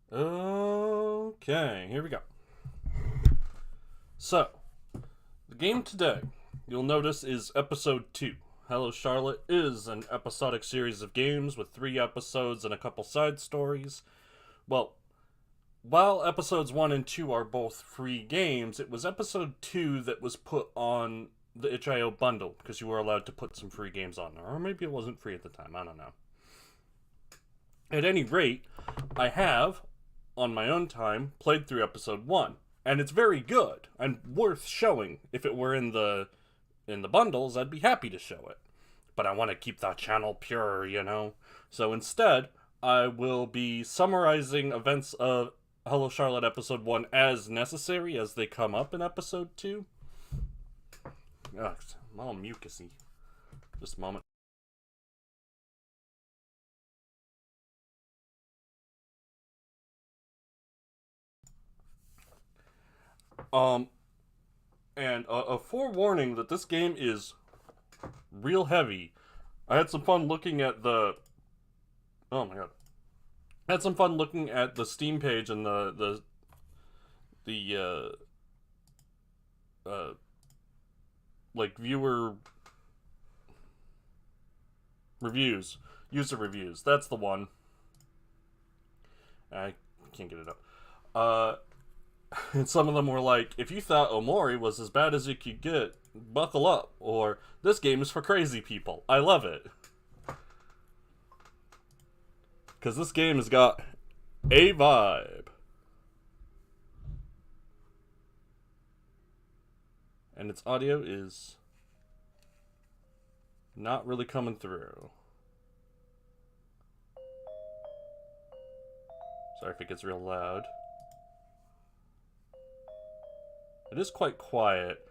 Okay, here we go. So, the game today, you'll notice, is episode 2. Hello Charlotte is an episodic series of games with 3 episodes and a couple side stories. Well, while episodes 1 and 2 are both free games, it was episode 2 that was put on the itch.io bundle because you were allowed to put some free games on there. Or maybe it wasn't free at the time, I don't know. At any rate, I have, on my own time, played through episode 1. And it's very good and worth showing. If it were in the bundles, I'd be happy to show it. But I want to keep that channel pure, you know? So instead, I will be summarizing events of Hello Charlotte episode 1 as necessary as they come up in episode 2. Ugh, I'm all mucusy. Just a moment. And a forewarning that this game is real heavy. I had some fun looking at the... Oh my god. I had some fun looking at the Steam page and the like viewer reviews, user reviews. That's the one. I can't get it up. And some of them were like, if you thought Omori was as bad as it could get, buckle up. Or, this game is for crazy people. I love it. Because this game has got a vibe. And its audio is not really coming through. Sorry if it gets real loud. It is quite quiet.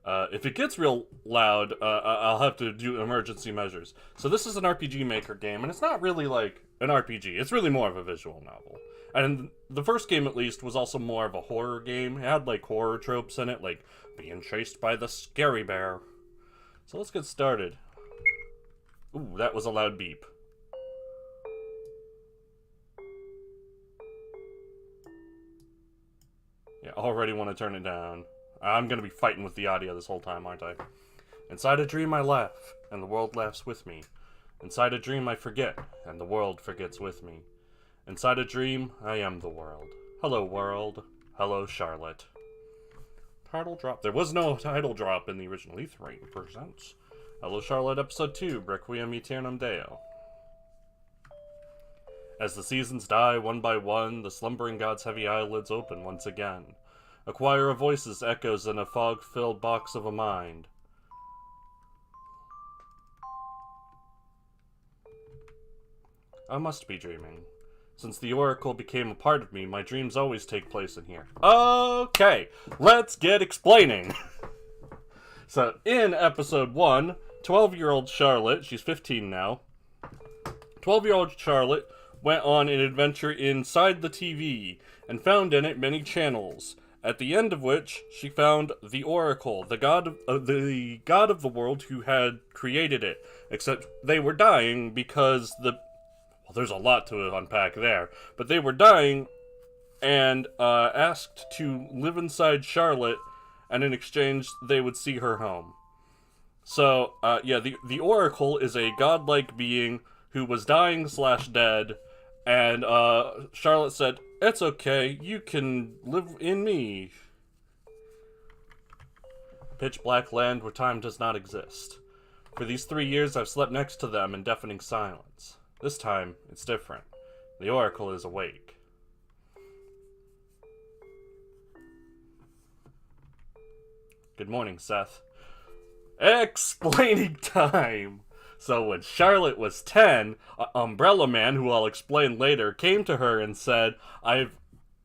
If it gets real loud, I'll have to do emergency measures. So this is an RPG Maker game, and it's not really like an RPG. It's really more of a visual novel. And the first game, at least, was also more of a horror game. It had, like, horror tropes in it, like being chased by the scary bear. So let's get started. Ooh, that was a loud beep. Yeah, already want to turn it down. I'm gonna be fighting with the audio this whole time, aren't I? Inside a dream I laugh, and the world laughs with me. Inside a dream I forget, and the world forgets with me. Inside a dream, I am the world. Hello, world. Hello, Charlotte. Title drop. There was no title drop in the original E3 presents. Hello, Charlotte, episode 2, Requiem Aeternam Deo. As the seasons die one by one, the slumbering god's heavy eyelids open once again. A choir of voices echoes in a fog-filled box of a mind. I must be dreaming. Since the Oracle became a part of me, my dreams always take place in here. Okay, let's get explaining. So, in episode 1, 12-year-old Charlotte, she's 15 now, 12-year-old Charlotte went on an adventure inside the TV and found in it many channels, at the end of which she found the Oracle, the god of the world who had created it, except they were dying because well, there's a lot to unpack there, but they were dying and asked to live inside Charlotte, and in exchange they would see her home. So, yeah, the Oracle is a godlike being who was dying / dead, and Charlotte said, "It's okay, you can live in me." Pitch black land where time does not exist. For these 3 years I've slept next to them in deafening silence. This time, it's different. The Oracle is awake. Good morning, Seth. Explaining time! So when Charlotte was 10, Umbrella Man, who I'll explain later, came to her and said, I've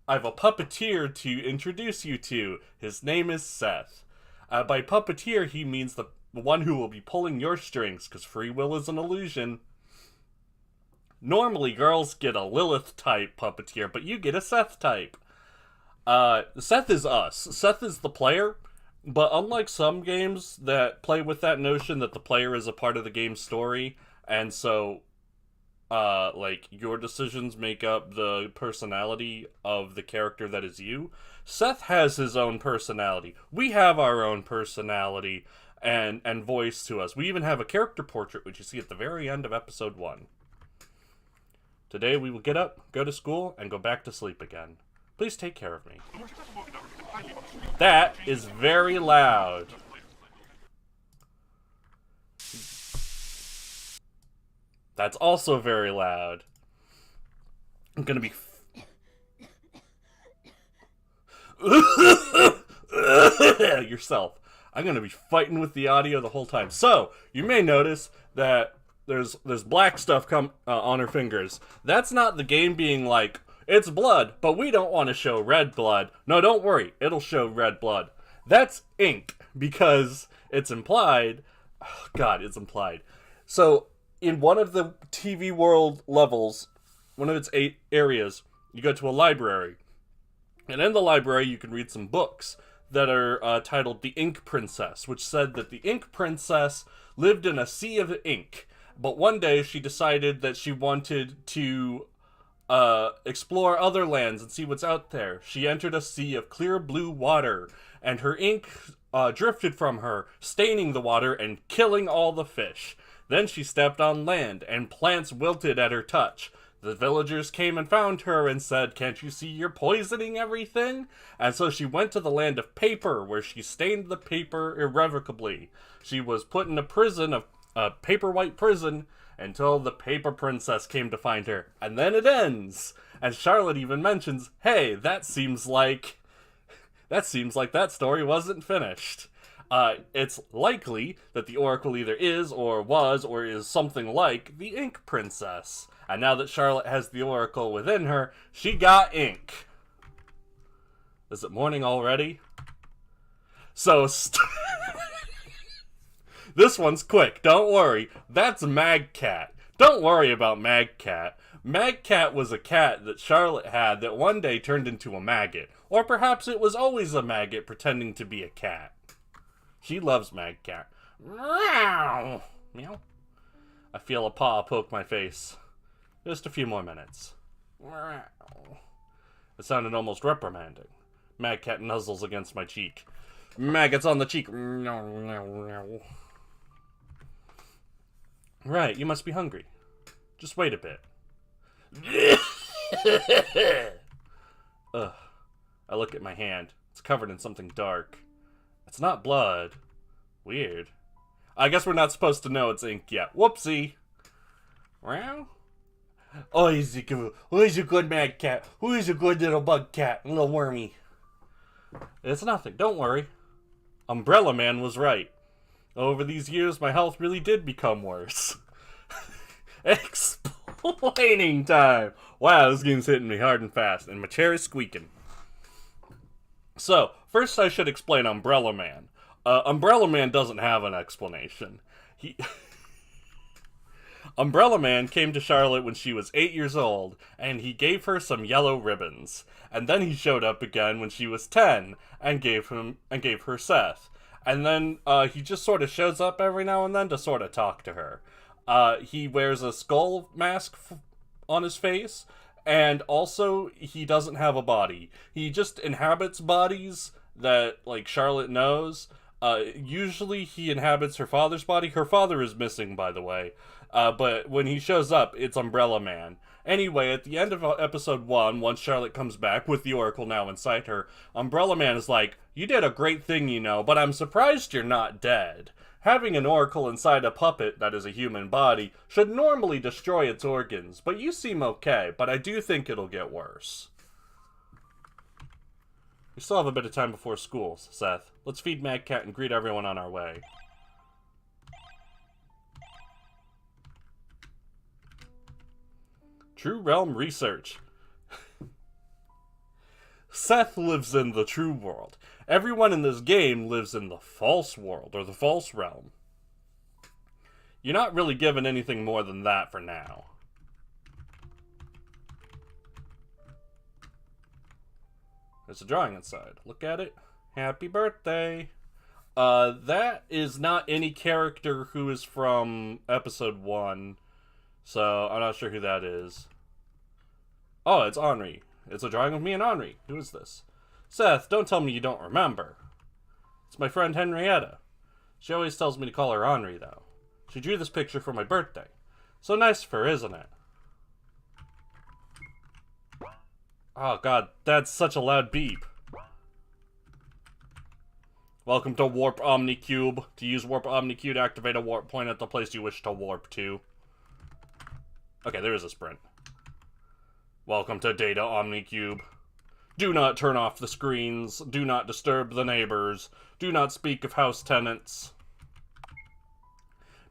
a puppeteer to introduce you to. His name is Seth. By puppeteer, he means the one who will be pulling your strings, because free will is an illusion. Normally, girls get a Lilith-type puppeteer, but you get a Seth-type. Seth is us. Seth is the player. But unlike some games that play with that notion that the player is a part of the game's story, and so like your decisions make up the personality of the character that is you. Seth has his own personality. We have our own personality and voice to us. We even have a character portrait, which you see at the very end of episode 1. Today we will get up, go to school, and go back to sleep again. Please take care of me. That is very loud. That's also very loud. I'm gonna be... yourself. I'm gonna be fighting with the audio the whole time. So, you may notice that there's black stuff on her fingers. That's not the game being like, it's blood, but we don't want to show red blood. No, don't worry, it'll show red blood. That's ink, because it's implied. Oh, God, it's implied. So, in one of the TV World levels, one of its 8 areas, you go to a library. And in the library, you can read some books that are titled The Ink Princess, which said that the Ink Princess lived in a sea of ink. But one day, she decided that she wanted to explore other lands and see what's out there. She entered a sea of clear blue water, and her ink drifted from her, staining the water and killing all the fish. Then she stepped on land, and plants wilted at her touch. The villagers came and found her and said, "Can't you see you're poisoning everything?" And so she went to the land of paper, where she stained the paper irrevocably. She was put in a prison, a paper-white prison, until the Paper Princess came to find her. And then it ends. And Charlotte even mentions, hey, that seems like that story wasn't finished. It's likely that the Oracle either is, or was, or is something like the Ink Princess. And now that Charlotte has the Oracle within her, she got ink. Is it morning already? So, this one's quick, don't worry. That's Magcat. Don't worry about Magcat. Magcat was a cat that Charlotte had that one day turned into a maggot. Or perhaps it was always a maggot pretending to be a cat. She loves Magcat. Meow. Meow. I feel a paw poke my face. Just a few more minutes. It sounded almost reprimanding. Magcat nuzzles against my cheek. Maggots on the cheek. Right, you must be hungry. Just wait a bit. Ugh. I look at my hand. It's covered in something dark. It's not blood. Weird. I guess we're not supposed to know it's ink yet. Whoopsie. Well. Oh, he's a good mad cat. Who is a good little bug cat? Little wormy. It's nothing. Don't worry. Umbrella Man was right. Over these years, my health really did become worse. Explaining time. Wow, this game's hitting me hard and fast, and my chair is squeaking. So, first I should explain Umbrella Man. Umbrella Man doesn't have an explanation. Umbrella Man came to Charlotte when she was 8 years old, and he gave her some yellow ribbons. And then he showed up again when she was 10, and gave her Seth. And then he just sort of shows up every now and then to sort of talk to her. He wears a skull mask on his face, and also he doesn't have a body. He just inhabits bodies that, like, Charlotte knows. Usually he inhabits her father's body. Her father is missing, by the way. But when he shows up, it's Umbrella Man. Anyway, at the end of episode 1, once Charlotte comes back with the Oracle now inside her, Umbrella Man is like, "You did a great thing, you know, but I'm surprised you're not dead. Having an Oracle inside a puppet that is a human body should normally destroy its organs, but you seem okay, but I do think it'll get worse." We still have a bit of time before school, Seth. Let's feed Magcat and greet everyone on our way. True Realm Research. Seth lives in the true world. Everyone in this game lives in the false world, or the false realm. You're not really given anything more than that for now. There's a drawing inside. Look at it. Happy birthday. That is not any character who is from episode 1. So, I'm not sure who that is. Oh, it's Henri. It's a drawing of me and Henri. Who is this? Seth, don't tell me you don't remember. It's my friend Henrietta. She always tells me to call her Henri, though. She drew this picture for my birthday. So nice of her, isn't it? Oh god, that's such a loud beep. Welcome to Warp Omnicube. To use Warp Omnicube, activate a warp point at the place you wish to warp to. Okay, there is a sprint. Welcome to Data Omnicube. Do not turn off the screens. Do not disturb the neighbors. Do not speak of house tenants.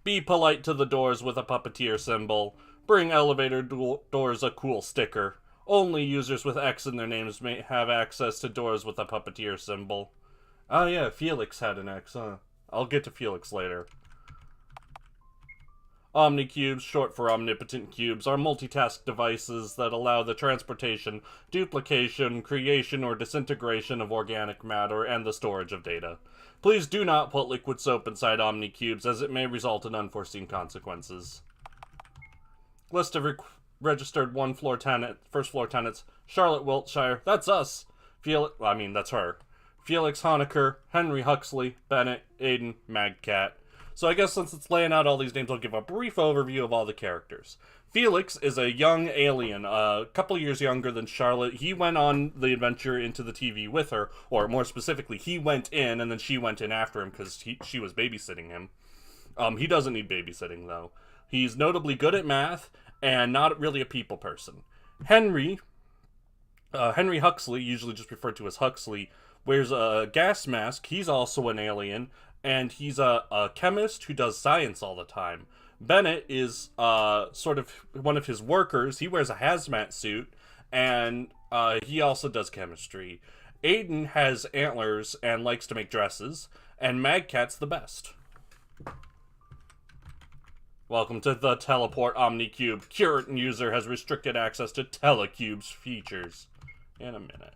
Be polite to the doors with a puppeteer symbol. Bring elevator doors a cool sticker. Only users with X in their names may have access to doors with a puppeteer symbol. Oh yeah, Felix had an X, huh? I'll get to Felix later. Omnicubes, short for omnipotent cubes, are multitask devices that allow the transportation, duplication, creation, or disintegration of organic matter and the storage of data. Please do not put liquid soap inside Omnicubes, as it may result in unforeseen consequences. List of registered first floor tenants. Charlotte Wiltshire, that's us. That's her. Felix Honecker, Henry Huxley, Bennett, Aiden, Magcat. So I guess since it's laying out all these names, I'll give a brief overview of all the characters. Felix is a young alien, a couple years younger than Charlotte. He went on the adventure into the TV with her, or more specifically, he went in and then she went in after him because she was babysitting him. He doesn't need babysitting, though. He's notably good at math and not really a people person. Henry Huxley, usually just referred to as Huxley, wears a gas mask. He's also an alien. And he's a chemist who does science all the time. Bennett is sort of one of his workers. He wears a hazmat suit, and he also does chemistry. Aiden has antlers and likes to make dresses, and Magcat's the best. Welcome to the Teleport Omnicube. Current user has restricted access to Telecube's features. In a minute.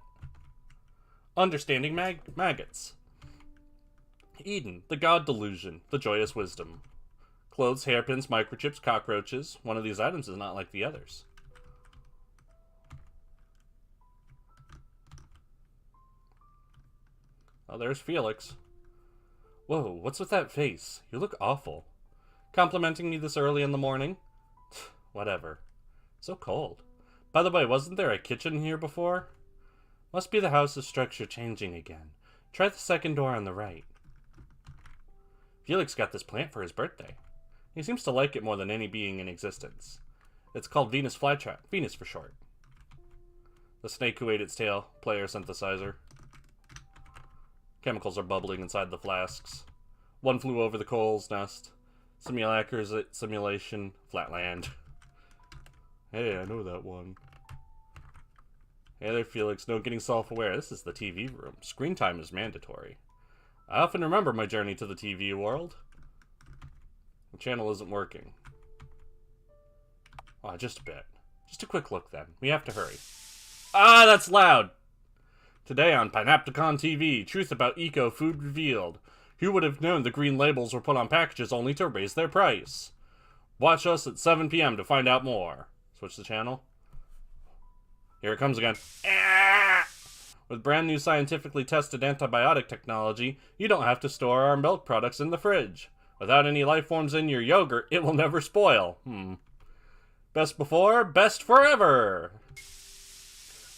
Understanding maggots. Eden, the god delusion, the joyous wisdom. Clothes, hairpins, microchips, cockroaches. One of these items is not like the others. Oh, there's Felix. Whoa, what's with that face? You look awful. Complimenting me this early in the morning? Whatever. So cold. By the way, wasn't there a kitchen here before? Must be the house's structure changing again. Try the second door on the right. Felix got this plant for his birthday. He seems to like it more than any being in existence. It's called Venus Flytrap, Venus for short. The snake who ate its tail, player synthesizer. Chemicals are bubbling inside the flasks. One flew over the coal's nest. Simulacres at simulation, flatland. Hey, I know that one. Hey there, Felix. No getting self-aware. This is the TV room. Screen time is mandatory. I often remember my journey to the TV world. The channel isn't working. Oh, just a bit. Just a quick look, then. We have to hurry. Ah, that's loud! Today on Panopticon TV, truth about eco-food revealed. Who would have known the green labels were put on packages only to raise their price? Watch us at 7 p.m. to find out more. Switch the channel. Here it comes again. Ah! With brand new scientifically tested antibiotic technology, you don't have to store our milk products in the fridge. Without any life forms in your yogurt, it will never spoil. Best before, best forever!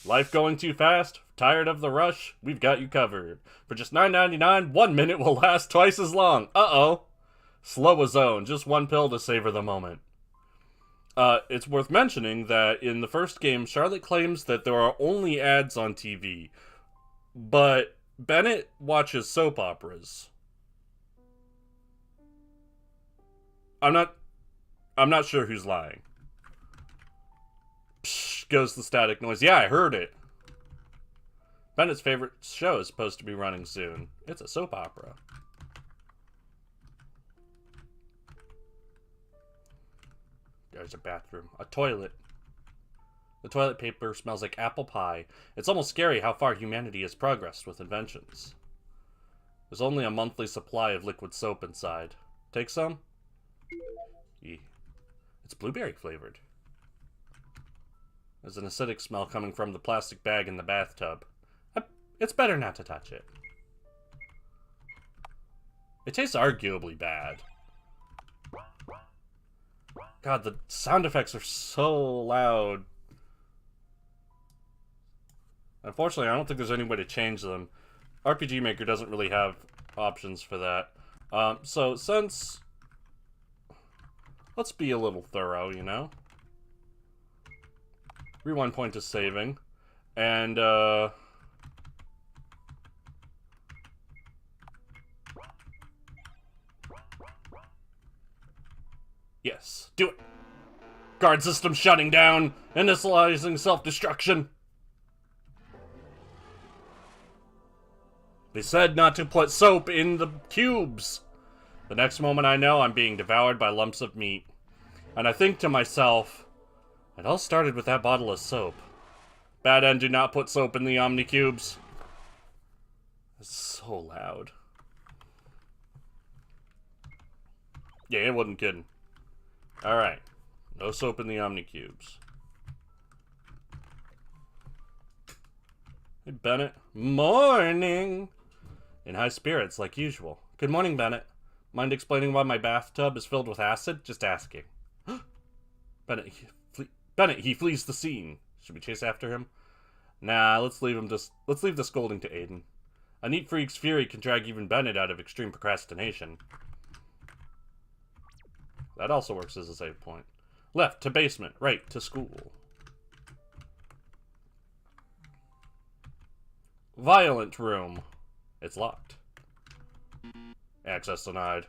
Life going too fast? Tired of the rush? We've got you covered. For just $9.99, 1 minute will last twice as long. Uh-oh. Slow-a-zone, just one pill to savor the moment. It's worth mentioning that in the first game, Charlotte claims that there are only ads on TV, but Bennett watches soap operas. I'm not sure who's lying. Psh, goes the static noise. Yeah, I heard it. Bennett's favorite show is supposed to be running soon. It's a soap opera. There's a bathroom. A toilet. The toilet paper smells like apple pie. It's almost scary how far humanity has progressed with inventions. There's only a monthly supply of liquid soap inside. Take some? It's blueberry flavored. There's an acidic smell coming from the plastic bag in the bathtub. It's better not to touch it. It tastes arguably bad. God, the sound effects are so loud. Unfortunately, I don't think there's any way to change them. RPG Maker doesn't really have options for that. So since... Let's be a little thorough, you know? Rewind point is saving. And, yes, do it! Guard system shutting down! Initializing self-destruction! They said not to put soap in the cubes! The next moment I know, I'm being devoured by lumps of meat. And I think to myself, it all started with that bottle of soap. Bad end, do not put soap in the Omnicubes. It's so loud. Yeah, it wasn't kidding. Alright. No soap in the Omnicubes. Hey, Bennett. Morning! In high spirits, like usual. Good morning, Bennett. Mind explaining why my bathtub is filled with acid? Just asking. Bennett, he flees the scene. Should we chase after him? Nah, let's leave the scolding to Aiden. A neat freak's fury can drag even Bennett out of extreme procrastination. That also works as a save point. Left to basement, right to school. Violent room. It's locked. Access denied.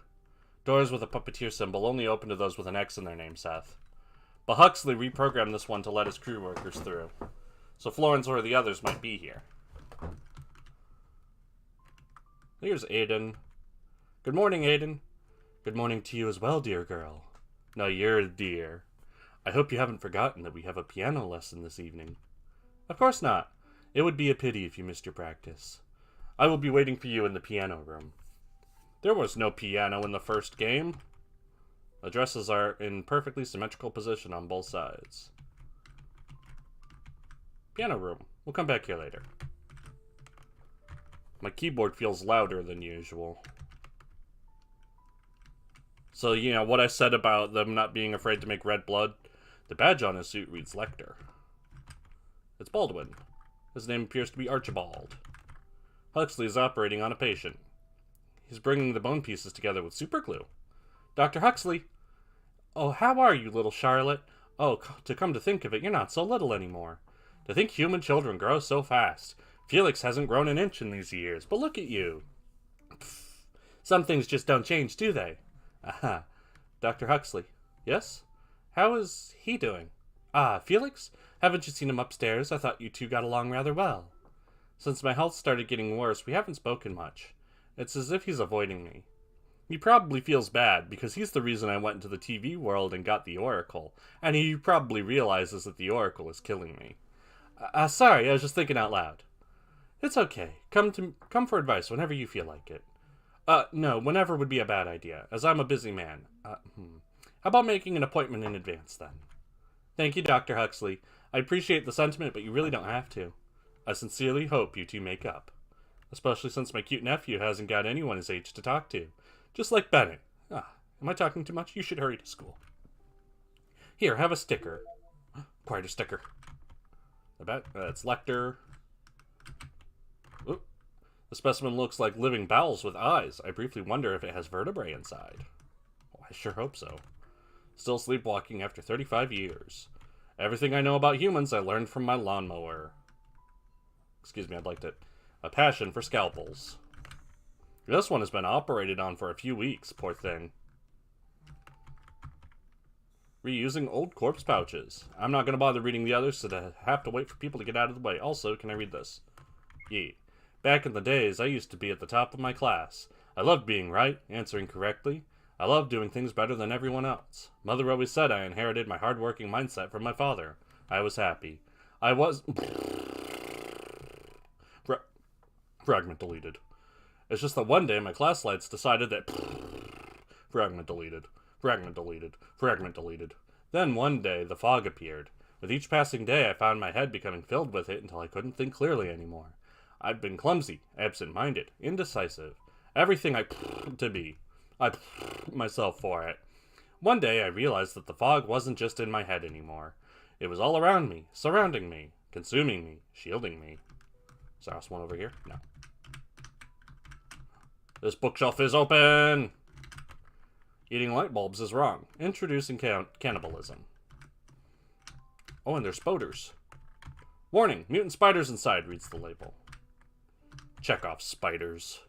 Doors with a puppeteer symbol only open to those with an X in their name, Seth. But Huxley reprogrammed this one to let his crew workers through. So Florence or the others might be here. Here's Aiden. Good morning, Aiden. Good morning to you as well, dear girl. No, you're a dear. I hope you haven't forgotten that we have a piano lesson this evening. Of course not. It would be a pity if you missed your practice. I will be waiting for you in the piano room. There was no piano in the first game. The dresses are in perfectly symmetrical position on both sides. Piano room. We'll come back here later. My keyboard feels louder than usual. So, you know, what I said about them not being afraid to make red blood, the badge on his suit reads Lecter. It's Baldwin. His name appears to be Archibald. Huxley is operating on a patient. He's bringing the bone pieces together with superglue. Dr. Huxley! Oh, how are you, little Charlotte? Oh, to come to think of it, you're not so little anymore. To think human children grow so fast. Felix hasn't grown an inch in these years, but look at you. Pfft. Some things just don't change, do they? Aha. Dr. Huxley. Yes? How is he doing? Ah, Felix? Haven't you seen him upstairs? I thought you two got along rather well. Since my health started getting worse, we haven't spoken much. It's as if he's avoiding me. He probably feels bad, because he's the reason I went into the TV world and got the Oracle, and he probably realizes that the Oracle is killing me. Sorry, I was just thinking out loud. It's okay. Come for advice whenever you feel like it. No, whenever would be a bad idea, as I'm a busy man. How about making an appointment in advance, then? Thank you, Dr. Huxley. I appreciate the sentiment, but you really don't have to. I sincerely hope you two make up. Especially since my cute nephew hasn't got anyone his age to talk to. Just like Bennett. Am I talking too much? You should hurry to school. Here, have a sticker. Quite a sticker. I bet it's Lecter. Oop. The specimen looks like living bowels with eyes. I briefly wonder if it has vertebrae inside. Oh, I sure hope so. Still sleepwalking after 35 years. Everything I know about humans I learned from my lawnmower. Excuse me, I'd like to... A passion for scalpels. This one has been operated on for a few weeks, poor thing. Reusing old corpse pouches. I'm not going to bother reading the others, so I have to wait for people to get out of the way. Also, can I read this? Yeah. Back in the days, I used to be at the top of my class. I loved being right, answering correctly. I loved doing things better than everyone else. Mother always said I inherited my hard-working mindset from my father. I was happy. I was... Fragment deleted. It's just that one day my class lights decided that... Fragment deleted. Fragment deleted. Fragment deleted. Then one day, the fog appeared. With each passing day, I found my head becoming filled with it until I couldn't think clearly anymore. I'd been clumsy, absent-minded, indecisive, everything I to be. I myself for it. One day, I realized that the fog wasn't just in my head anymore. It was all around me, surrounding me, consuming me, shielding me. Is there one over here? No. This bookshelf is open! Eating light bulbs is wrong. Introducing cannibalism. Oh, and there's spoders. Warning, mutant spiders inside, reads the label. Check off spiders.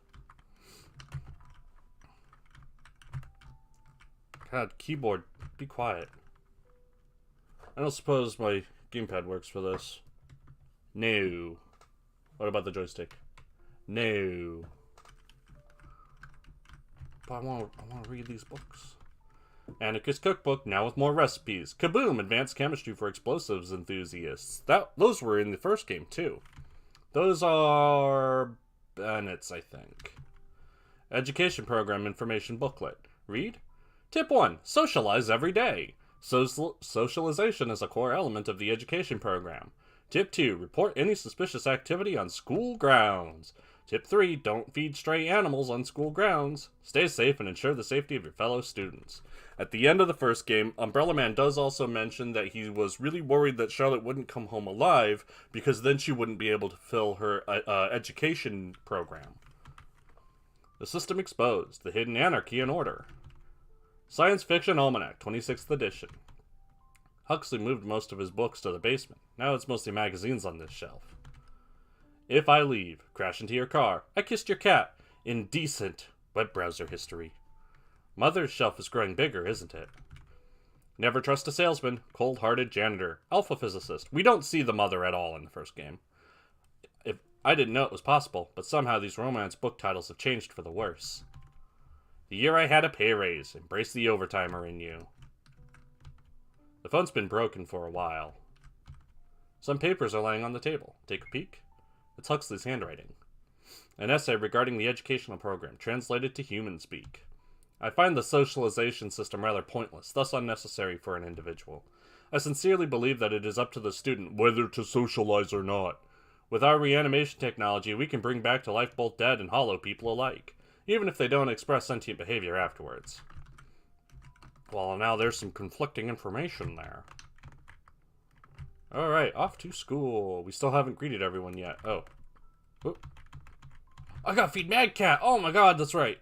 God, keyboard, be quiet. I don't suppose my gamepad works for this. No. What about the joystick? No. But I want to read these books. Annika's cookbook, now with more recipes. Kaboom! Advanced chemistry for explosives enthusiasts. Those were in the first game, too. Those are Bennett's, I think. Education program information booklet. Read. Tip 1. Socialize every day. Socialization is a core element of the education program. Tip 2. Report any suspicious activity on school grounds. Tip 3. Don't feed stray animals on school grounds. Stay safe and ensure the safety of your fellow students. At the end of the first game, Umbrella Man does also mention that he was really worried that Charlotte wouldn't come home alive because then she wouldn't be able to fill her education program. The System Exposed. The Hidden Anarchy and Order. Science Fiction Almanac, 26th edition. Huxley moved most of his books to the basement. Now it's mostly magazines on this shelf. If I leave, crash into your car, I kissed your cat. Indecent web browser history. Mother's shelf is growing bigger, isn't it? Never trust a salesman, cold-hearted janitor, alpha physicist. We don't see the mother at all in the first game. I didn't know it was possible, but somehow these romance book titles have changed for the worse. The year I had a pay raise. Embrace the overtimer in you. The phone's been broken for a while. Some papers are laying on the table. Take a peek. It's Huxley's handwriting. An essay regarding the educational program, translated to human speak. I find the socialization system rather pointless, thus unnecessary for an individual. I sincerely believe that it is up to the student whether to socialize or not. With our reanimation technology, we can bring back to life both dead and hollow people alike, even if they don't express sentient behavior afterwards. Well, now there's some conflicting information there. Alright, off to school. We still haven't greeted everyone yet. Oh. Oop. I gotta feed Mad Cat! Oh my god, that's right!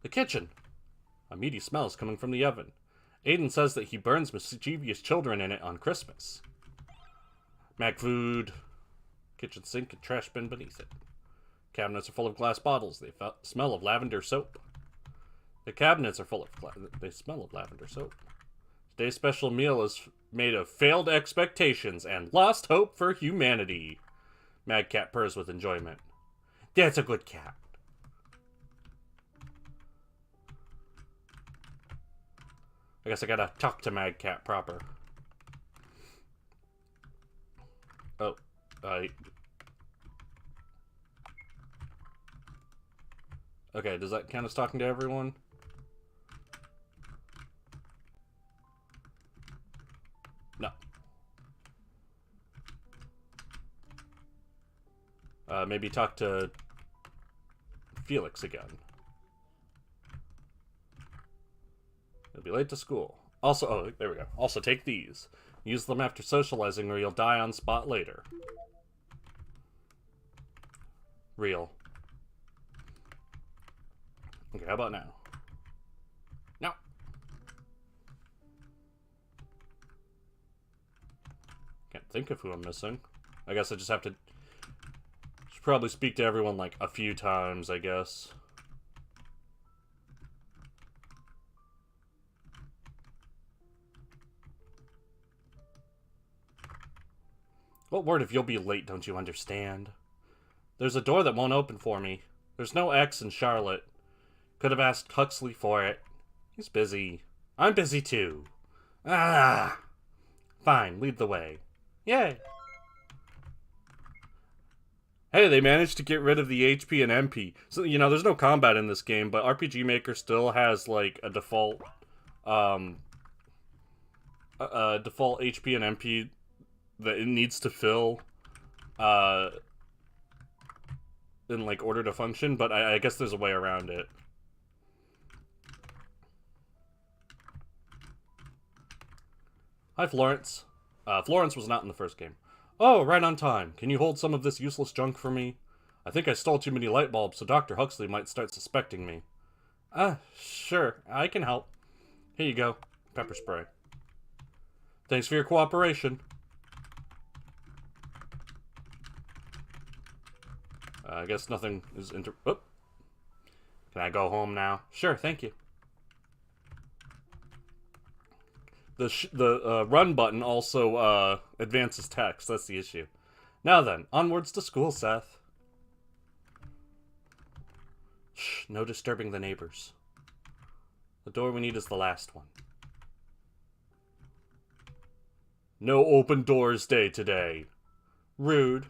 The kitchen! A meaty smell is coming from the oven. Aiden says that he burns mischievous children in it on Christmas. Mag food. Kitchen sink and trash bin beneath it. Cabinets are full of glass bottles. They smell of lavender soap. The cabinets are full of they smell of lavender soap. Today's special meal is made of failed expectations and lost hope for humanity. Mad Cat purrs with enjoyment. That's a good cat. I guess I gotta talk to Mad Cat proper. Oh, okay, does that count as talking to everyone? No. Maybe talk to Felix again. You'll be late to school. Also, oh, there we go. Also, take these. Use them after socializing or you'll die on spot later. Real. Okay, how about now? No. Can't think of who I'm missing. I guess I just have to... should probably speak to everyone like a few times, I guess. What word if you'll be late, don't you understand? There's a door that won't open for me. There's no X in Charlotte. Could have asked Huxley for it. He's busy. I'm busy too. Ah! Fine, lead the way. Yay! Hey, they managed to get rid of the HP and MP. So, you know, there's no combat in this game, but RPG Maker still has, like, a default, default HP and MP that it needs to fill, in, like, order to function, but I guess there's a way around it. Hi, Florence. Florence was not in the first game. Oh, right on time. Can you hold some of this useless junk for me? I think I stole too many light bulbs, so Dr. Huxley might start suspecting me. Sure. I can help. Here you go. Pepper spray. Thanks for your cooperation. I guess nothing is Oop. Can I go home now? Sure, thank you. The run button also advances text. That's the issue. Now then, onwards to school, Seth. Shh, no disturbing the neighbors. The door we need is the last one. No open doors day today. Rude.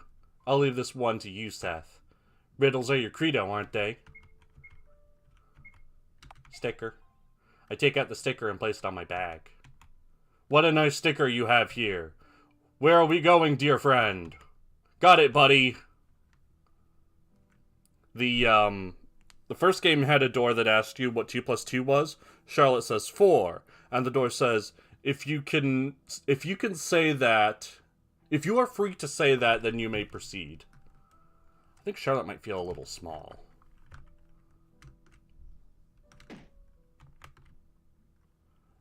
I'll leave this one to you, Seth. Riddles are your credo, aren't they? Sticker. I take out the sticker and place it on my bag. What a nice sticker you have here. Where are we going, dear friend? Got it, buddy. The first game had a door that asked you what 2 plus 2 was. Charlotte says 4. And the door says, if you can say that, if you are free to say that, then you may proceed. I think Charlotte might feel a little small.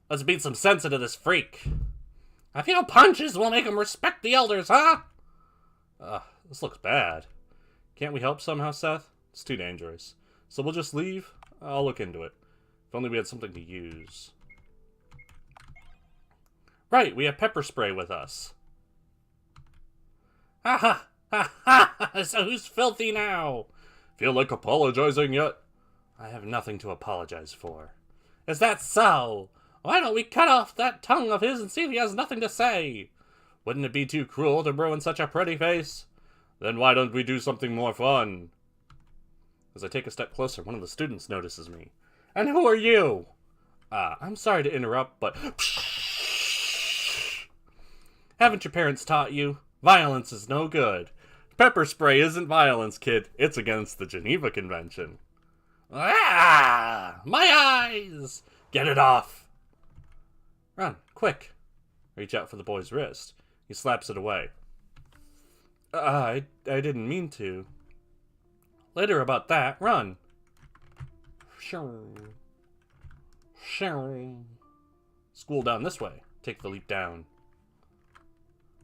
Let's beat some sense into this freak. A few punches will make him respect the elders, huh? This looks bad. Can't we help somehow, Seth? It's too dangerous. So we'll just leave? I'll look into it. If only we had something to use. Right, we have pepper spray with us. Ha ha! Ha ha! So who's filthy now? Feel like apologizing yet? I have nothing to apologize for. Is that so? Why don't we cut off that tongue of his and see if he has nothing to say? Wouldn't it be too cruel to ruin such a pretty face? Then why don't we do something more fun? As I take a step closer, one of the students notices me. And who are you? I'm sorry to interrupt, but... Haven't your parents taught you? Violence is no good. Pepper spray isn't violence, kid. It's against the Geneva Convention. Ah! My eyes! Get it off! Run, quick. Reach out for the boy's wrist. He slaps it away. I didn't mean to. Later about that. Run. School down this way. Take the leap down.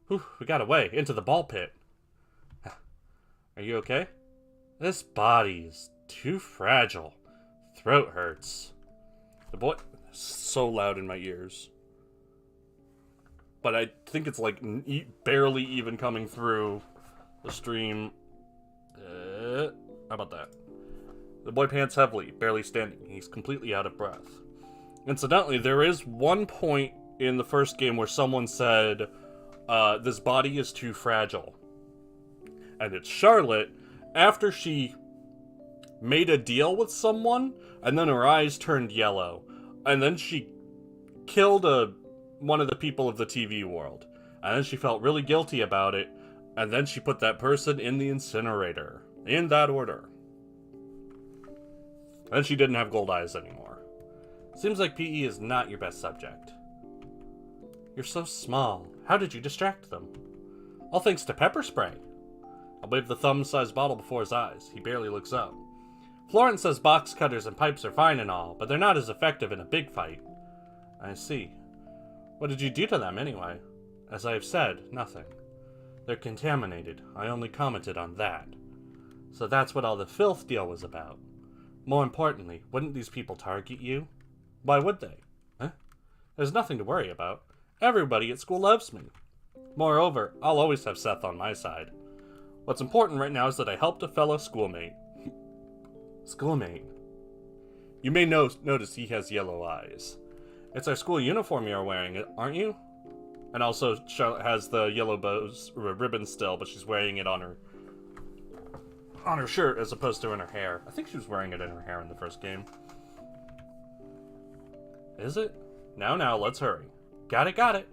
Whew, we got away. Into the ball pit. Are you okay? This body is too fragile. Throat hurts. The boy... So loud in my ears. But I think it's like barely even coming through the stream. How about that? The boy pants heavily, barely standing. He's completely out of breath. Incidentally, there is one point in the first game where someone said, this body is too fragile. And it's Charlotte, after she made a deal with someone, and then her eyes turned yellow. And then she killed one of the people of the TV world. And then she felt really guilty about it. And then she put that person in the incinerator. In that order. And she didn't have gold eyes anymore. Seems like PE is not your best subject. You're so small. How did you distract them? All thanks to pepper spray. I waved the thumb-sized bottle before his eyes. He barely looks up. Florence says box cutters and pipes are fine and all, but they're not as effective in a big fight. I see. What did you do to them, anyway? As I have said, nothing. They're contaminated. I only commented on that. So that's what all the filth deal was about. More importantly, wouldn't these people target you? Why would they? Huh? There's nothing to worry about. Everybody at school loves me. Moreover, I'll always have Seth on my side. What's important right now is that I helped a fellow schoolmate. Schoolmate? You may notice he has yellow eyes. It's our school uniform you're wearing, aren't you? And also, Charlotte has the yellow bows ribbon still, but she's wearing it on her on her shirt as opposed to in her hair. I think she was wearing it in her hair in the first game. Is it? Now, let's hurry. Got it.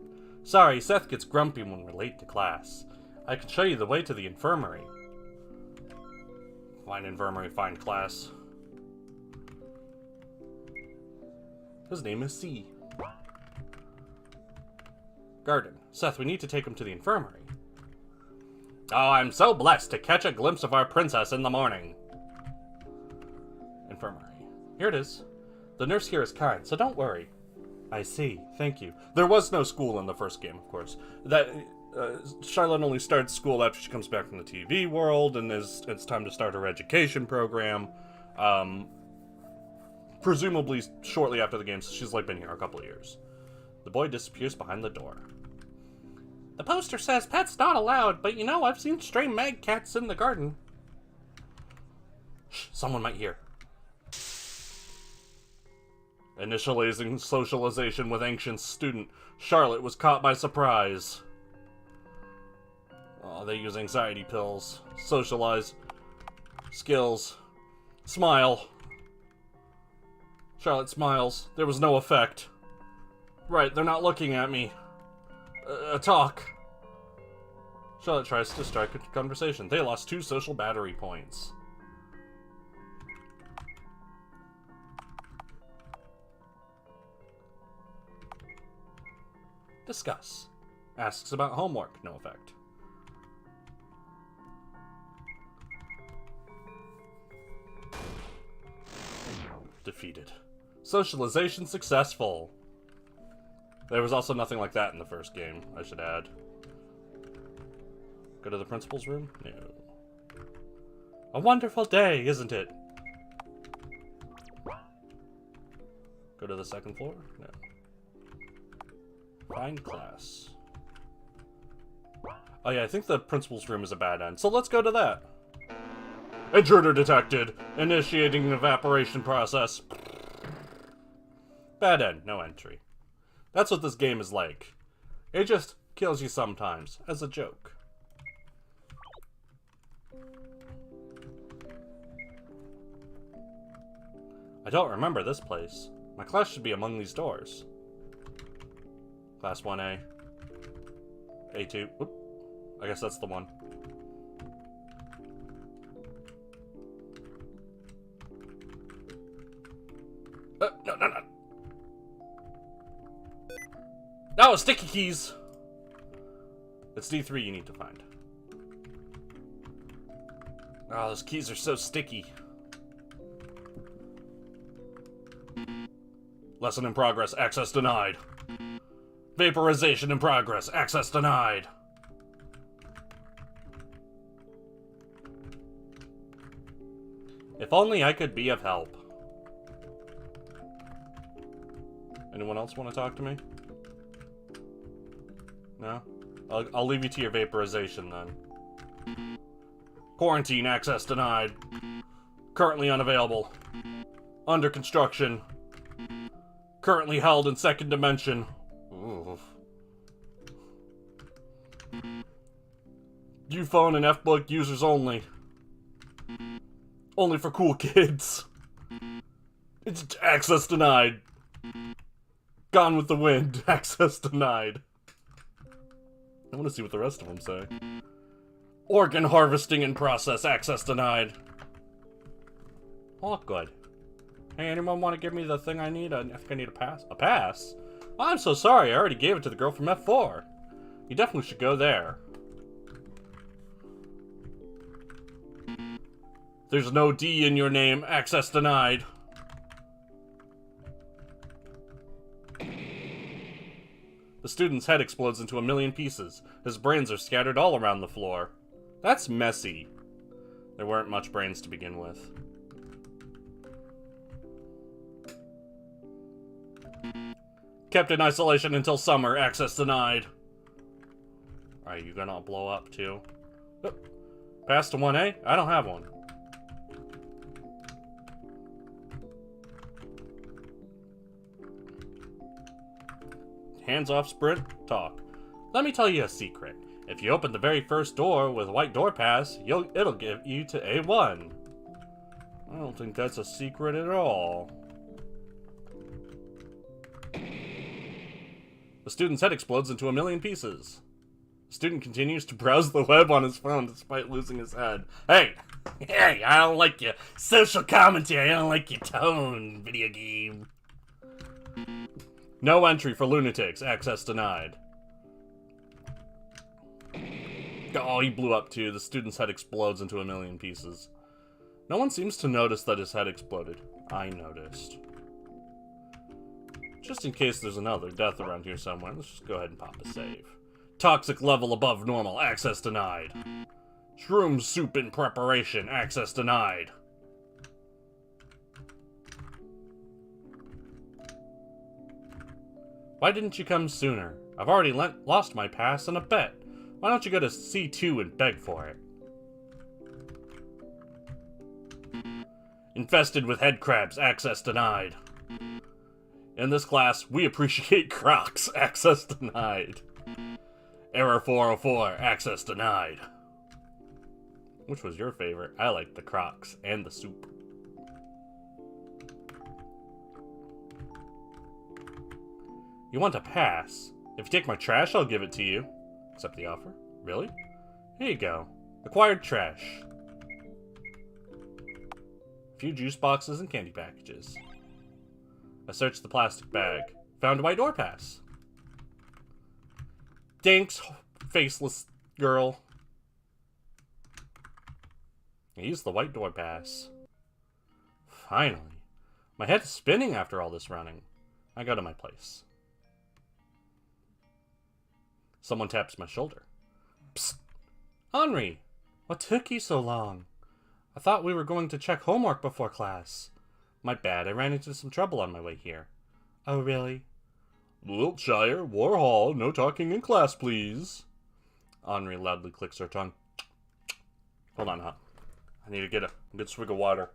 Sorry, Seth gets grumpy when we're late to class. I can show you the way to the infirmary. Fine infirmary, fine class. His name is C. Garden. Seth, we need to take him to the infirmary. Oh, I'm so blessed to catch a glimpse of our princess in the morning. Infirmary. Here it is. The nurse here is kind, so don't worry. I see. Thank you. There was no school in the first game, of course. Charlotte only starts school after she comes back from the TV world, and it's time to start her education program. Presumably shortly after the game, so she's been here a couple of years. The boy disappears behind the door. The poster says pets not allowed, but I've seen stray mag cats in the garden. Shh, someone might hear. Initializing socialization with ancient student. Charlotte was caught by surprise. Oh, they use anxiety pills. Socialize. Skills. Smile. Charlotte smiles. There was no effect. Right, they're not looking at me. Talk. Charlotte tries to strike a conversation. They lost 2 social battery points. Discuss. Asks about homework. No effect. Defeated. Socialization successful. There was also nothing like that in the first game, I should add. Go to the principal's room? No. A wonderful day, isn't it? Go to the second floor? No. Find class. Oh yeah, I think the principal's room is a bad end, so let's go to that. Intruder detected. Initiating evaporation process. Bad end, no entry. That's what this game is like. It just kills you sometimes, as a joke. I don't remember this place. My class should be among these doors. Class 1A. A2. Oop. I guess that's the one. No. No, sticky keys! It's D3 you need to find. Oh, those keys are so sticky. Lesson in progress, access denied. Vaporization in progress, access denied. If only I could be of help. Anyone else want to talk to me? No? I'll leave you to your vaporization then. Quarantine access denied. Currently unavailable. Under construction. Currently held in second dimension. Ooh. U-phone and F-book users only. Only for cool kids. It's access denied. Gone with the wind. Access denied. I want to see what the rest of them say. Organ harvesting in process. Access denied. Oh, good. Hey, anyone want to give me the thing I need? I think I need a pass. A pass? Oh, I'm so sorry. I already gave it to the girl from F4. You definitely should go there. There's no D in your name. Access denied. The student's head explodes into a million pieces. His brains are scattered all around the floor. That's messy. There weren't much brains to begin with. Kept in isolation until summer. Access denied. Are you gonna blow up too? Oh. Pass to 1A? I don't have one. Hands off sprint, talk. Let me tell you a secret. If you open the very first door with a white door pass, it'll give you to A1. I don't think that's a secret at all. The student's head explodes into a million pieces. The student continues to browse the web on his phone despite losing his head. Hey, I don't like your social commentary. I don't like your tone, video game. No entry for lunatics. Access denied. Oh, he blew up too. The student's head explodes into a million pieces. No one seems to notice that his head exploded. I noticed. Just in case there's another death around here somewhere, let's just go ahead and pop a save. Toxic level above normal. Access denied. Shroom soup in preparation. Access denied. Why didn't you come sooner? I've already lost my pass on a bet. Why don't you go to C2 and beg for it? Infested with head crabs. Access denied. In this class, we appreciate Crocs. Access denied. Error 404. Access denied. Which was your favorite? I like the Crocs and the soup. You want a pass? If you take my trash, I'll give it to you. Accept the offer. Really? Here you go. Acquired trash. A few juice boxes and candy packages. I searched the plastic bag. Found a white door pass. Thanks, faceless girl. I used the white door pass. Finally. My head is spinning after all this running. I go to my place. Someone taps my shoulder. Psst! Henri! What took you so long? I thought we were going to check homework before class. My bad, I ran into some trouble on my way here. Oh, really? Wiltshire, War Hall, no talking in class, please. Henri loudly clicks her tongue. Hold on, huh? I need to get a good swig of water.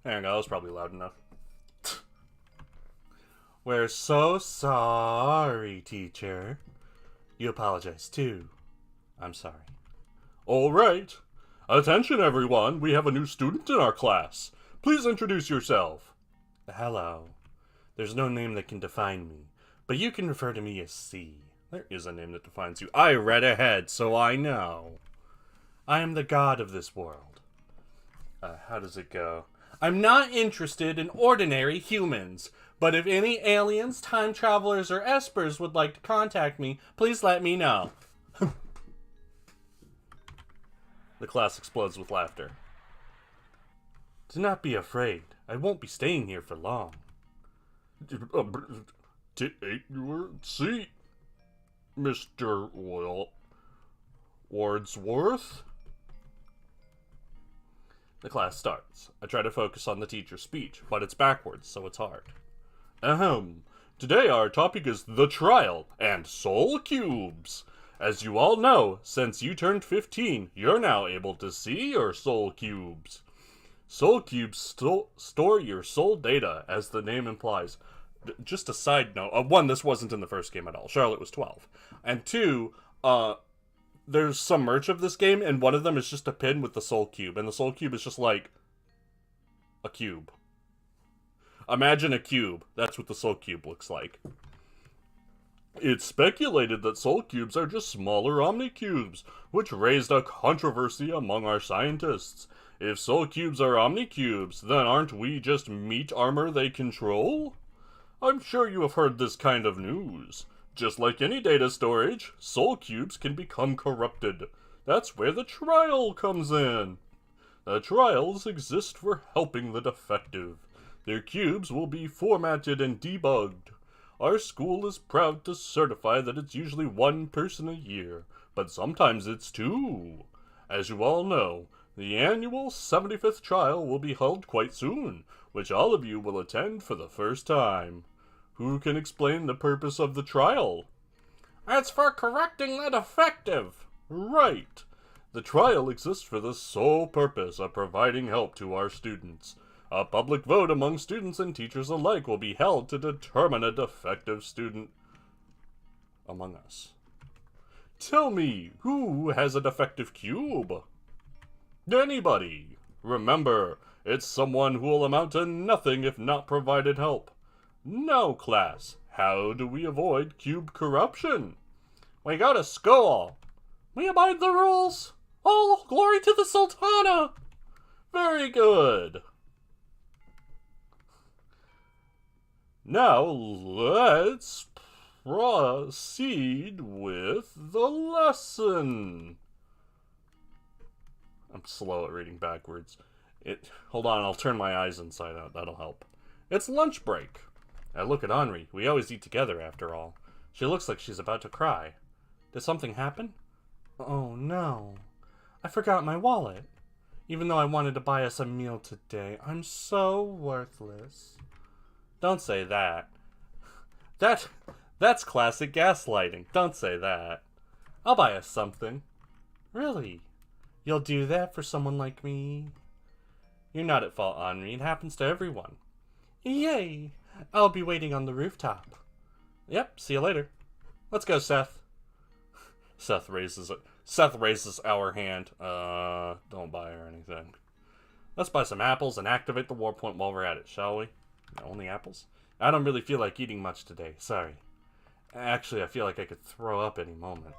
There we go, that was probably loud enough. We're so sorry, teacher. You apologize, too. I'm sorry. All right. Attention, everyone. We have a new student in our class. Please introduce yourself. Hello. There's no name that can define me, but you can refer to me as C. There is a name that defines you. I read ahead, so I know. I am the god of this world. How does it go? I'm not interested in ordinary humans, but if any aliens, time travelers, or espers would like to contact me, please let me know. The class explodes with laughter. Do not be afraid. I won't be staying here for long. Take your seat, Mr. Wordsworth. The class starts. I try to focus on the teacher's speech, but it's backwards, so it's hard. Ahem. Today our topic is the trial and soul cubes. As you all know, since you turned 15, you're now able to see your soul cubes. Soul cubes store your soul data, as the name implies. Just a side note. One, this wasn't in the first game at all. Charlotte was 12. And two, there's some merch of this game, and one of them is just a pin with the soul cube. And the soul cube is just like a cube. Imagine a cube. That's what the soul cube looks like. It's speculated that soul cubes are just smaller omnicubes, which raised a controversy among our scientists. If soul cubes are omnicubes, then aren't we just meat armor they control? I'm sure you have heard this kind of news. Just like any data storage, soul cubes can become corrupted. That's where the trial comes in. The trials exist for helping the defective. Their cubes will be formatted and debugged. Our school is proud to certify that it's usually one person a year, but sometimes it's two. As you all know, the annual 75th trial will be held quite soon, which all of you will attend for the first time. Who can explain the purpose of the trial? It's for correcting the defective. Right. The trial exists for the sole purpose of providing help to our students. A public vote among students and teachers alike will be held to determine a defective student among us. Tell me, who has a defective cube? Anybody. Remember, it's someone who will amount to nothing if not provided help. Now, class, how do we avoid cube corruption? We go to school. We abide the rules. All glory to the Sultana. Very good. Now, let's proceed with the lesson. I'm slow at reading backwards. Hold on, I'll turn my eyes inside out. That'll help. It's lunch break. I look at Henri. We always eat together, after all. She looks like she's about to cry. Did something happen? Oh, no. I forgot my wallet. Even though I wanted to buy us a meal today, I'm so worthless. Don't say that. That's classic gaslighting. Don't say that. I'll buy us something. Really? You'll do that for someone like me? You're not at fault, Henri. It happens to everyone. Yay! I'll be waiting on the rooftop. Yep, see you later. Let's go, Seth. Seth raises our hand. Don't buy her anything. Let's buy some apples and activate the war point while we're at it, shall we? Only apples? I don't really feel like eating much today. Sorry. Actually, I feel like I could throw up any moment.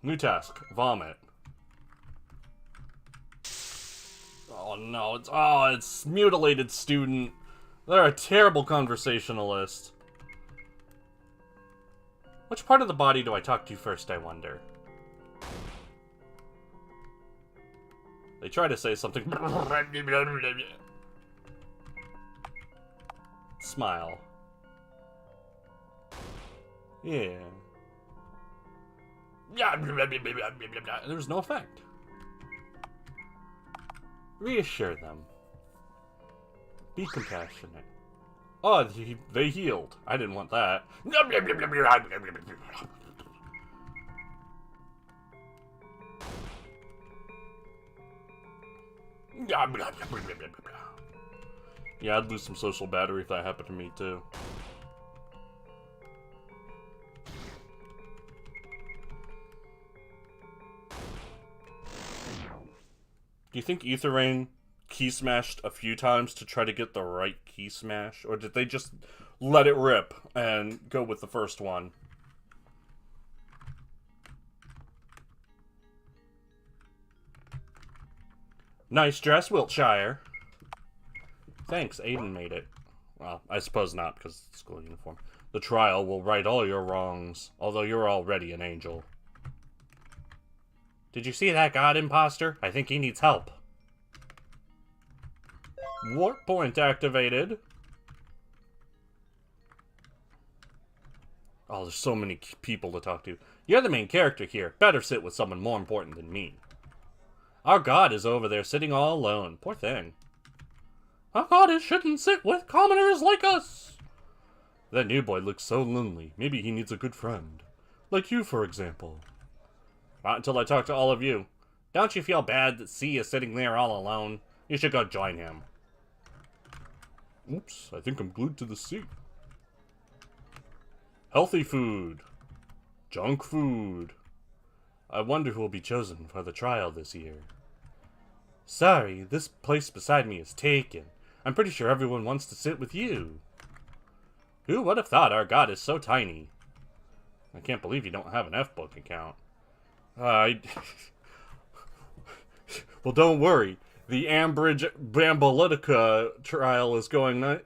New task. Vomit. Oh no, it's mutilated student. They're a terrible conversationalist. Which part of the body do I talk to first, I wonder? They try to say something. Smile. Yeah. There's no effect. Reassure them. Be compassionate. Oh, they healed. I didn't want that. Yeah, I'd lose some social battery if that happened to me, too. Do you think Aeternam key smashed a few times to try to get the right key smash? Or did they just let it rip and go with the first one? Nice dress, Wiltshire. Thanks, Aiden made it. Well, I suppose not, because it's school uniform. The trial will right all your wrongs, although you're already an angel. Did you see that god imposter? I think he needs help. Warp point activated. Oh, there's so many people to talk to. You're the main character here. Better sit with someone more important than me. Our god is over there sitting all alone. Poor thing. Our goddess shouldn't sit with commoners like us. That new boy looks so lonely. Maybe he needs a good friend. Like you, for example. Not until I talk to all of you. Don't you feel bad that C is sitting there all alone? You should go join him. Oops, I think I'm glued to the seat. Healthy food. Junk food. I wonder who will be chosen for the trial this year. Sorry, this place beside me is taken. I'm pretty sure everyone wants to sit with you. Who would have thought our god is so tiny? I can't believe you don't have an F-book account. Well, don't worry. The Ambridge Bambolytica trial is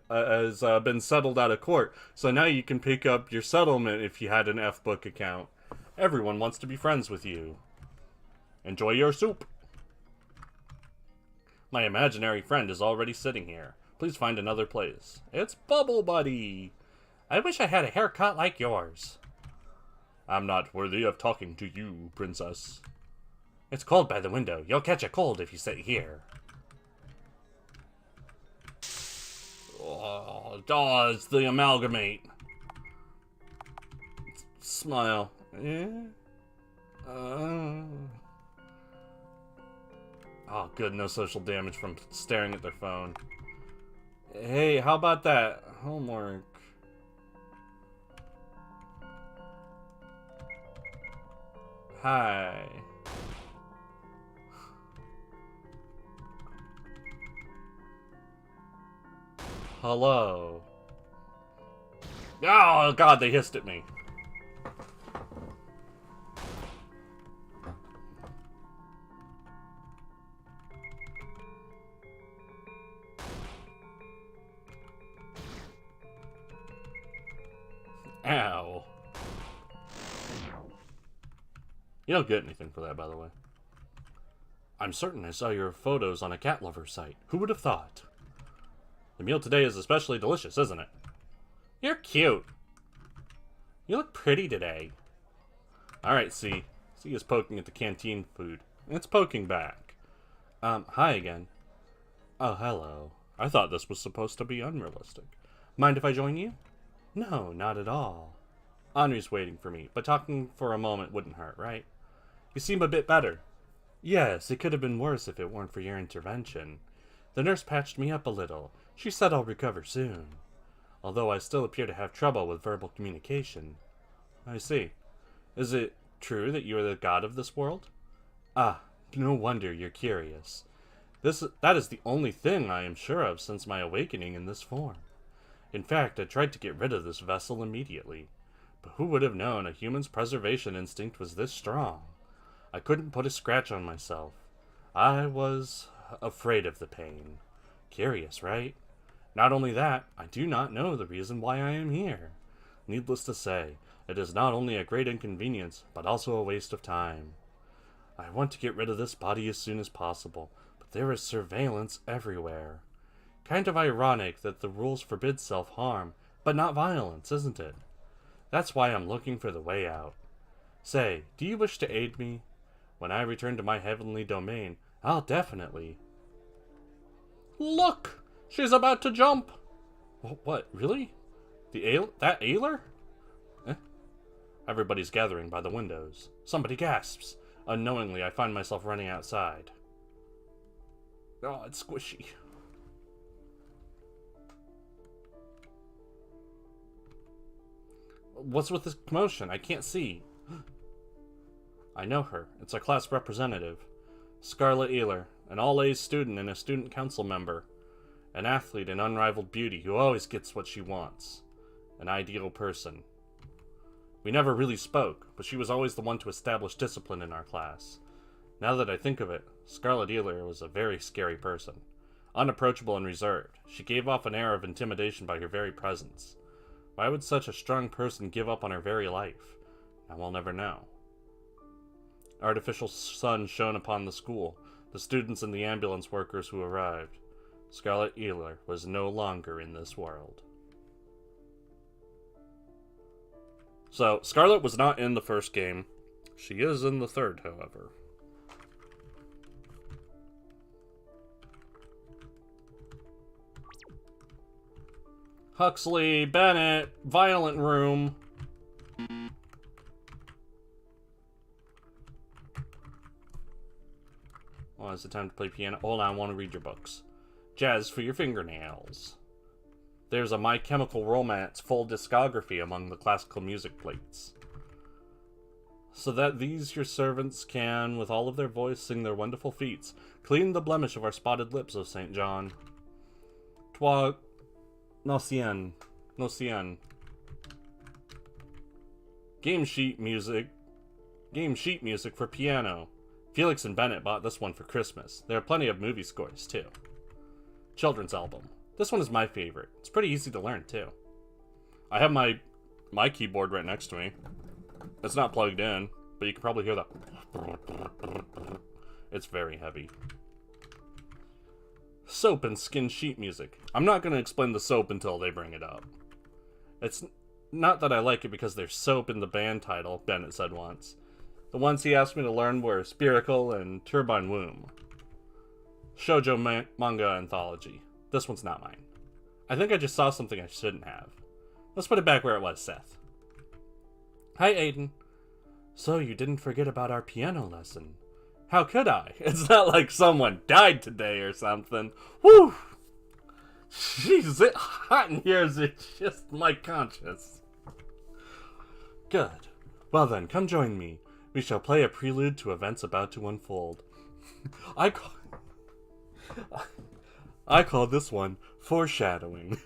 has been settled out of court, so now you can pick up your settlement if you had an F-book account. Everyone wants to be friends with you. Enjoy your soup. My imaginary friend is already sitting here. Please find another place. It's Bubble Buddy. I wish I had a haircut like yours. I'm not worthy of talking to you, princess. It's cold by the window. You'll catch a cold if you sit here. Oh, it's the amalgamate. Smile. Yeah. Oh, good. No social damage from staring at their phone. Hey, how about that homework? Hi. Hello. Oh god, they hissed at me. Ow. You don't get anything for that, by the way. I'm certain I saw your photos on a cat lover site. Who would have thought? The meal today is especially delicious, isn't it? You're cute. You look pretty today. Alright, C. C is poking at the canteen food. It's poking back. Hi again. Oh, hello. I thought this was supposed to be unrealistic. Mind if I join you? No, not at all. Henri's waiting for me, but talking for a moment wouldn't hurt, right? You seem a bit better. Yes, it could have been worse if it weren't for your intervention. The nurse patched me up a little. She said I'll recover soon. Although I still appear to have trouble with verbal communication. I see. Is it true that you are the god of this world? Ah, no wonder you're curious. That is the only thing I am sure of since my awakening in this form. In fact, I tried to get rid of this vessel immediately. But who would have known a human's preservation instinct was this strong? I couldn't put a scratch on myself. I was afraid of the pain. Curious, right? Not only that, I do not know the reason why I am here. Needless to say, it is not only a great inconvenience, but also a waste of time. I want to get rid of this body as soon as possible, but there is surveillance everywhere. Kind of ironic that the rules forbid self-harm, but not violence, isn't it? That's why I'm looking for the way out. Say, do you wish to aid me? When I return to my heavenly domain, I'll definitely... Look! She's about to jump! What, really? That Ailer? Everybody's gathering by the windows. Somebody gasps. Unknowingly, I find myself running outside. Oh, it's squishy. What's with this commotion? I can't see. I know her. It's our class representative. Scarlet Ealer, an all-A's student and a student council member. An athlete and unrivaled beauty who always gets what she wants. An ideal person. We never really spoke, but she was always the one to establish discipline in our class. Now that I think of it, Scarlet Ealer was a very scary person. Unapproachable and reserved, she gave off an air of intimidation by her very presence. Why would such a strong person give up on her very life? I will never know. Artificial sun shone upon the school, the students and the ambulance workers who arrived. Scarlet Ealer was no longer in this world. So, Scarlet was not in the first game. She is in the third, however. Huxley, Bennett, Violent Room. Well, it's the time to play piano. Hold on, I want to read your books. Jazz for your fingernails. There's a My Chemical Romance full discography among the classical music plates. So that these your servants can, with all of their voice, sing their wonderful feats, clean the blemish of our spotted lips, O St. John. Toi... No cien. No cien. Game sheet music for piano. Felix and Bennett bought this one for Christmas. There are plenty of movie scores, too. Children's album. This one is my favorite. It's pretty easy to learn, too. I have my keyboard right next to me. It's not plugged in, but you can probably hear that. It's very heavy. Soap and skin sheet music. I'm not going to explain the soap until they bring it up. It's not that I like it because there's soap in the band title, Bennett said once. The ones he asked me to learn were Spiracle and Turbine Womb. Shoujo manga anthology. This one's not mine. I think I just saw something I shouldn't have. Let's put it back where it was, Seth. Hi, Aiden. So you didn't forget about our piano lesson. How could I? It's not like someone died today or something. Whew! Jeez, is it hot in here? Is it just my conscience? Good. Well then, come join me. We shall play a prelude to events about to unfold. I call this one foreshadowing.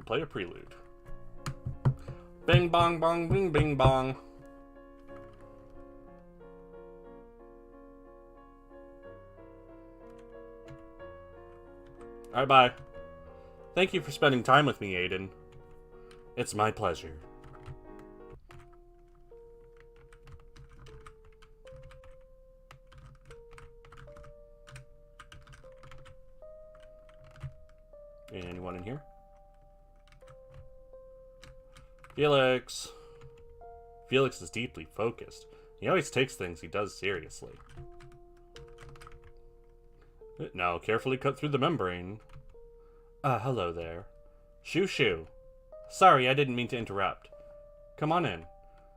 Play a prelude. Bing bong bong bing bing bong. Alright, bye. Thank you for spending time with me, Aiden. It's my pleasure. Anyone in here? Felix. Felix is deeply focused. He always takes things he does seriously. Now carefully cut through the membrane. Hello there. Shoo shoo. Sorry, I didn't mean to interrupt. Come on in.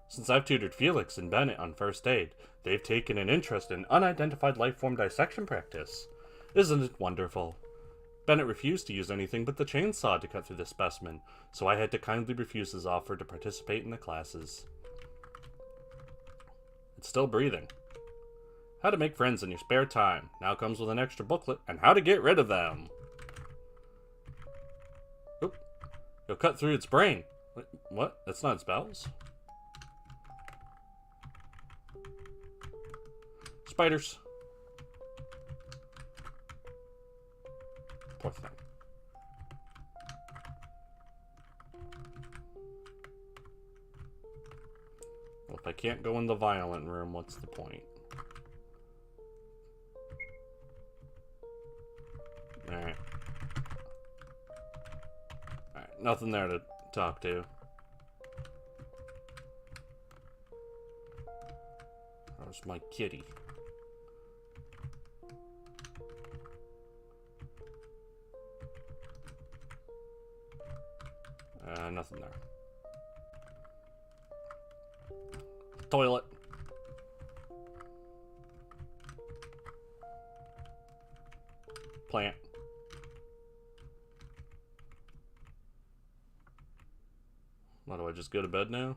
Since I've tutored Felix and Bennett on first aid, they've taken an interest in unidentified life-form dissection practice. Isn't it wonderful? Bennett refused to use anything but the chainsaw to cut through the specimen, so I had to kindly refuse his offer to participate in the classes. It's still breathing. How to make friends in your spare time. Now comes with an extra booklet, and how to get rid of them. Oop. You'll cut through its brain. Wait, what? That's not its bowels? Spiders. Poor thing. Well, if I can't go in the violent room, what's the point? Alright. Alright, nothing there to talk to. Where's my kitty? Nothing there. Toilet. Plant. Why do I just go to bed now?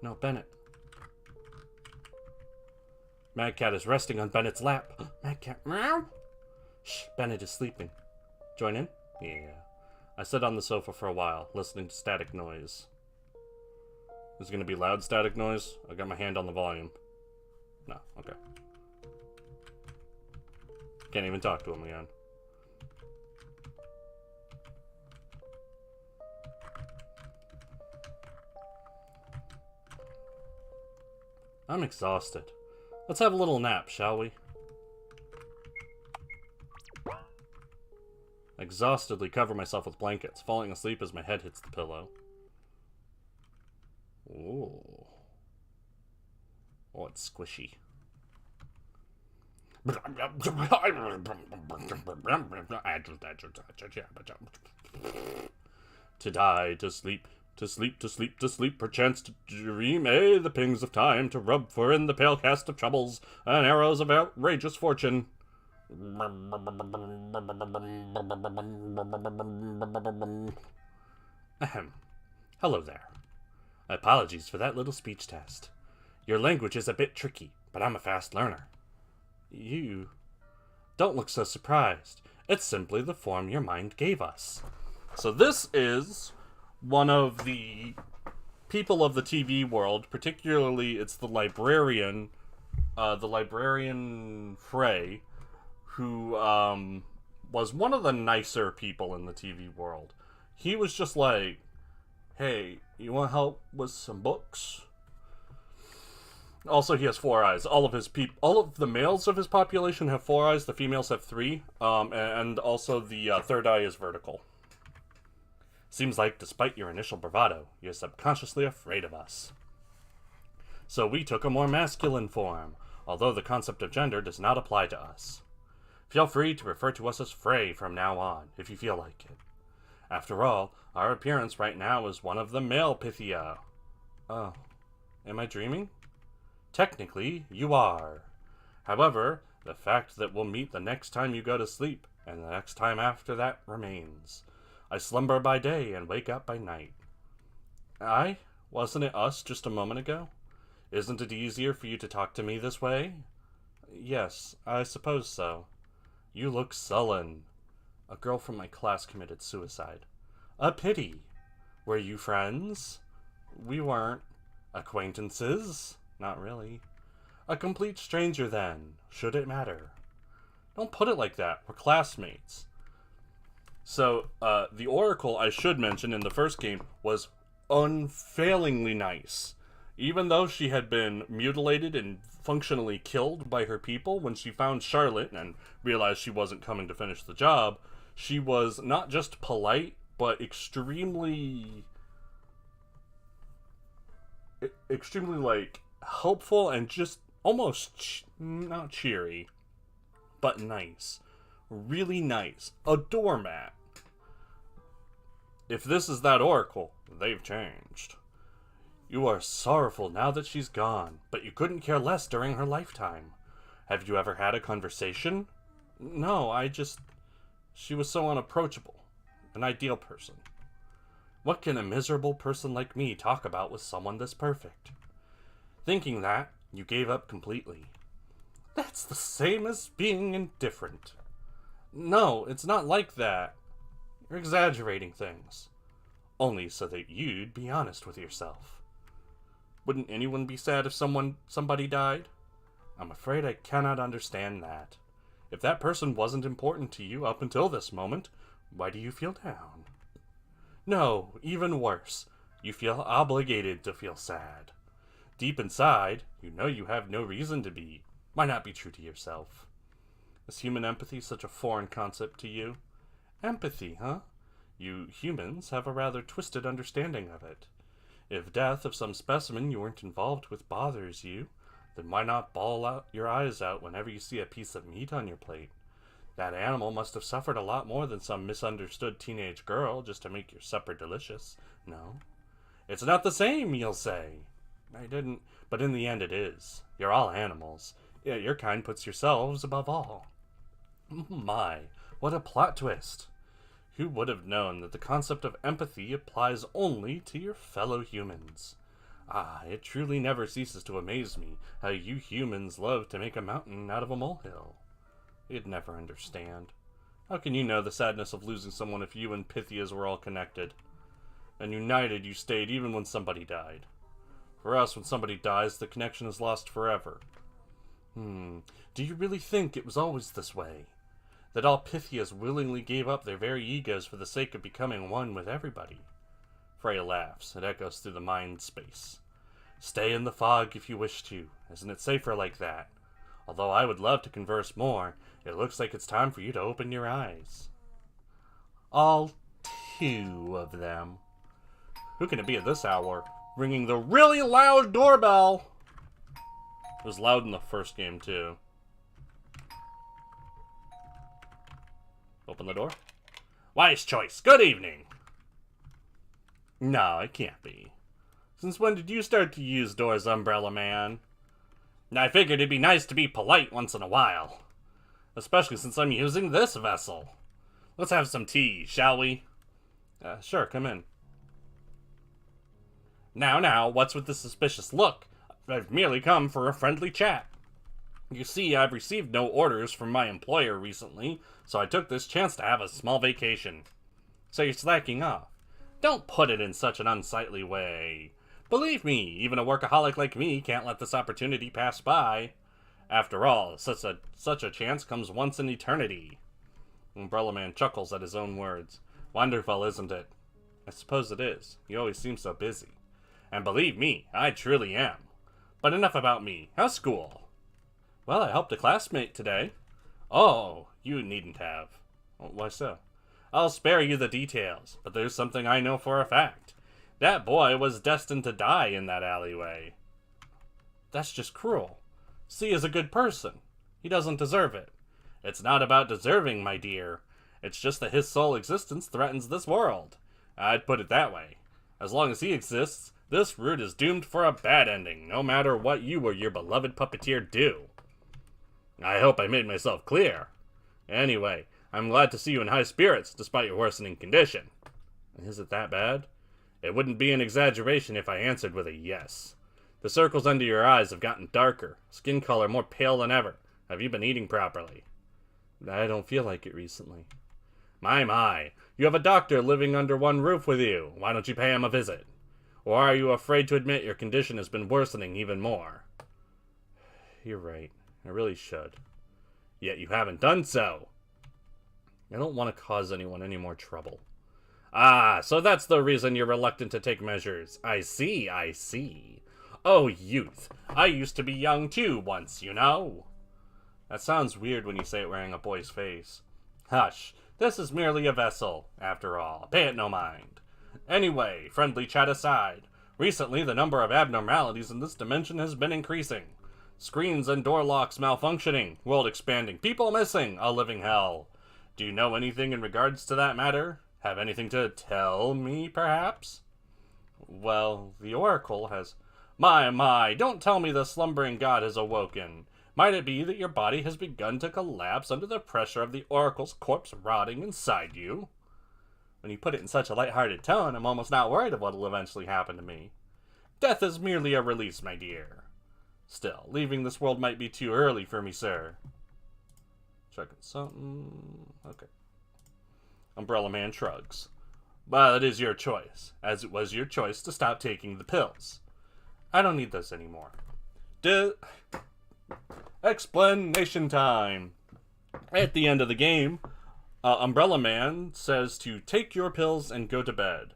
No, Bennett. Mad Cat is resting on Bennett's lap. Mad Cat, meow. Shh, Bennett is sleeping. Join in? Yeah. I sat on the sofa for a while, listening to static noise. Is it going to be loud static noise? I got my hand on the volume. No, okay. Can't even talk to him again. I'm exhausted. Let's have a little nap, shall we? I exhaustedly cover myself with blankets, falling asleep as my head hits the pillow. Ooh. Oh, it's squishy. To die, to sleep, to sleep, to sleep, to sleep, perchance to dream, the pings of time, to rub for in the pale cast of troubles, and arrows of outrageous fortune. Ahem. Hello there. Apologies for that little speech test. Your language is a bit tricky, but I'm a fast learner. You don't look so surprised. It's simply the form your mind gave us. So this is one of the people of the TV world, particularly it's the librarian Frey, who was one of the nicer people in the TV world. He was just like, hey, you want help with some books? Also, he has 4 eyes. All of the males of his population have 4 eyes. The females have 3. And also the third eye is vertical. Seems like, despite your initial bravado, you're subconsciously afraid of us. So we took a more masculine form, although the concept of gender does not apply to us. Feel free to refer to us as Frey from now on, if you feel like it. After all, our appearance right now is one of the male Pythia. Oh, am I dreaming? Technically, you are. However, the fact that we'll meet the next time you go to sleep, and the next time after that remains. I slumber by day and wake up by night. I? Wasn't it us just a moment ago? Isn't it easier for you to talk to me this way? Yes, I suppose so. You look sullen. A girl from my class committed suicide. A pity. Were you friends? We weren't. Acquaintances? Not really. A complete stranger then. Should it matter? Don't put it like that. We're classmates. So, the Oracle, I should mention, in the first game was unfailingly nice. Even though she had been mutilated and functionally killed by her people, when she found Charlotte and realized she wasn't coming to finish the job, she was not just polite, but extremely, like, helpful and just almost, not cheery, but nice. Really nice. A doormat. If this is that Oracle, they've changed. You are sorrowful now that she's gone, but you couldn't care less during her lifetime. Have you ever had a conversation? No, she was so unapproachable. An ideal person. What can a miserable person like me talk about with someone this perfect? Thinking that, you gave up completely. That's the same as being indifferent. No, it's not like that. You're exaggerating things. Only so that you'd be honest with yourself. Wouldn't anyone be sad if somebody died? I'm afraid I cannot understand that. If that person wasn't important to you up until this moment, why do you feel down? No, even worse. You feel obligated to feel sad. Deep inside, you know you have no reason to be. Why not be true to yourself? Is human empathy such a foreign concept to you? Empathy, huh? You humans have a rather twisted understanding of it. If death of some specimen you weren't involved with bothers you, then why not bawl out your eyes out whenever you see a piece of meat on your plate? That animal must have suffered a lot more than some misunderstood teenage girl just to make your supper delicious. No. It's not the same, you'll say. I didn't, but in the end it is. You're all animals. Yet your kind puts yourselves above all. My, what a plot twist. Who would have known that the concept of empathy applies only to your fellow humans? Ah, it truly never ceases to amaze me how you humans love to make a mountain out of a molehill. You'd never understand. How can you know the sadness of losing someone if you and Pythias were all connected? And united you stayed even when somebody died. For us, when somebody dies, the connection is lost forever. Do you really think it was always this way? That all Pythias willingly gave up their very egos for the sake of becoming one with everybody? Freya laughs. It echoes through the mind space. Stay in the fog if you wish to. Isn't it safer like that? Although I would love to converse more, it looks like it's time for you to open your eyes. All 2 of them. Who can it be at this hour? Ringing the really loud doorbell. It was loud in the first game, too. Open the door. Wise choice. Good evening. No, it can't be. Since when did you start to use doors, Umbrella Man? I figured it'd be nice to be polite once in a while. Especially since I'm using this vessel. Let's have some tea, shall we? Sure, come in. Now, what's with the suspicious look? I've merely come for a friendly chat. You see, I've received no orders from my employer recently, so I took this chance to have a small vacation. So you're slacking off. Don't put it in such an unsightly way. Believe me, even a workaholic like me can't let this opportunity pass by. After all, such a chance comes once in eternity. Umbrella Man chuckles at his own words. Wonderful, isn't it? I suppose it is. You always seem so busy. And believe me, I truly am. But enough about me. How's school? Well, I helped a classmate today. Oh, you needn't have. Why so? I'll spare you the details, but there's something I know for a fact. That boy was destined to die in that alleyway. That's just cruel. C is a good person. He doesn't deserve it. It's not about deserving, my dear. It's just that his sole existence threatens this world. I'd put it that way. As long as he exists, This route is doomed for a bad ending, no matter what you or your beloved puppeteer do. I hope I made myself clear. Anyway, I'm glad to see you in high spirits, despite your worsening condition. Is it that bad? It wouldn't be an exaggeration if I answered with a yes. The circles under your eyes have gotten darker, skin color more pale than ever. Have you been eating properly? I don't feel like it recently. My, you have a doctor living under one roof with you. Why don't you pay him a visit? Or are you afraid to admit your condition has been worsening even more? You're right. I really should. Yet you haven't done so. I don't want to cause anyone any more trouble. Ah, so that's the reason you're reluctant to take measures. I see. Oh, youth. I used to be young too once, you know. That sounds weird when you say it wearing a boy's face. Hush. This is merely a vessel, after all. Pay it no mind. Anyway, friendly chat aside, recently the number of abnormalities in this dimension has been increasing. Screens and door locks malfunctioning, world expanding, people missing, a living hell. Do you know anything in regards to that matter? Have anything to tell me, perhaps? Well, the Oracle has... My, don't tell me the slumbering god has awoken. Might it be that your body has begun to collapse under the pressure of the Oracle's corpse rotting inside you? When you put it in such a light-hearted tone, I'm almost not worried of what will eventually happen to me. Death is merely a release, my dear. Still, leaving this world might be too early for me, sir. Checking something... Okay. Umbrella Man shrugs. Well, it is your choice, as it was your choice to stop taking the pills. I don't need those anymore. Explanation time. At the end of the game, Umbrella Man says to take your pills and go to bed.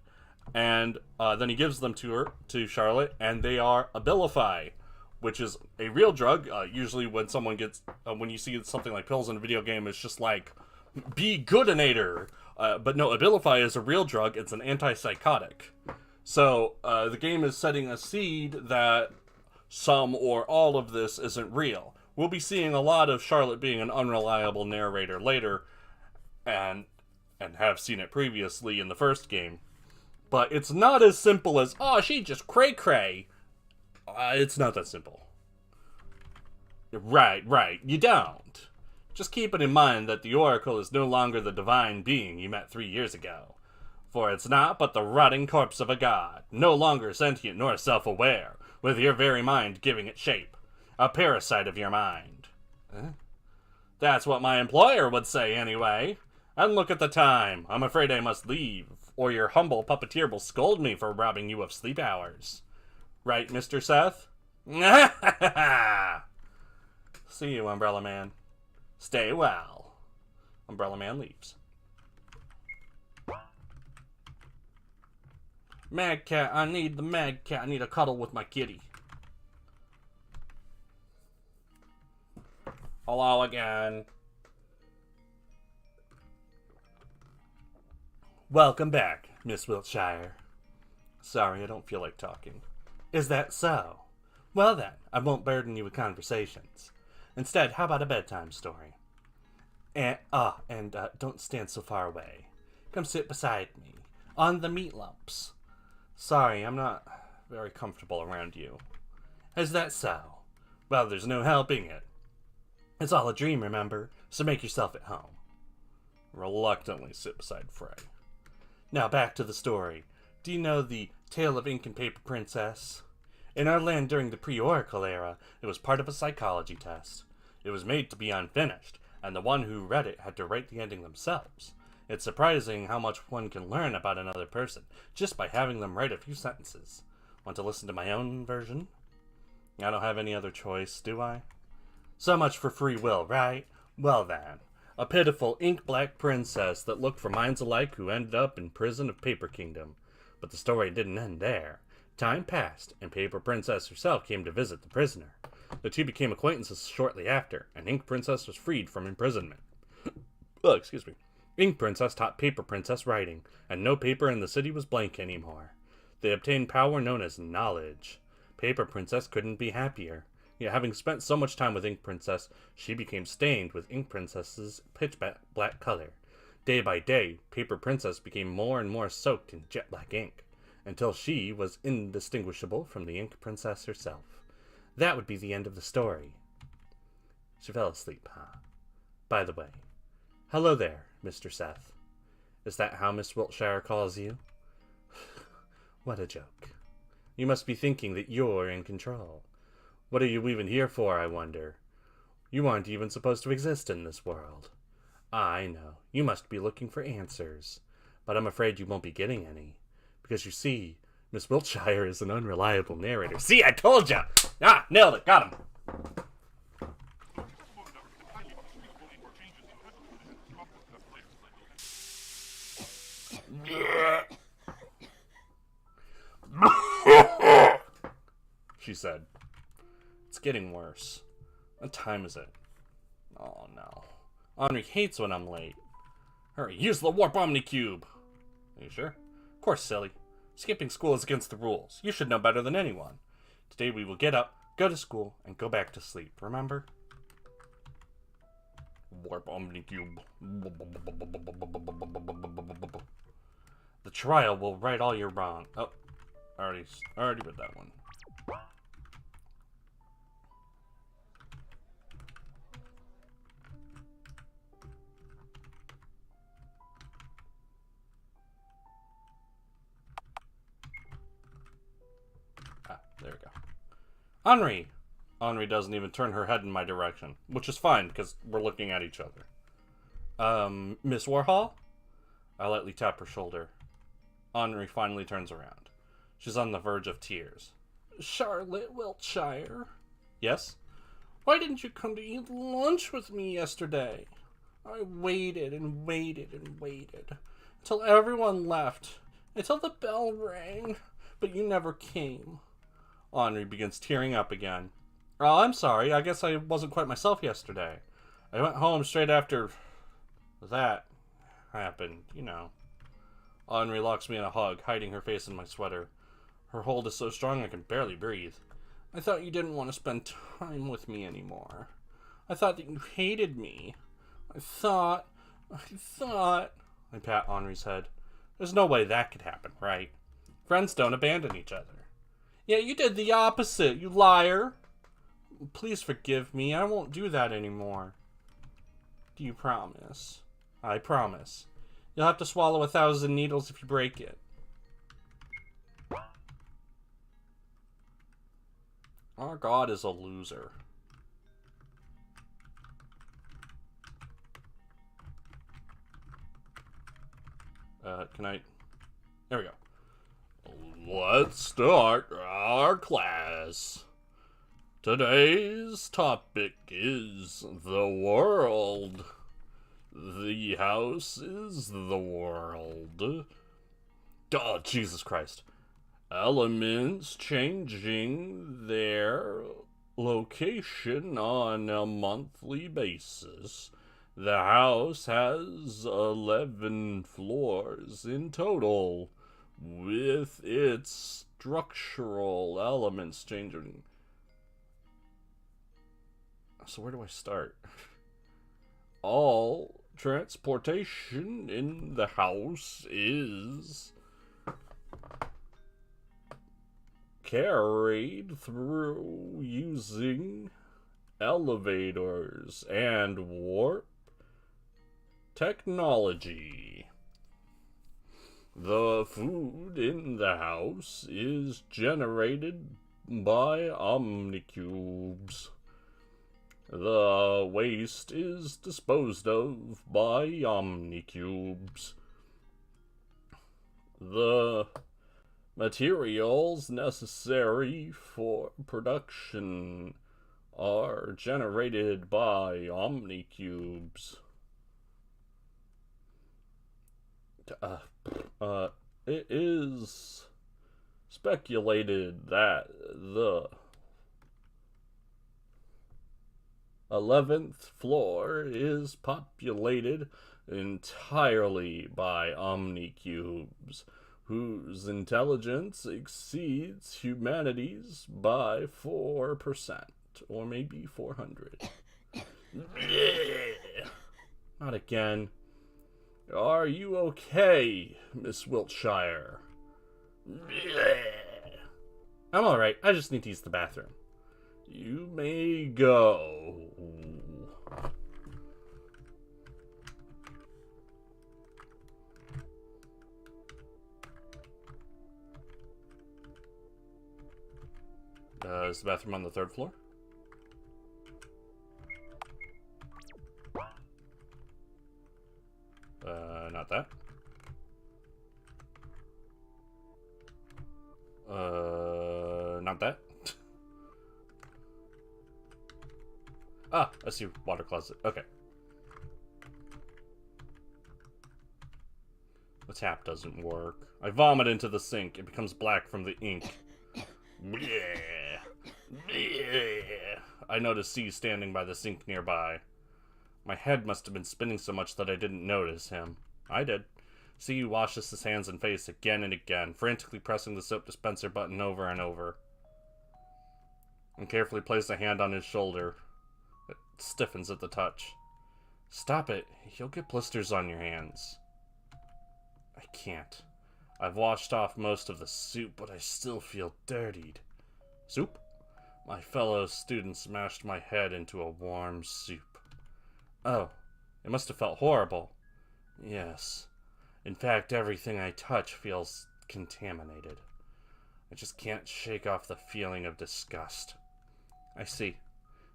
And then he gives them to Charlotte, and they are Abilify, which is a real drug. Usually when someone gets, when you see something like pills in a video game, it's just like, be goodinator. But no, Abilify is a real drug. It's an antipsychotic. So the game is setting a seed that some or all of this isn't real. We'll be seeing a lot of Charlotte being an unreliable narrator later, and have seen it previously in the first game. But it's not as simple as, oh, she just cray-cray. It's not that simple. Right, you don't. Just keep it in mind that the Oracle is no longer the divine being you met 3 years ago. For it's not but the rotting corpse of a god, no longer sentient nor self-aware, with your very mind giving it shape. A parasite of your mind. That's what my employer would say, anyway. And look at the time. I'm afraid I must leave, or your humble puppeteer will scold me for robbing you of sleep hours. Right, Mr. Seth? See you, Umbrella Man. Stay well. Umbrella Man leaves. Mad Cat, I need the Mad Cat. I need a cuddle with my kitty. Hello again. Welcome back, Miss Wiltshire. Sorry, I don't feel like talking. Is that so? Well then, I won't burden you with conversations. Instead, how about a bedtime story? And don't stand so far away. Come sit beside me, on the meat lumps. Sorry, I'm not very comfortable around you. Is that so? Well, there's no helping it. It's all a dream, remember? So make yourself at home. Reluctantly sit beside Frey. Now back to the story. Do you know the Tale of Ink and Paper Princess? In our land during the pre-Oracle era, it was part of a psychology test. It was made to be unfinished, and the one who read it had to write the ending themselves. It's surprising how much one can learn about another person just by having them write a few sentences. Want to listen to my own version? I don't have any other choice, do I? So much for free will, right? Well then, a pitiful ink-black princess that looked for minds alike who ended up in prison of Paper Kingdom. But the story didn't end there. Time passed, and Paper Princess herself came to visit the prisoner. The two became acquaintances shortly after, and Ink Princess was freed from imprisonment. Oh, excuse me. Ink Princess taught Paper Princess writing, and no paper in the city was blank anymore. They obtained power known as knowledge. Paper Princess couldn't be happier. Yet having spent so much time with Ink Princess, she became stained with Ink Princess's pitch-black color. Day by day, Paper Princess became more and more soaked in jet-black ink. until she was indistinguishable from the Ink Princess herself. That would be the end of the story. She fell asleep, huh? By the way, hello there, Mr. Seth. Is that how Miss Wiltshire calls you? What a joke. You must be thinking that you're in control. What are you even here for, I wonder? You aren't even supposed to exist in this world. I know, you must be looking for answers, but I'm afraid you won't be getting any. Because you see, Miss Wiltshire is an unreliable narrator. See, I told ya! Ah, nailed it, got him! She said. It's getting worse. What time is it? Oh no. Henri hates when I'm late. Hurry, use the warp omnicube! Are you sure? Of course, silly. Skipping school is against the rules. You should know better than anyone. Today we will get up, go to school, and go back to sleep, remember? Warp omnicube. The trial will right all your wrong. Oh, already read that one. There we go. Henri! Henri doesn't even turn her head in my direction, which is fine, because we're looking at each other. Miss Warhol? I lightly tap her shoulder. Henri finally turns around. She's on the verge of tears. Charlotte Wiltshire? Yes? Why didn't you come to eat lunch with me yesterday? I waited and waited and waited, until everyone left, until the bell rang, but you never came. Henri begins tearing up again. Oh, I'm sorry. I guess I wasn't quite myself yesterday. I went home straight after that happened, you know. Henri locks me in a hug, hiding her face in my sweater. Her hold is so strong I can barely breathe. I thought you didn't want to spend time with me anymore. I thought that you hated me. I thought... I pat Henri's head. There's no way that could happen, right? Friends don't abandon each other. Yeah, you did the opposite, you liar. Please forgive me. I won't do that anymore. Do you promise? I promise. You'll have to swallow 1,000 needles if you break it. Our god is a loser. Can I... There we go. Let's start our class. Today's topic is the world. The house is the world. Oh, Jesus Christ. Elements changing their location on a monthly basis. The house has 11 floors in total, with its structural elements changing. So where do I start? All transportation in the house is carried through using elevators and warp technology. The food in the house is generated by omnicubes. The waste is disposed of by omnicubes. The materials necessary for production are generated by omnicubes. It is speculated that the 11th floor is populated entirely by omnicubes, whose intelligence exceeds humanity's by 4%, or maybe 400. Not again. Are you okay, Miss Wiltshire? I'm alright. I just need to use the bathroom. You may go. Is the bathroom on the 3rd floor? Not that. Not that. Ah, I see water closet. Okay. The tap doesn't work. I vomit into the sink. It becomes black from the ink. Bleh. Bleh. I notice C standing by the sink nearby. My head must have been spinning so much that I didn't notice him. I did. C washes his hands and face again and again, frantically pressing the soap dispenser button over and over. And carefully place a hand on his shoulder. It stiffens at the touch. Stop it. You'll get blisters on your hands. I can't. I've washed off most of the soup, but I still feel dirtied. Soup? My fellow student smashed my head into a warm soup. Oh, it must have felt horrible. Yes. In fact, everything I touch feels contaminated. I just can't shake off the feeling of disgust. I see.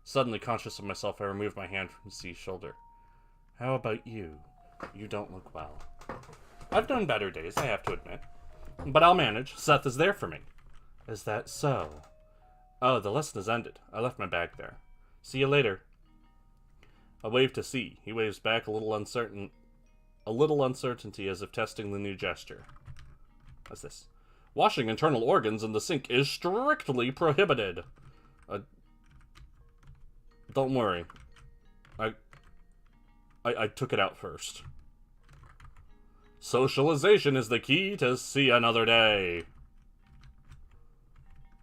Suddenly conscious of myself, I remove my hand from C's shoulder. How about you? You don't look well. I've done better days, I have to admit. But I'll manage. Seth is there for me. Is that so? Oh, the lesson has ended. I left my bag there. See you later. I wave to C. He waves back a little uncertainty as if testing the new gesture. What's this? Washing internal organs in the sink is strictly prohibited. Don't worry. I took it out first. Socialization is the key to see another day.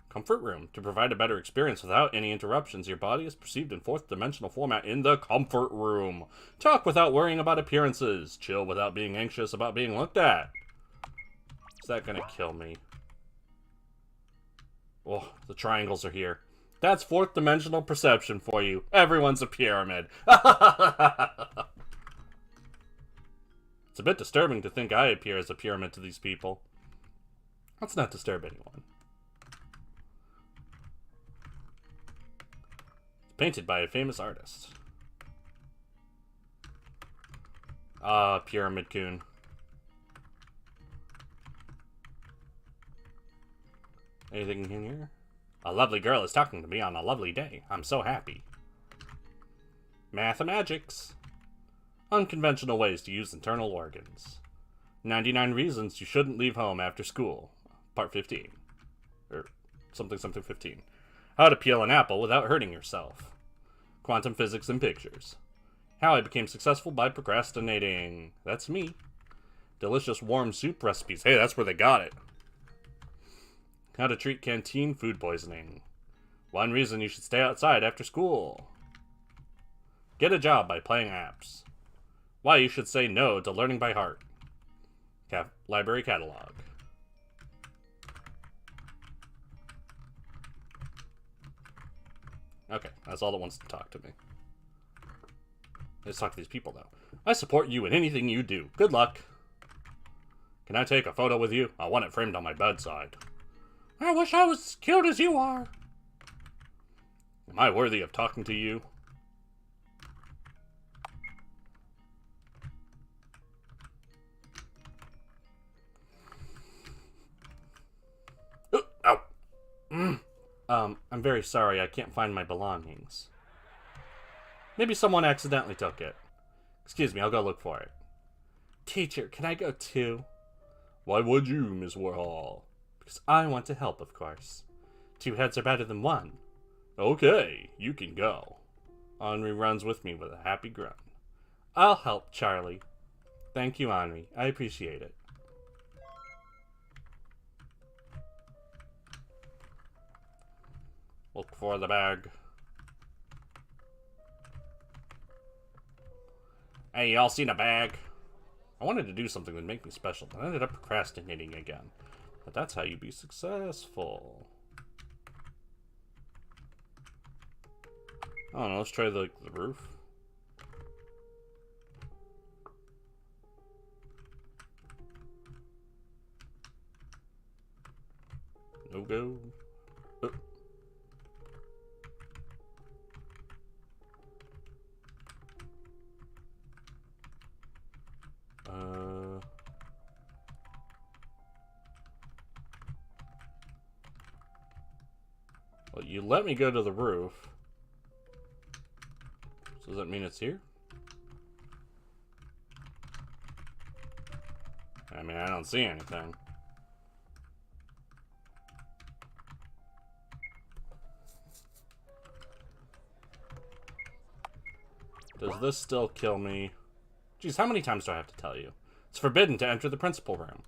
Comfort room. To provide a better experience without any interruptions, your body is perceived in 4th dimensional format in the comfort room. Talk without worrying about appearances. Chill without being anxious about being looked at. Is that gonna kill me? Oh, the triangles are here. That's 4th dimensional perception for you. Everyone's a pyramid. It's a bit disturbing to think I appear as a pyramid to these people. Let's not disturb anyone. It's painted by a famous artist. Ah, Pyramid Coon. Anything in here? A lovely girl is talking to me on a lovely day. I'm so happy. Mathemagics. Unconventional ways to use internal organs. 99 reasons you shouldn't leave home after school. Part 15. Or something 15. How to peel an apple without hurting yourself. Quantum physics and pictures. How I became successful by procrastinating. That's me. Delicious warm soup recipes. Hey, that's where they got it. How to treat canteen food poisoning. 1 reason you should stay outside after school. Get a job by playing apps. Why you should say no to learning by heart. Library catalog. Okay, that's all that wants to talk to me. Let's talk to these people, though. I support you in anything you do. Good luck. Can I take a photo with you? I want it framed on my bedside. I wish I was as cute as you are. Am I worthy of talking to you? I'm very sorry, I can't find my belongings. Maybe someone accidentally took it. Excuse me, I'll go look for it. Teacher, can I go too? Why would you, Miss Warhol? Because I want to help, of course. 2 heads are better than 1. Okay, you can go. Henri runs with me with a happy grunt. I'll help, Charlie. Thank you, Henri. I appreciate it. Look for the bag. Hey, y'all seen a bag? I wanted to do something that would make me special, but I ended up procrastinating again. But that's how you be successful. I don't know, let's try the roof. No go. Well, you let me go to the roof. So does that mean it's here? I mean, I don't see anything. Does this still kill me? Geez, how many times do I have to tell you? It's forbidden to enter the principal room.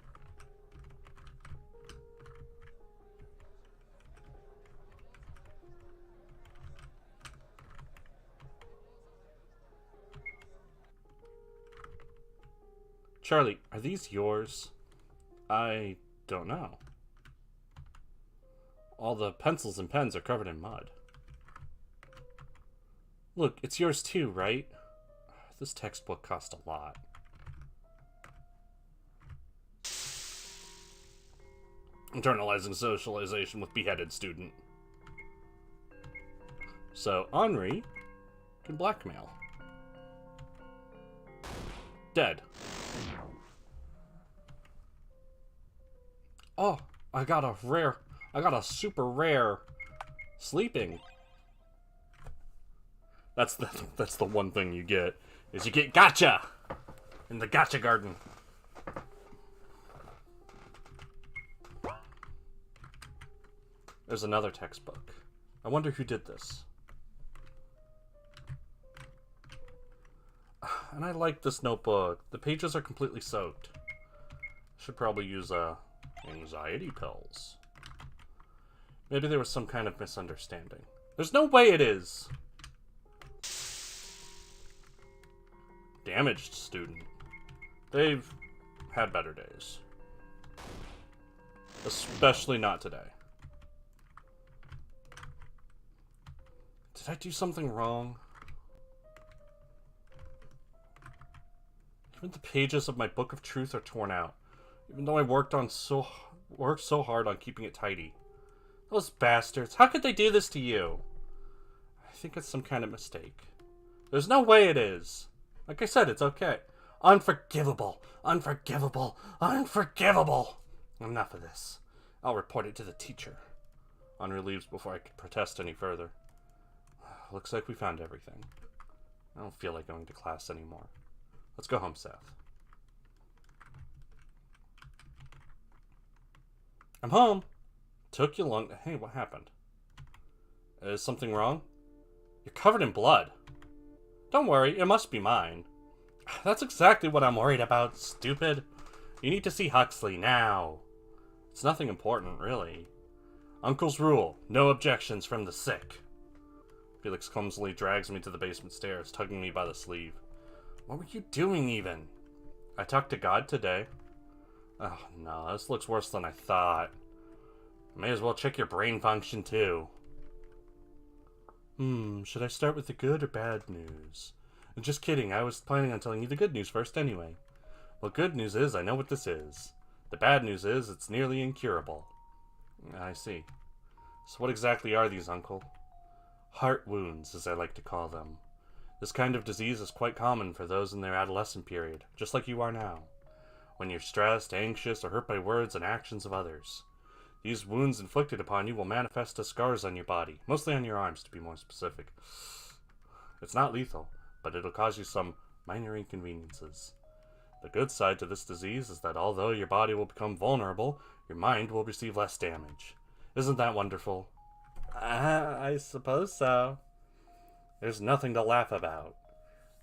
Charlie, are these yours? I don't know. All the pencils and pens are covered in mud. Look, it's yours too, right? This textbook cost a lot. Internalizing socialization with beheaded student. So, Henri can blackmail. Dead. Oh, I got a super rare sleeping. That's the one thing you get, is you get gotcha in the gotcha garden. There's another textbook. I wonder who did this. And I like this notebook. The pages are completely soaked. Should probably use anxiety pills. Maybe there was some kind of misunderstanding. There's no way it is. Damaged student. They've had better days. Especially not today. Did I do something wrong? Even the pages of my book of truth are torn out. Even though I worked so hard on keeping it tidy. Those bastards. How could they do this to you? I think it's some kind of mistake. There's no way it is. Like I said, it's okay. Unforgivable. Unforgivable. Unforgivable. Enough of this. I'll report it to the teacher. Henri leaves before I can protest any further. Looks like we found everything. I don't feel like going to class anymore. Let's go home, Seth. I'm home. Took you long. Hey, what happened? Is something wrong? You're covered in blood. Don't worry, it must be mine. That's exactly what I'm worried about, stupid. You need to see Huxley now. It's nothing important, really. Uncle's rule, no objections from the sick. Felix clumsily drags me to the basement stairs, tugging me by the sleeve. What were you doing, even? I talked to God today. Oh, no, this looks worse than I thought. May as well check your brain function, too. Should I start with the good or bad news? Just kidding, I was planning on telling you the good news first anyway. Well, good news is I know what this is. The bad news is it's nearly incurable. I see. So what exactly are these, Uncle? Heart wounds, as I like to call them. This kind of disease is quite common for those in their adolescent period, just like you are now. When you're stressed, anxious, or hurt by words and actions of others. These wounds inflicted upon you will manifest as scars on your body, mostly on your arms to be more specific. It's not lethal, but it'll cause you some minor inconveniences. The good side to this disease is that although your body will become vulnerable, your mind will receive less damage. Isn't that wonderful? I suppose so. There's nothing to laugh about.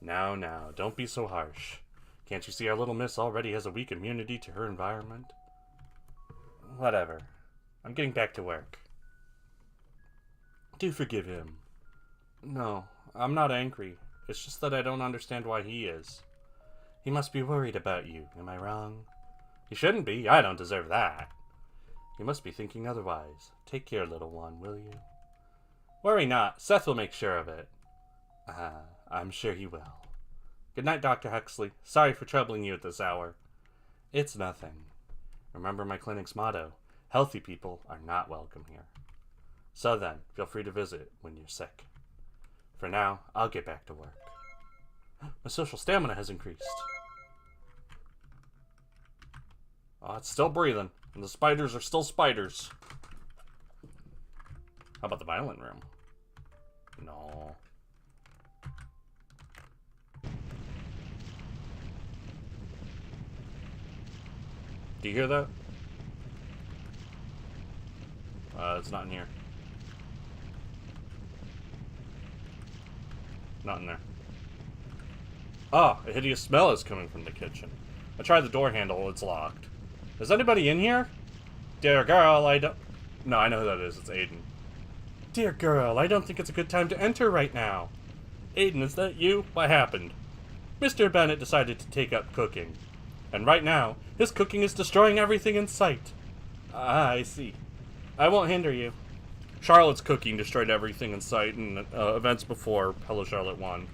Now, don't be so harsh. Can't you see our little miss already has a weak immunity to her environment? Whatever. I'm getting back to work. Do forgive him. No, I'm not angry. It's just that I don't understand why he is. He must be worried about you, am I wrong? He shouldn't be. I don't deserve that. You must be thinking otherwise. Take care, little one, will you? Worry not. Seth will make sure of it. I'm sure he will. Good night, Dr. Huxley. Sorry for troubling you at this hour. It's nothing. Remember my clinic's motto. Healthy people are not welcome here. So then, feel free to visit when you're sick. For now, I'll get back to work. My social stamina has increased. Oh, it's still breathing. And the spiders are still spiders. How about the violent room? No. Do you hear that? It's not in here. Not in there. Ah, a hideous smell is coming from the kitchen. I tried the door handle, it's locked. Is anybody in here? Dear girl, I don't... No, I know who that is, it's Aiden. Dear girl, I don't think it's a good time to enter right now. Aiden, is that you? What happened? Mr. Bennett decided to take up cooking. And right now, his cooking is destroying everything in sight. Ah, I see. I won't hinder you. Charlotte's cooking destroyed everything in sight in events before Hello Charlotte 1.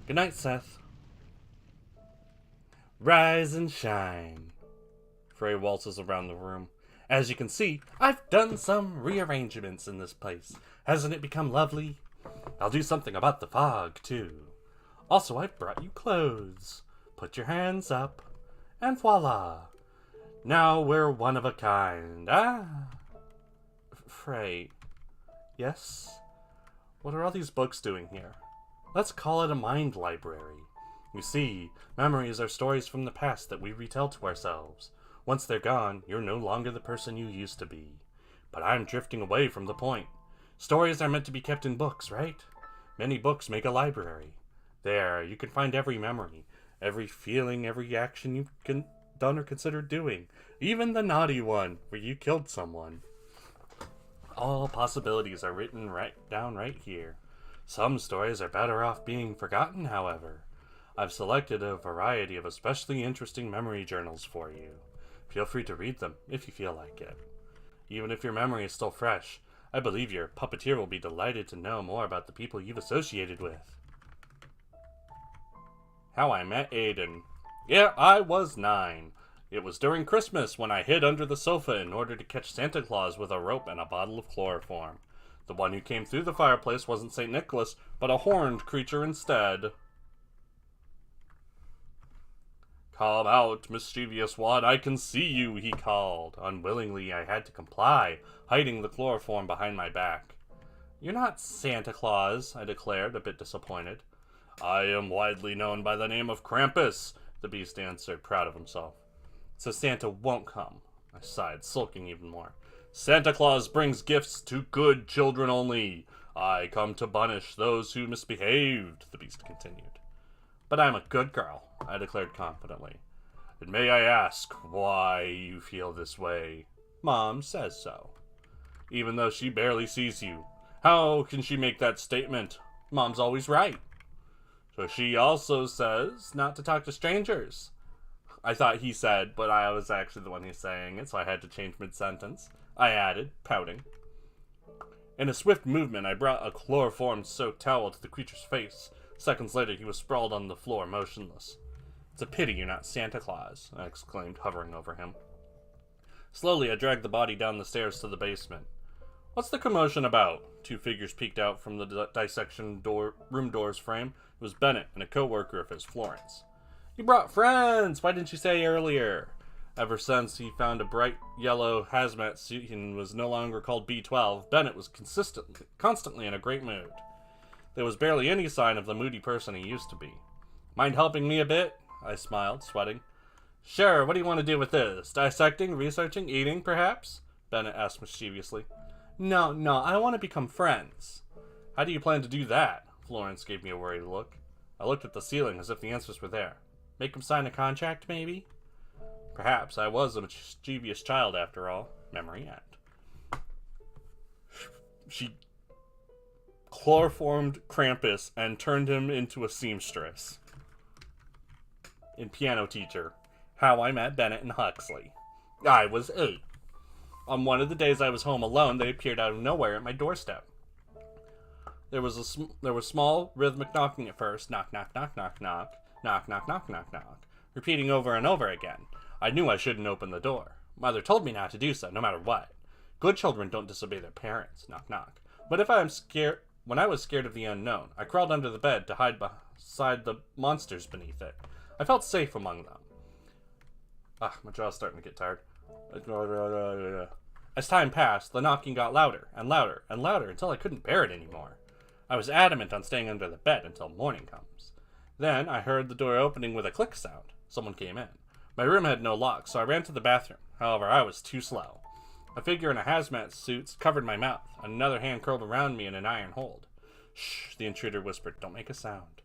Good night, Seth. Rise and shine. Frey waltzes around the room. As you can see, I've done some rearrangements in this place. Hasn't it become lovely? I'll do something about the fog, too. Also, I've brought you clothes. Put your hands up. And voila. Now we're one of a kind. Ah. Frey. Yes? What are all these books doing here? Let's call it a mind library. You see, memories are stories from the past that we retell to ourselves. Once they're gone, you're no longer the person you used to be. But I'm drifting away from the point. Stories are meant to be kept in books, right? Many books make a library. There, you can find every memory, every feeling, every action you've done or considered doing. Even the naughty one, where you killed someone. All possibilities are written down right here. Some stories are better off being forgotten, however. I've selected a variety of especially interesting memory journals for you. Feel free to read them, if you feel like it. Even if your memory is still fresh, I believe your puppeteer will be delighted to know more about the people you've associated with. How I met Aiden. Yeah, I was 9. It was during Christmas when I hid under the sofa in order to catch Santa Claus with a rope and a bottle of chloroform. The one who came through the fireplace wasn't St. Nicholas, but a horned creature instead. Come out, mischievous one, I can see you, he called. Unwillingly, I had to comply, hiding the chloroform behind my back. You're not Santa Claus, I declared, a bit disappointed. I am widely known by the name of Krampus, the beast answered, proud of himself. So Santa won't come, I sighed, sulking even more. Santa Claus brings gifts to good children only. I come to punish those who misbehaved, the beast continued. But I'm a good girl, I declared confidently. And may I ask why you feel this way? Mom says so. Even though she barely sees you, how can she make that statement? Mom's always right. So she also says not to talk to strangers. I thought he said, but I was actually the one who's saying it, so I had to change mid-sentence. I added, pouting. In a swift movement, I brought a chloroform-soaked towel to the creature's face. Seconds later, he was sprawled on the floor, motionless. It's a pity you're not Santa Claus, I exclaimed, hovering over him. Slowly, I dragged the body down the stairs to the basement. What's the commotion about? 2 figures peeked out from the dissection room door's frame. It was Bennett and a co-worker of his, Florence. You brought friends! Why didn't you say earlier? Ever since he found a bright yellow hazmat suit and was no longer called B-12, Bennett was constantly in a great mood. There was barely any sign of the moody person he used to be. Mind helping me a bit? I smiled, sweating. Sure, what do you want to do with this? Dissecting, researching, eating, perhaps? Bennett asked mischievously. No, I want to become friends. How do you plan to do that? Florence gave me a worried look. I looked at the ceiling as if the answers were there. Make him sign a contract, maybe? Perhaps I was a mischievous child after all. Memory end. She chloroformed Krampus and turned him into a seamstress. In Piano Teacher, How I Met Bennett and Huxley. I was 8. On one of the days I was home alone, they appeared out of nowhere at my doorstep. There was small, rhythmic knocking at first. Knock, knock, knock, knock, knock. Knock, knock, knock, knock, knock. Repeating over and over again. I knew I shouldn't open the door. Mother told me not to do so, no matter what. Good children don't disobey their parents. Knock, knock. But when I was scared of the unknown, I crawled under the bed to hide beside the monsters beneath it. I felt safe among them. My jaw's starting to get tired. As time passed, the knocking got louder and louder and louder until I couldn't bear it anymore. I was adamant on staying under the bed until morning comes. Then I heard the door opening with a click sound. Someone came in. My room had no lock, so I ran to the bathroom. However, I was too slow. A figure in a hazmat suit covered my mouth, and another hand curled around me in an iron hold. Shh, the intruder whispered, don't make a sound.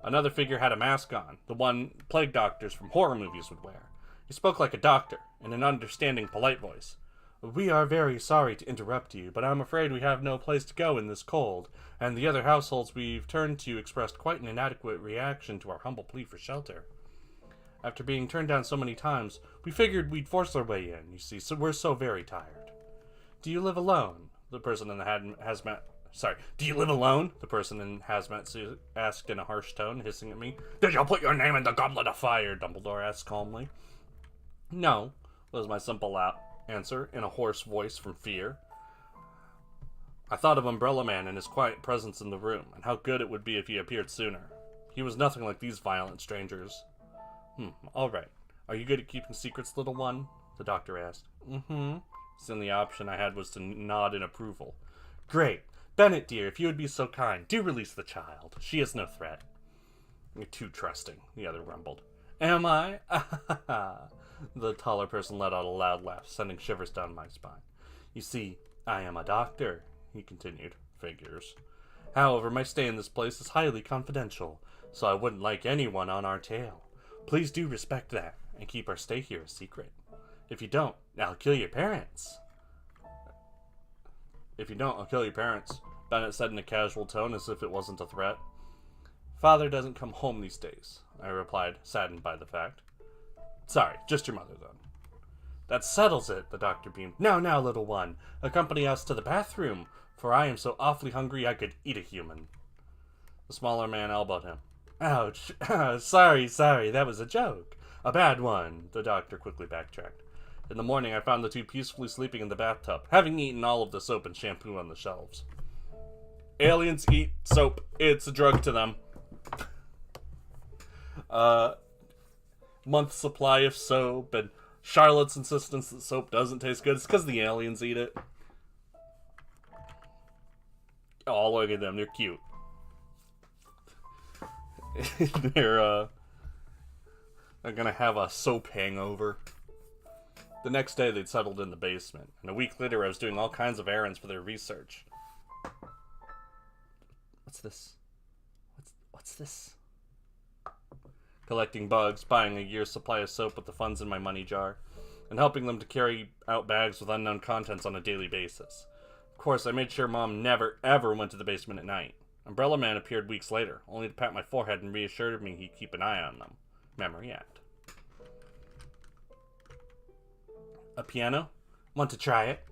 Another figure had a mask on, the one plague doctors from horror movies would wear. He spoke like a doctor, in an understanding, polite voice. We are very sorry to interrupt you, but I'm afraid we have no place to go in this cold, and the other households we've turned to expressed quite an inadequate reaction to our humble plea for shelter. After being turned down so many times, we figured we'd force our way in, you see, so we're so very tired. Do you live alone? The person in the hazmat... Sorry, do you live alone? The person in hazmat suit asked in a harsh tone, hissing at me. Did you put your name in the goblet of fire? Dumbledore asked calmly. No, was my simple answer, in a hoarse voice from fear. I thought of Umbrella Man and his quiet presence in the room, and how good it would be if he appeared sooner. He was nothing like these violent strangers. All right. Are you good at keeping secrets, little one? The doctor asked. Mm-hmm. The only option I had was to nod in approval. Great. Bennett, dear, if you would be so kind, do release the child. She is no threat. You're too trusting, the other rumbled. Am I? The taller person let out a loud laugh, sending shivers down my spine. You see, I am a doctor, he continued. Figures. However, my stay in this place is highly confidential, so I wouldn't like anyone on our tail. Please do respect that, and keep our stay here a secret. If you don't, I'll kill your parents. If you don't, I'll kill your parents, Bennett said in a casual tone as if it wasn't a threat. Father doesn't come home these days, I replied, saddened by the fact. Sorry, just your mother, then. That settles it, the doctor beamed. Now, little one, accompany us to the bathroom, for I am so awfully hungry I could eat a human. The smaller man elbowed him. Ouch. Sorry, that was a joke. A bad one, the doctor quickly backtracked. In the morning, I found the two peacefully sleeping in the bathtub, having eaten all of the soap and shampoo on the shelves. Aliens eat soap. It's a drug to them. Month supply of soap, and Charlotte's insistence that soap doesn't taste good. It's because the aliens eat it. Oh, look at them. They're cute. They're gonna have a soap hangover. The next day, they'd settled in the basement, and a week later, I was doing all kinds of errands for their research. What's this? What's this? Collecting bugs, buying a year's supply of soap with the funds in my money jar, and helping them to carry out bags with unknown contents on a daily basis. Of course, I made sure Mom never, ever went to the basement at night. Umbrella Man appeared weeks later, only to pat my forehead and reassured me he'd keep an eye on them. Memory Act. A piano? Want to try it?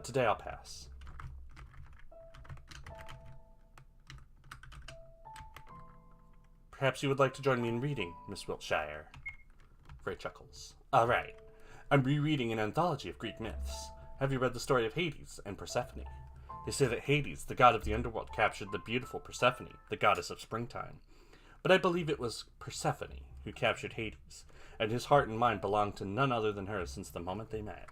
Today I'll pass. Perhaps you would like to join me in reading, Miss Wiltshire. Frey chuckles. All right. I'm rereading an anthology of Greek myths. Have you read the story of Hades and Persephone? They say that Hades, the god of the underworld, captured the beautiful Persephone, the goddess of springtime. But I believe it was Persephone who captured Hades, and his heart and mind belonged to none other than her since the moment they met.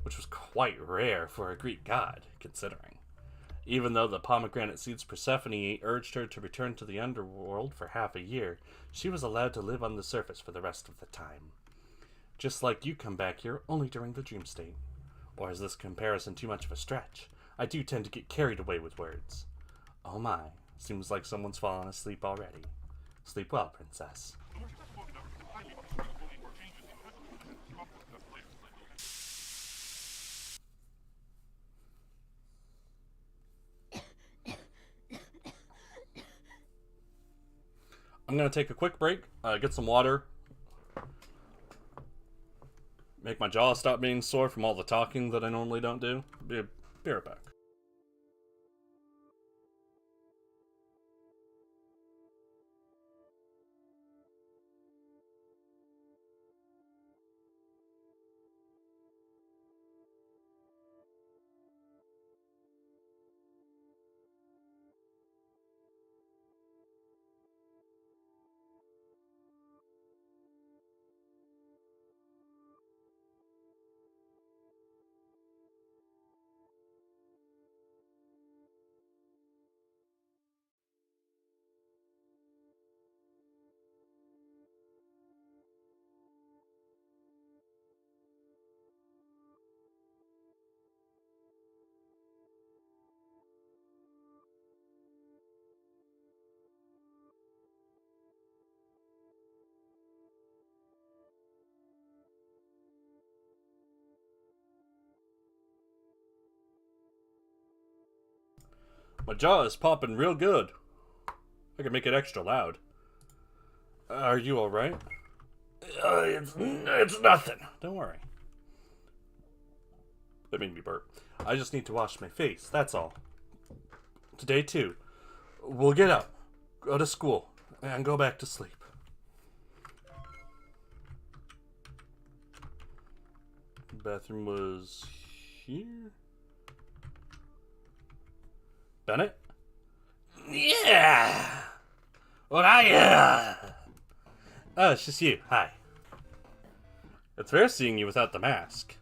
Which was quite rare for a Greek god, considering. Even though the pomegranate seeds Persephone ate urged her to return to the underworld for half a year, she was allowed to live on the surface for the rest of the time. Just like you come back here only during the dream state. Or is this comparison too much of a stretch? I do tend to get carried away with words. Oh my, seems like someone's fallen asleep already. Sleep well, princess. I'm gonna take a quick break, get some water, make my jaw stop being sore from all the talking that I normally don't do. Be right back. My jaw is popping real good. I can make it extra loud. Are you alright? It's nothing. Don't worry. That made me burp. I just need to wash my face, that's all. Today, too. We'll get up, go to school, and go back to sleep. The bathroom was here? Bennett? Yeah! Well, Oh, it's just you. Hi. It's rare seeing you without the mask.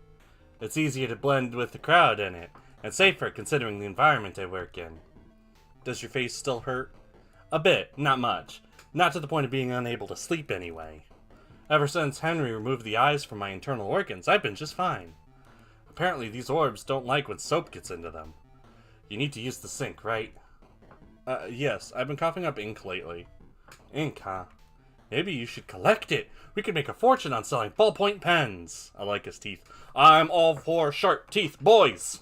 It's easier to blend with the crowd in it, and safer considering the environment I work in. Does your face still hurt? A bit, not much. Not to the point of being unable to sleep anyway. Ever since Henry removed the eyes from my internal organs, I've been just fine. Apparently these orbs don't like when soap gets into them. You need to use the sink, right? Yes, I've been coughing up ink lately. Ink, huh? Maybe you should collect it. We could make a fortune on selling ballpoint pens. I like his teeth. I'm all for sharp teeth, boys.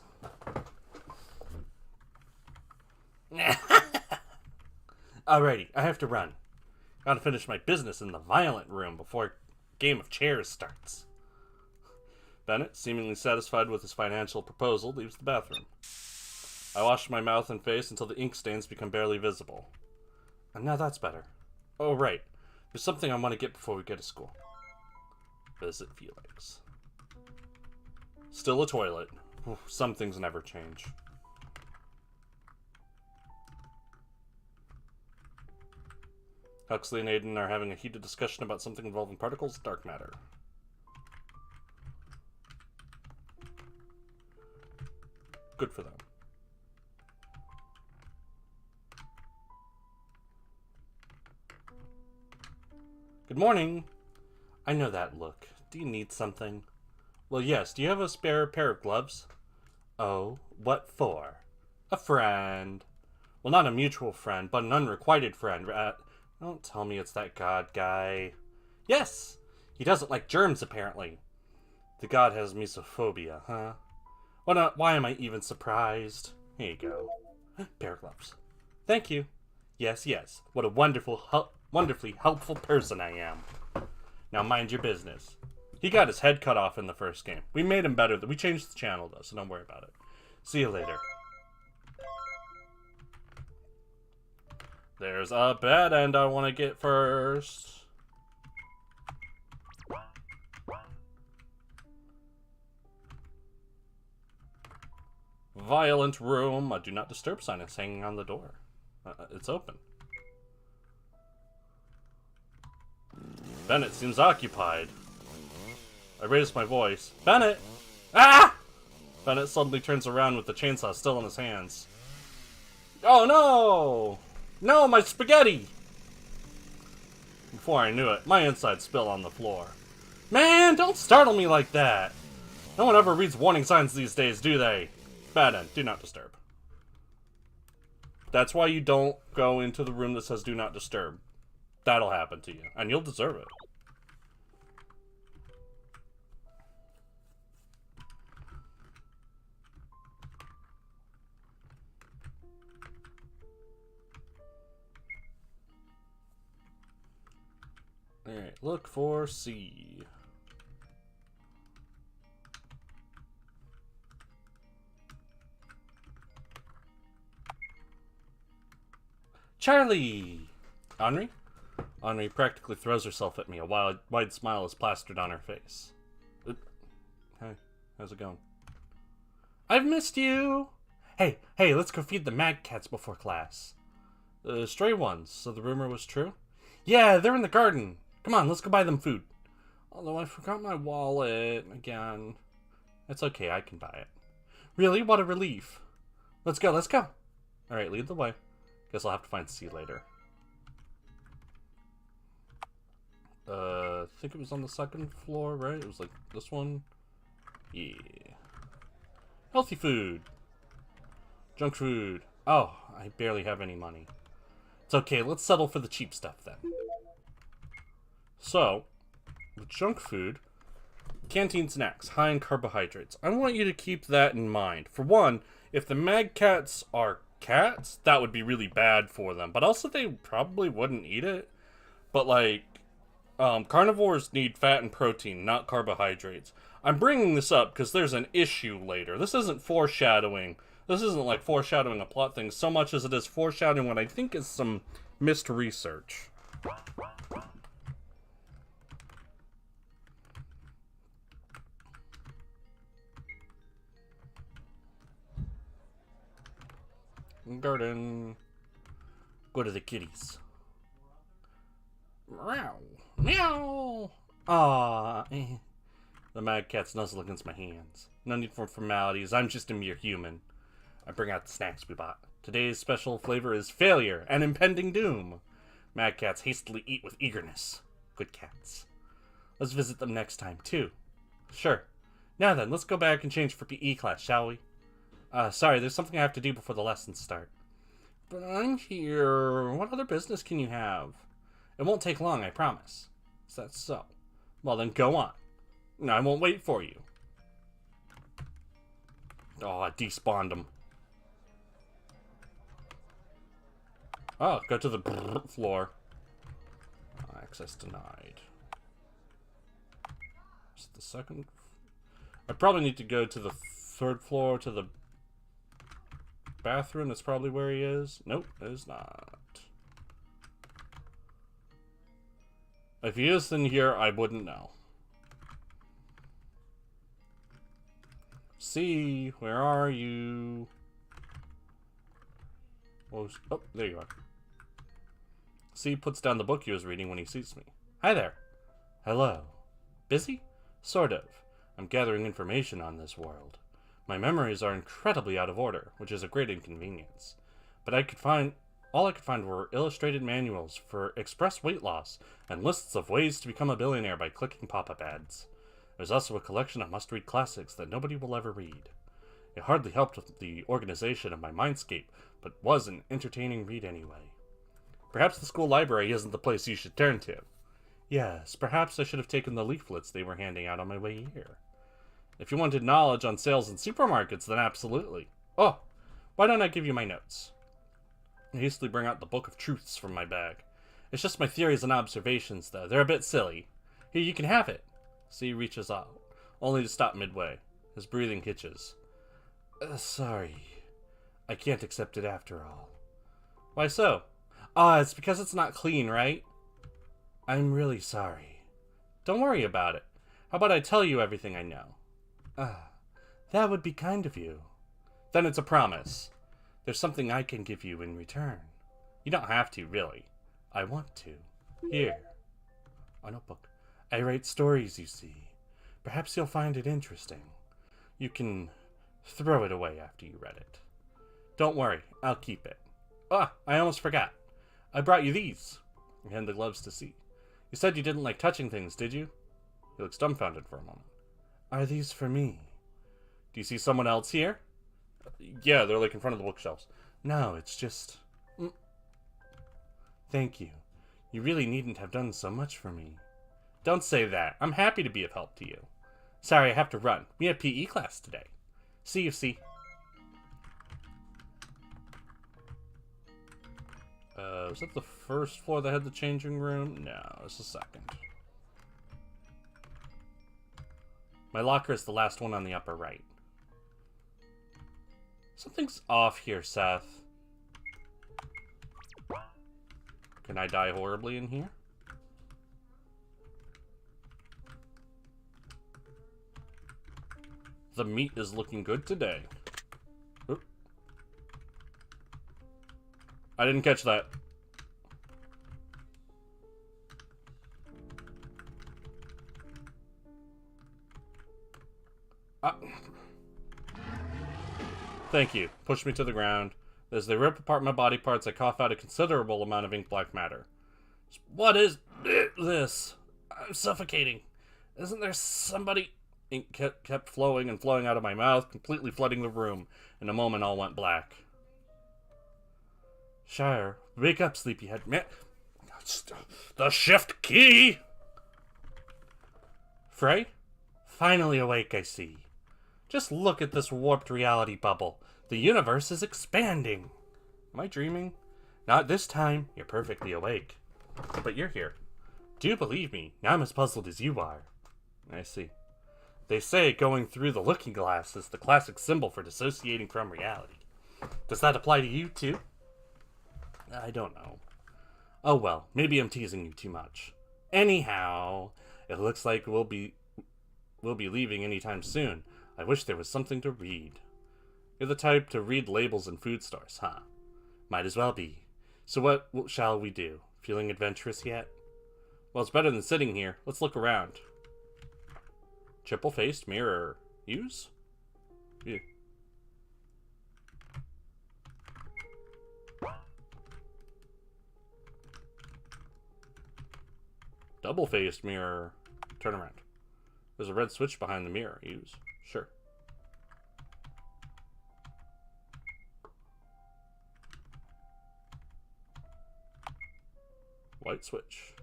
Alrighty, I have to run. Gotta finish my business in the violent room before game of chairs starts. Bennett, seemingly satisfied with his financial proposal, leaves the bathroom. I wash my mouth and face until the ink stains become barely visible. And now that's better. Oh, right. There's something I want to get before we get to school. Visit Felix. Still a toilet. Some things never change. Huxley and Aiden are having a heated discussion about something involving particles of dark matter. Good for them. Good morning. I know that look. Do you need something? Well, yes. Do you have a spare pair of gloves? Oh, what for? A friend. Well, not a mutual friend, but an unrequited friend. Don't tell me it's that god guy. Yes! He doesn't like germs, apparently. The god has mesophobia, huh? Why am I even surprised? Here you go. Pair of gloves. Thank you. Yes, yes. What a wonderfully helpful person I am. Now mind your business. He got his head cut off in the first game. We made him better. We changed the channel, though, so don't worry about it. See you later. There's a bad end I want to get first. Violent room. A do not disturb sign is hanging on the door. It's open. Bennett seems occupied. I raise my voice. Bennett! Ah! Bennett suddenly turns around with the chainsaw still in his hands. Oh no! No, my spaghetti! Before I knew it, my insides spill on the floor. Man, don't startle me like that! No one ever reads warning signs these days, do they? Bad end, do not disturb. That's why you don't go into the room that says do not disturb. That'll happen to you, and you'll deserve it. look for C. Charlie! Henri? Henri practically throws herself at me. A wide smile is plastered on her face. Hey, how's it going? I've missed you! Hey, let's go feed the maggots before class. Stray ones, so the rumor was true? Yeah, they're in the garden. Come on, let's go buy them food. Although I forgot my wallet again. It's okay, I can buy it. Really? What a relief. Let's go. Alright, lead the way. Guess I'll have to find C later. I think it was on the second floor, right? It was like this one. Yeah. Healthy food. Junk food. Oh, I barely have any money. It's okay, let's settle for the cheap stuff then. So, with junk food, canteen snacks, high in carbohydrates. I want you to keep that in mind. For one, if the maggots are cats, that would be really bad for them. But also, they probably wouldn't eat it. But like, carnivores need fat and protein, not carbohydrates. I'm bringing this up because there's an issue later. This isn't foreshadowing. This isn't like foreshadowing a plot thing so much as it is foreshadowing what I think is some missed research. Garden. Go to the kitties. Meow. Meow. Ah. The maggots nuzzle against my hands. No need for formalities. I'm just a mere human. I bring out the snacks we bought. Today's special flavor is failure and impending doom. Maggots hastily eat with eagerness. Good cats. Let's visit them next time, too. Sure. Now then, let's go back and change for PE class, shall we? Sorry, there's something I have to do before the lessons start. But I'm here. What other business can you have? It won't take long, I promise. Is that so? Well, then go on. No, I won't wait for you. Oh, I despawned him. Oh, go to the floor. Access denied. Is it the second? I probably need to go to the third floor to the bathroom. That's probably where he is. Nope, it is not. If he is in here, I wouldn't know. C, where are you? Oh, there you are. C puts down the book he was reading when he sees me. Hi there. Hello. Busy? Sort of. I'm gathering information on this world. My memories are incredibly out of order, which is a great inconvenience. But all I could find were illustrated manuals for express weight loss and lists of ways to become a billionaire by clicking pop-up ads. There's also a collection of must-read classics that nobody will ever read. It hardly helped with the organization of my mindscape, but was an entertaining read anyway. Perhaps the school library isn't the place you should turn to. Yes, perhaps I should have taken the leaflets they were handing out on my way here. If you wanted knowledge on sales in supermarkets, then absolutely. Oh, why don't I give you my notes? I hastily bring out the Book of Truths from my bag. It's just my theories and observations, though. They're a bit silly. Here, you can have it. C reaches out, only to stop midway. His breathing hitches. Sorry. I can't accept it after all. Why so? It's because it's not clean, right? I'm really sorry. Don't worry about it. How about I tell you everything I know? That would be kind of you. Then it's a promise. There's something I can give you in return. You don't have to, really. I want to. Here. A notebook. I write stories, you see. Perhaps you'll find it interesting. You can throw it away after you read it. Don't worry, I'll keep it. I almost forgot. I brought you these. I hand the gloves to C. You said you didn't like touching things, did you? He looks dumbfounded for a moment. Are these for me? Do you see someone else here? Yeah, they're like in front of the bookshelves. No, it's just... Thank you. You really needn't have done so much for me. Don't say that. I'm happy to be of help to you. Sorry, I have to run. We have PE class today. See you, C. Was that the first floor that had the changing room? No, it's the second. My locker is the last one on the upper right. Something's off here, Seth. Can I die horribly in here? The meat is looking good today. Oop. I didn't catch that. Thank you. Push me to the ground. As they rip apart my body parts, I cough out a considerable amount of ink black matter. What is this? I'm suffocating. Isn't there somebody... Ink kept flowing and flowing out of my mouth, completely flooding the room. In a moment, all went black. Shire, wake up, sleepyhead. Man, the shift key! Frey? Finally awake, I see. Just look at this warped reality bubble. The universe is expanding. Am I dreaming? Not this time. You're perfectly awake. But you're here. Do believe me, I'm as puzzled as you are. I see. They say going through the looking glass is the classic symbol for dissociating from reality. Does that apply to you, too? I don't know. Oh well, maybe I'm teasing you too much. Anyhow, it looks like we'll be leaving anytime soon. I wish there was something to read. You're the type to read labels in food stores, huh? Might as well be. So what shall we do? Feeling adventurous yet? Well, it's better than sitting here. Let's look around. Triple-faced mirror. Use? Yeah. Double-faced mirror. Turn around. There's a red switch behind the mirror. Use. Sure. White switch.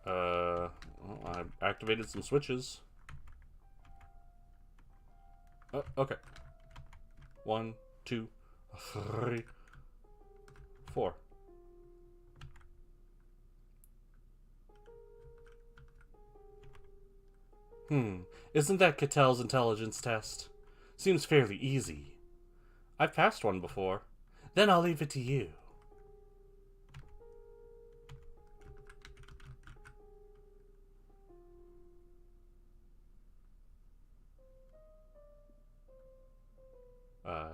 Well, I activated some switches. Oh, okay. 1, 2, 3, 4. Isn't that Catel's intelligence test? Seems fairly easy. I've passed one before. Then I'll leave it to you.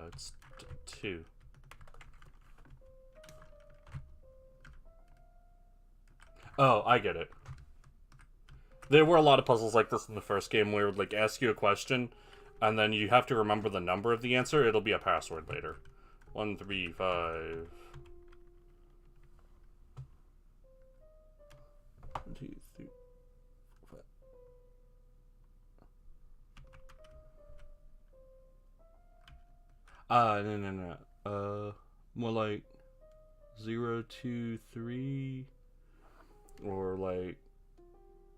It's 2. Oh, I get it. There were a lot of puzzles like this in the first game where it would, like, ask you a question, and then you have to remember the number of the answer. It'll be a password later. 1, 3, 5. 1, 2, 3, 4, 5. No. More like 0, 2, 3, or like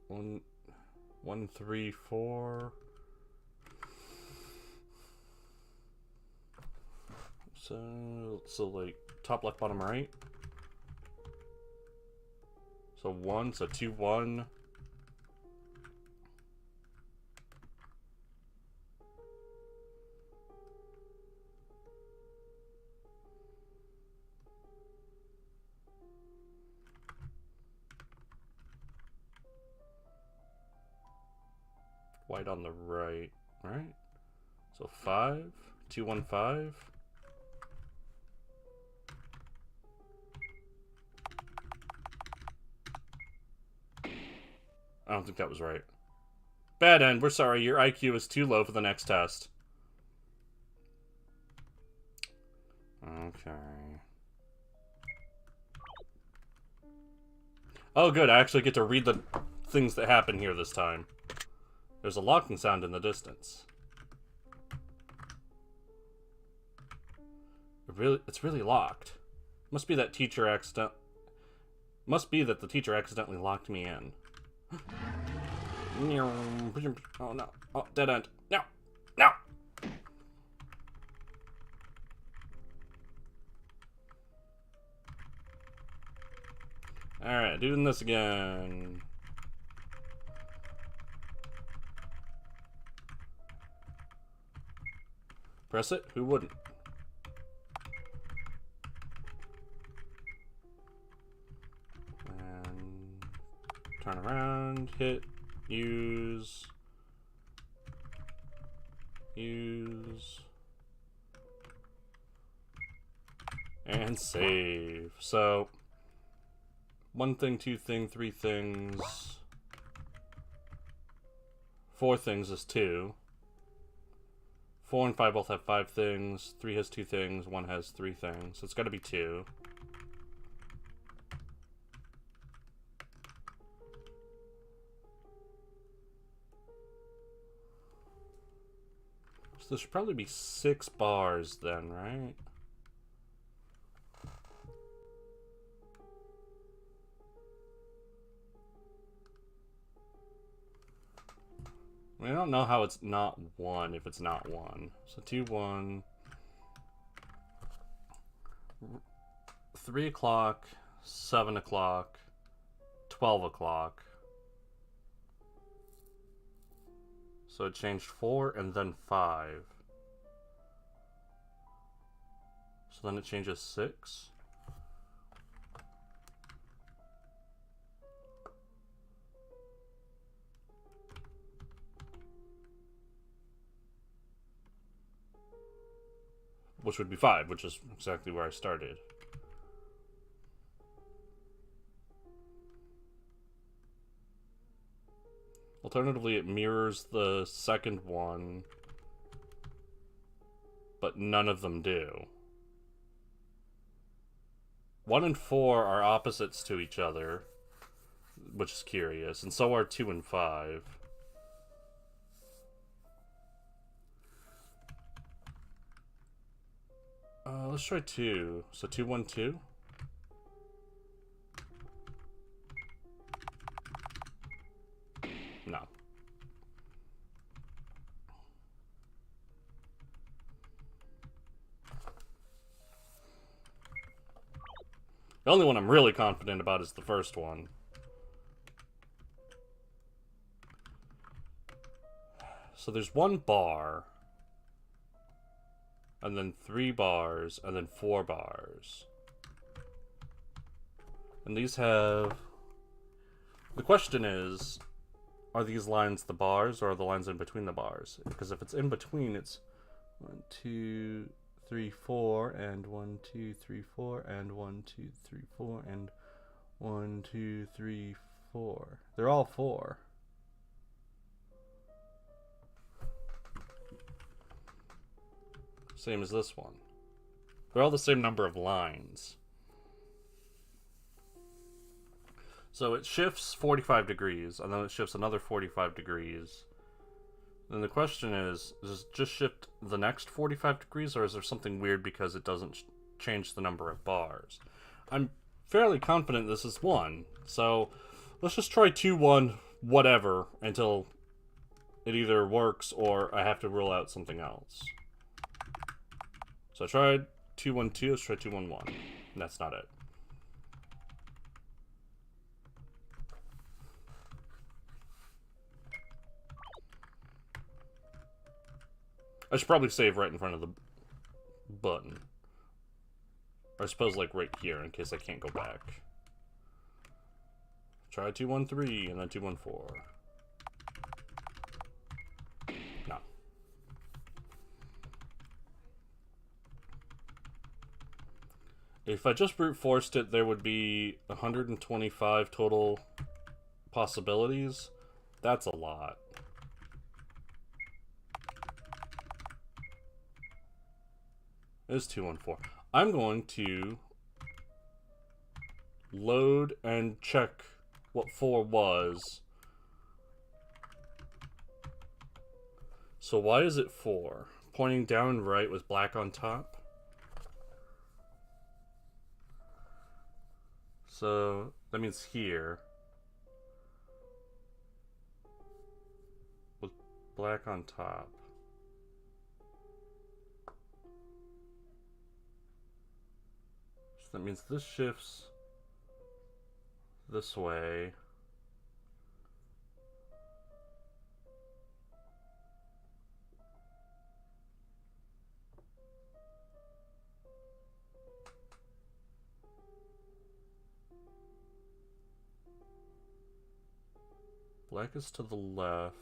1, 3, 4. So like top left, bottom right. So 1, so 2, 1. White on the right, right? So 5, 2, 1, 5. I don't think that was right. Bad end, we're sorry. Your IQ is too low for the next test. Okay. Oh, good. I actually get to read the things that happen here this time. There's a locking sound in the distance. It's really locked. Must be that the teacher accidentally locked me in. Oh no. Oh, dead end. No. No. Alright, doing this again. Press it? Who wouldn't? And turn around, hit, use, and save. So, one thing, two thing, three things, four things is 2. 4 and 5 both have 5 things. 3 has 2 things. 1 has 3 things. So it's got to be 2. So there should probably be 6 bars then, right? I don't know how it's not 1 if it's not 1. So 2, 1. 3 o'clock, 7 o'clock, 12 o'clock. So it changed 4 and then 5. So then it changes 6. Which would be 5, which is exactly where I started. Alternatively, it mirrors the second one, but none of them do. 1 and 4 are opposites to each other, which is curious, and so are 2 and 5. Let's try 2. So 2, 1, 2. No. The only one I'm really confident about is the first one. So there's 1 bar, and then 3 bars, and then 4 bars. And these have... The question is, are these lines the bars, or are the lines in between the bars? Because if it's in between, it's 1, 2, 3, 4, and 1, 2, 3, 4, and 1, 2, 3, 4, and 1, 2, 3, 4. They're all 4. Same as this one. They're all the same number of lines. So it shifts 45 degrees, and then it shifts another 45 degrees. Then the question is it just shift the next 45 degrees, or is there something weird because it doesn't change the number of bars? I'm fairly confident this is 1. So let's just try 2, 1, whatever, until it either works or I have to rule out something else. So I tried 2, 1, 2, let's try 2, 1, 1. And that's not it. I should probably save right in front of the button. Or I suppose like right here in case I can't go back. Try 2, 1, 3 and then 2, 1, 4. No. If I just brute forced it, there would be 125 total possibilities. That's a lot. It is 2, 1, 4. I'm going to load and check what 4 was. So why is it 4? Pointing down right with black on top. So that means here. With black on top. So that means this shifts this way. Black is to the left.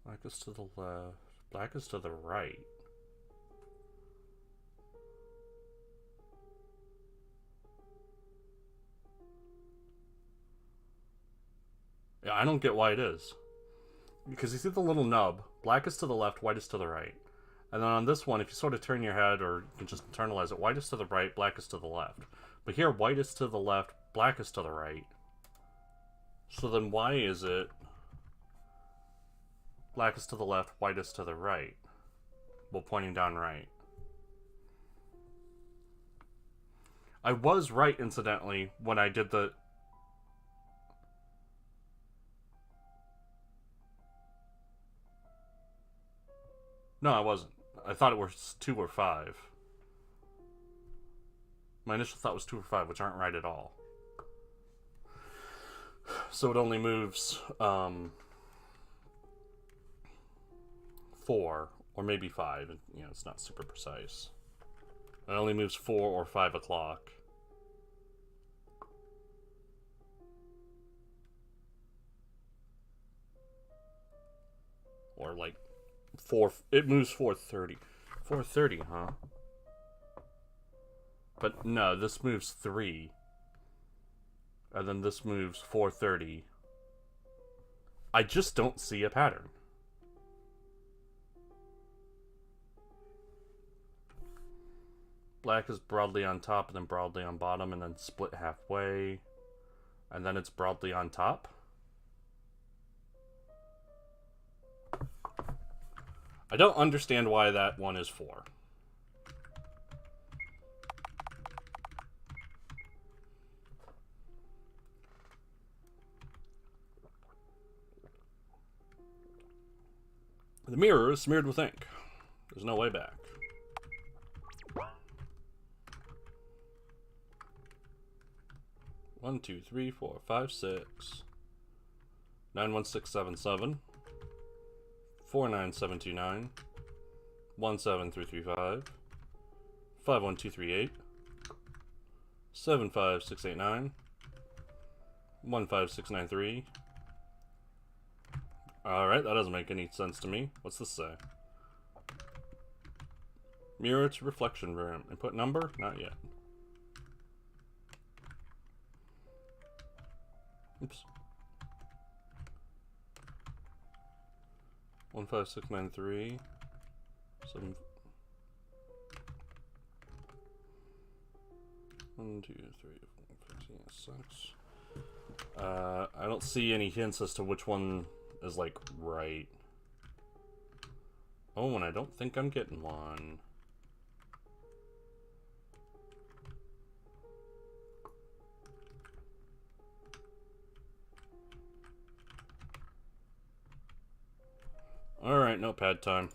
Black is to the left. Black is to the right. Yeah, I don't get why it is. Because you see the little nub. Black is to the left, white is to the right. And then on this one, if you sort of turn your head, or you can just internalize it, white is to the right, black is to the left. But here, white is to the left, black is to the right. So then why is it black is to the left, white is to the right? Well, pointing down right. I was right, incidentally, when I did the... No, I wasn't. I thought it was 2 or 5. My initial thought was 2 or 5, which aren't right at all. So it only moves 4 or maybe 5. You know, it's not super precise. It only moves 4 or 5 o'clock. Or like 4. It moves 4:30. 4:30, huh? But no, this moves 3. And then this moves 4:30. I just don't see a pattern. Black is broadly on top and then broadly on bottom and then split halfway. And then it's broadly on top. I don't understand why that one is 4. The mirror is smeared with ink. There's no way back. One, 2, 3, 4, 5, 6. 91677. 49729. 17335. 51238. 75689. 15693. Alright, that doesn't make any sense to me. What's this say? Mirror to reflection room. Input number? Not yet. Oops. 15693. 7. 1, 2, 3, 4, 5, 6. I don't see any hints as to which one is like right. Oh, and I don't think I'm getting one. Alright, notepad time.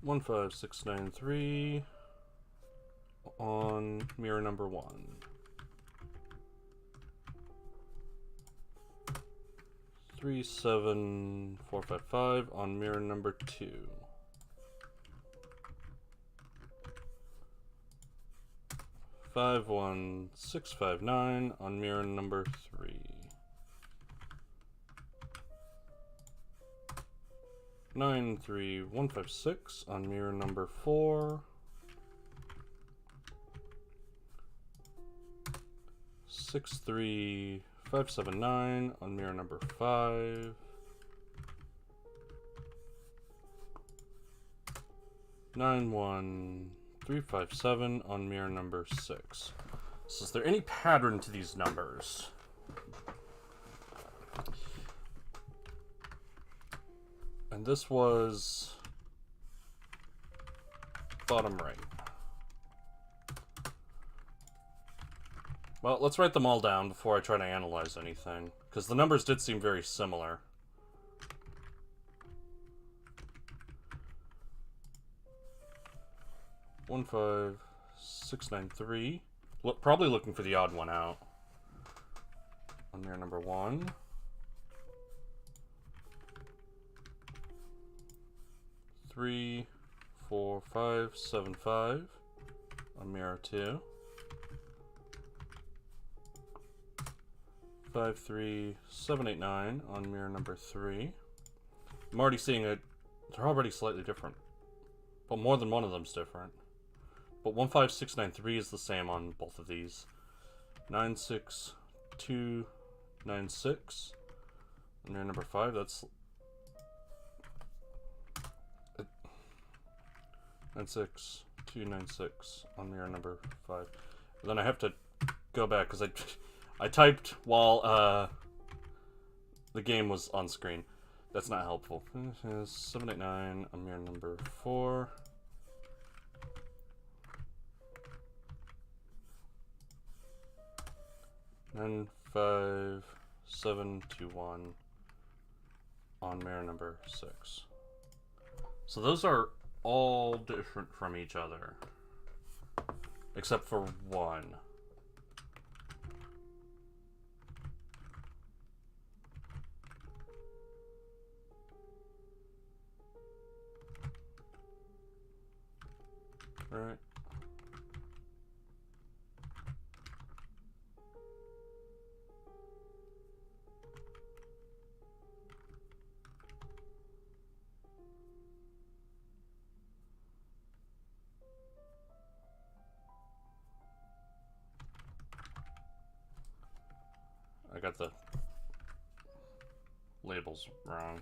One, 5, 6, 9, 3 on mirror number 1. 3, 7, 4, 5, 5 on mirror number 2. 5, 1, 6, 5, 9 on mirror number 3. 9, 3, 1, 5, 6 on mirror number 4. 6, 3, 5, 7, 9 on mirror number 5. 9, 1, 3, 5, 7 on mirror number 6. So is there any pattern to these numbers? And this was bottom right. Well, let's write them all down before I try to analyze anything, because the numbers did seem very similar. 15693. Probably looking for the odd one out. On mirror number 1. 3, 4, 5, 7, 5. On mirror 2. 5, 3, 7, 8, 9 on mirror number 3. I'm already seeing it. They're already slightly different. But more than one of them's different. But 15693 is the same on both of these. 96296. On mirror number 5, that's 96296 on mirror number 5. And then I have to go back because I typed while the game was on screen. That's not helpful. 789 on mirror number 4. 95721 on mirror number 6. So those are all different from each other, except for one. Right. I got the labels wrong.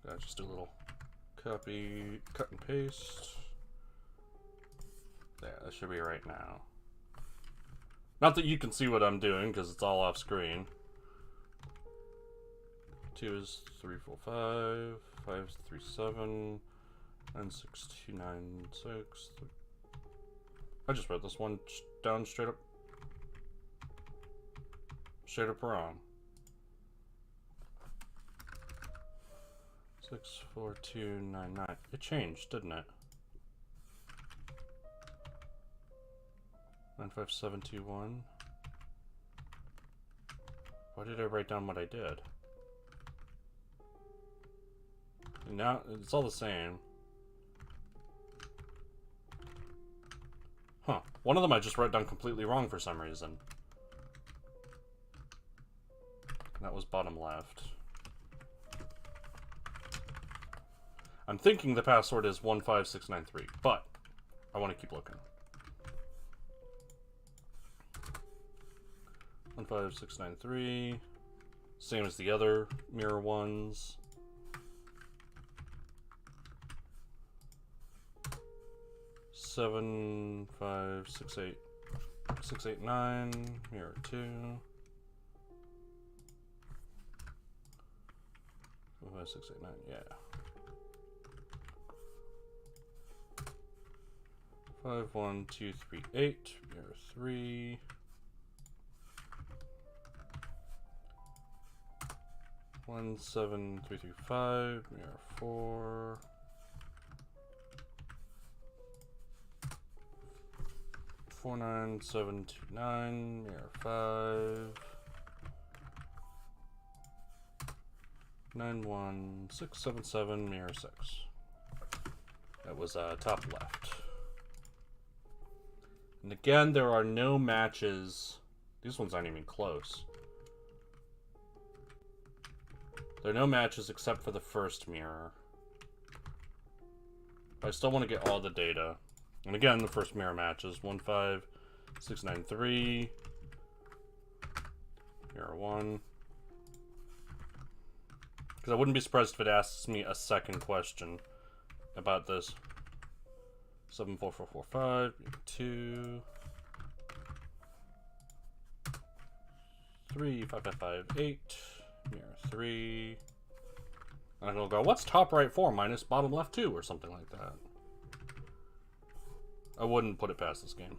Gotta just do a little copy, cut and paste. There, that should be right now. Not that you can see what I'm doing, because it's all off screen. 2 is 3, 4, 5, 5 is 3, 7, 9, 6, 2, 9, 6. I just wrote this one down straight up wrong. 6, 4, 2, 9, 9. It changed, didn't it? 9, 5, 7, 2, 1. Why did I write down what I did? Now it's all the same. Huh. One of them I just wrote down completely wrong for some reason. That was bottom left. I'm thinking the password is 15693, but I want to keep looking. 15693. Same as the other mirror ones. 7, 5, 6, 8, 6, 8, 9, mirror 2. 5, 6, 8, 9, yeah. 5, 1, 2, 3, 8, mirror 3. 1, 7, 3, 3, 5, mirror 4. 4, 9, 7, 2, 9, mirror 5. 9, 1, 6, 7, 7, mirror 6. That was top left. And again, there are no matches. These ones aren't even close. There are no matches except for the first mirror. But I still want to get all the data. And again, the first mirror matches 15693, mirror 1. Because I wouldn't be surprised if it asks me a second question about this. 74445, mirror 2. 35558, mirror 3. And I'm gonna go, what's top right 4 minus bottom left 2 or something like that. I wouldn't put it past this game.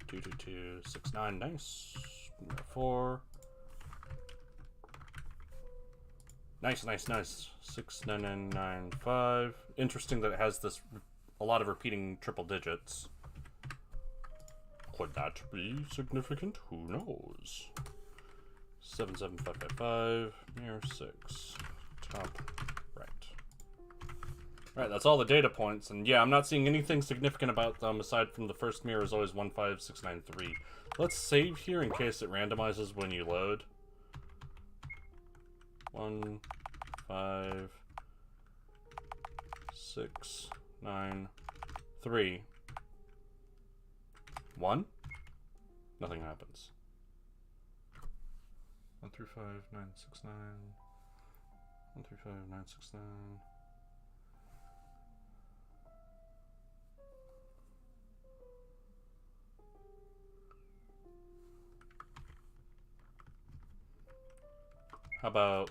22269, nice. 4. Nice, nice, nice. 69995. Interesting that it has this a lot of repeating triple digits. Could that be significant? Who knows? 77555. Mirror 6. Top right. Right, that's all the data points, and yeah, I'm not seeing anything significant about them aside from the first mirror is always 15693. Let's save here in case it randomizes when you load. 1, 5, 6, 9, 3. 1? Nothing happens. 1 through 5, 9, 6, 9. 1 through 5, 9, 6, 9. How about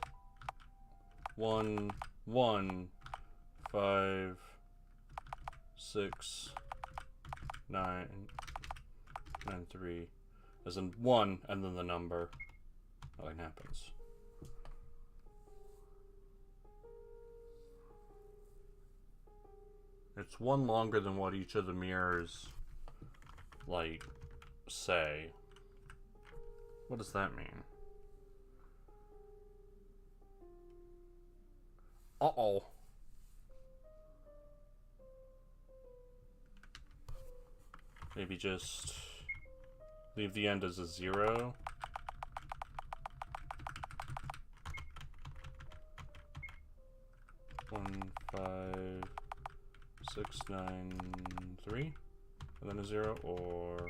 1, 1, 5, 6, 9, 9, 3, as in 1 and then the number. Nothing happens. It's 1 longer than what each of the mirrors, like, say. What does that mean? Uh-oh. Maybe just leave the end as a 0. One, 5, 6, 9, 3, and then a 0, or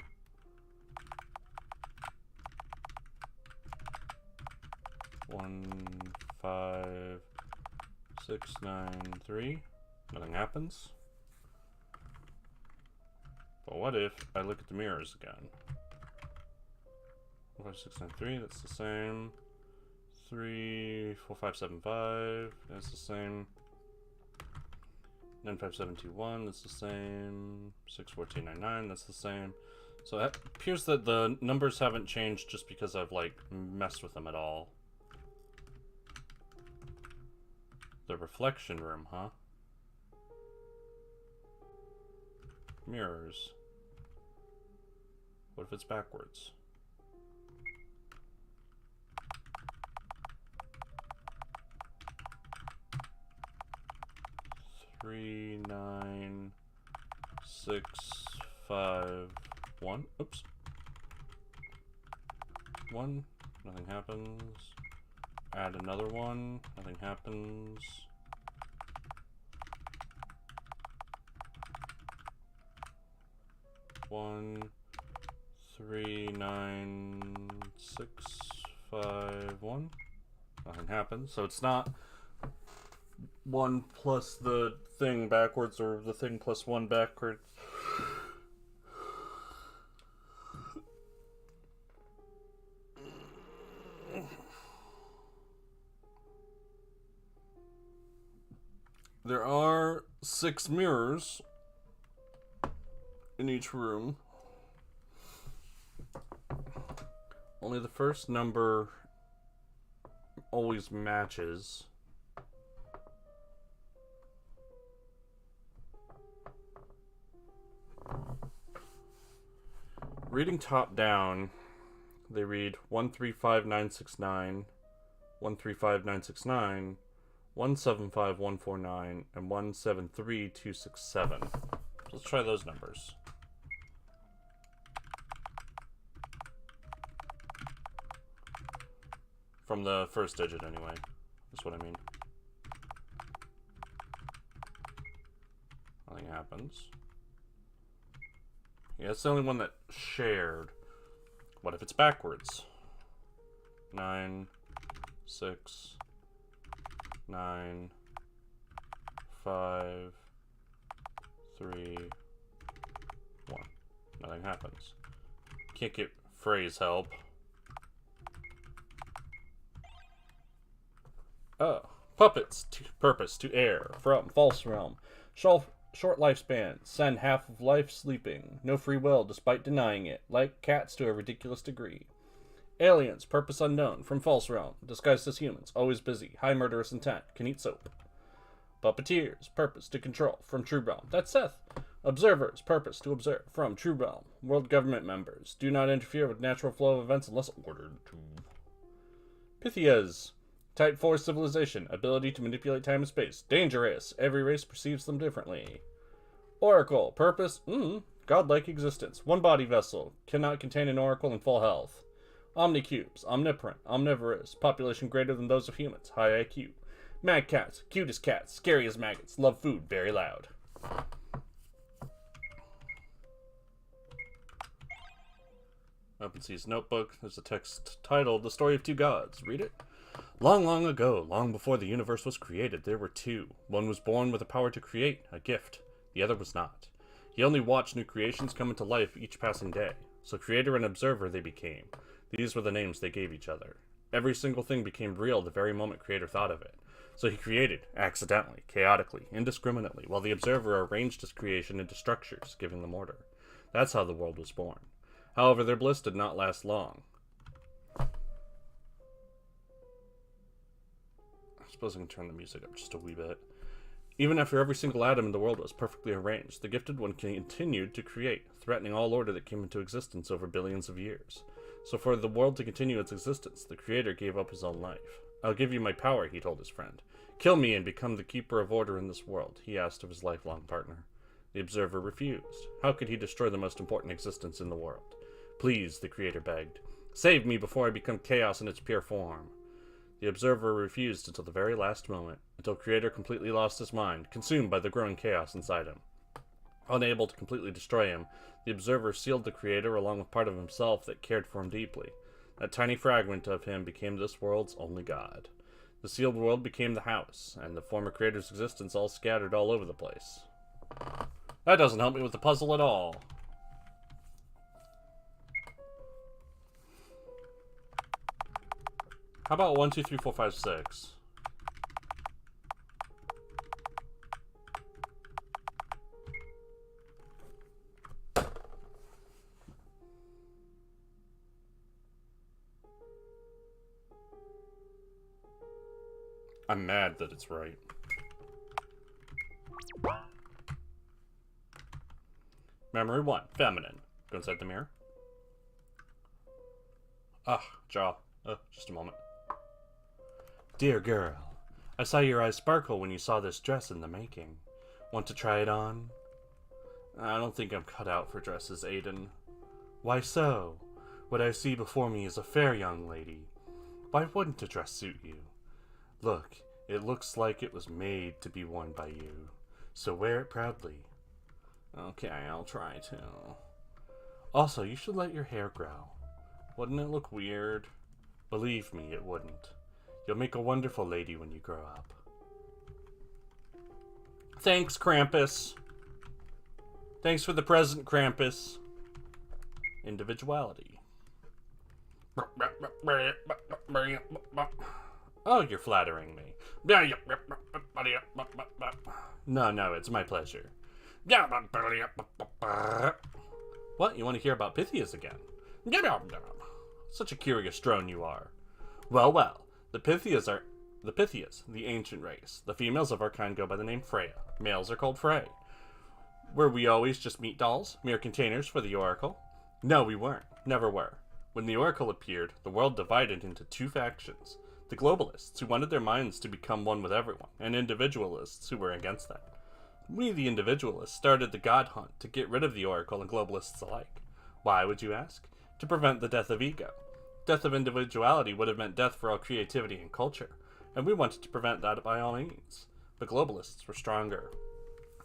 1, 5, 6, 9, 3. Nothing happens. But what if I look at the mirrors again? 1, 5, 6, 9, 3. That's the same. 3, 4, 5, 7, 5. That's the same. 9, 5, 7, 2, 1. That's the same. 6, 4, 2, 9, 9. That's the same. So it appears that the numbers haven't changed just because I've like messed with them at all. The reflection room, huh? Mirrors. What if it's backwards? Three, 9, 6, 5, 1. Oops. 1. Nothing happens. Add another 1. Nothing happens. 1, 3, 9, 6, 5, 1. Nothing happens. So it's not 1 plus the thing backwards or the thing plus 1 backwards. There are 6 mirrors in each room. Only the first number always matches. Reading top down, they read 135969, 135969, 175149, and 173267. Let's try those numbers. From the first digit, anyway. That's what I mean. Nothing happens. Yeah, it's the only one that shared. What if it's backwards? 9, 6, 9, 5, 3, 1. Nothing happens. Can't get phrase help. Oh. Puppets. Purpose to air. From False Realm. Short lifespan. Spend half of life sleeping. No free will despite denying it. Like cats to a ridiculous degree. Aliens, purpose unknown, from false realm, disguised as humans, always busy, high murderous intent, can eat soap. Puppeteers, purpose to control, from true realm. That's Seth. Observers, purpose to observe, from true realm. World government members, do not interfere with natural flow of events unless ordered to. Pythias, type 4 civilization, ability to manipulate time and space, dangerous, every race perceives them differently. Oracle, purpose, godlike existence, one body vessel, cannot contain an oracle in full health. Omnicubes, omnipotent, omnivorous, population greater than those of humans, high IQ. Mad cats, cute as cats, scary as maggots, love food, very loud. Open C's notebook. There's a text titled The Story of Two Gods. Read it. Long, long ago, long before the universe was created, there were two. One was born with the power to create, a gift. The other was not. He only watched new creations come into life each passing day. So creator and observer they became. These were the names they gave each other. Every single thing became real the very moment creator thought of it. So he created, accidentally, chaotically, indiscriminately, while the observer arranged his creation into structures, giving them order. That's how the world was born. However, their bliss did not last long. I suppose I can turn the music up just a wee bit. Even after every single atom in the world was perfectly arranged, the gifted one continued to create, threatening all order that came into existence over billions of years. So for the world to continue its existence, the creator gave up his own life. I'll give you my power, he told his friend. Kill me and become the keeper of order in this world, he asked of his lifelong partner. The observer refused. How could he destroy the most important existence in the world? Please, the creator begged. Save me before I become chaos in its pure form. The observer refused until the very last moment, until creator completely lost his mind, consumed by the growing chaos inside him. Unable to completely destroy him, the observer sealed the creator along with part of himself that cared for him deeply. That tiny fragment of him became this world's only god. The sealed world became the house, and the former creator's existence all scattered all over the place. That doesn't help me with the puzzle at all. How about 1, 2, 3, 4, 5, 6? I'm mad that it's right. Memory 1, feminine. Go inside the mirror. Jaw. Just a moment. Dear girl, I saw your eyes sparkle when you saw this dress in the making. Want to try it on? I don't think I'm cut out for dresses, Aiden. Why so? What I see before me is a fair young lady. Why wouldn't a dress suit you? Look, it looks like it was made to be worn by you. So wear it proudly. Okay, I'll try to. Also, you should let your hair grow. Wouldn't it look weird? Believe me, it wouldn't. You'll make a wonderful lady when you grow up. Thanks, Krampus. Thanks for the present, Krampus. Individuality. Oh, you're flattering me. No, it's my pleasure. What? You want to hear about Pythias again? Such a curious drone you are. Well. The Pythias, the ancient race. The females of our kind go by the name Freya. Males are called Frey. Were we always just meat dolls? Mere containers for the Oracle? No, we weren't. Never were. When the Oracle appeared, the world divided into two factions. The globalists, who wanted their minds to become one with everyone, and individualists, who were against that. We, the individualists, started the God Hunt to get rid of the Oracle and globalists alike. Why, would you ask? To prevent the death of ego. Death of individuality would have meant death for all creativity and culture, and we wanted to prevent that by all means. But globalists were stronger.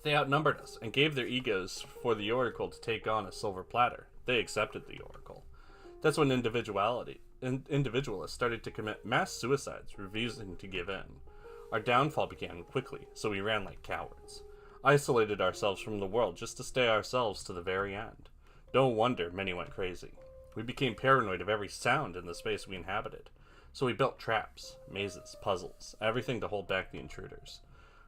They outnumbered us and gave their egos for the Oracle to take on a silver platter. They accepted the Oracle. That's when individualists started to commit mass suicides, refusing to give in. Our downfall began quickly, so we ran like cowards. Isolated ourselves from the world just to stay ourselves to the very end. No wonder many went crazy. We became paranoid of every sound in the space we inhabited. So we built traps, mazes, puzzles, everything to hold back the intruders.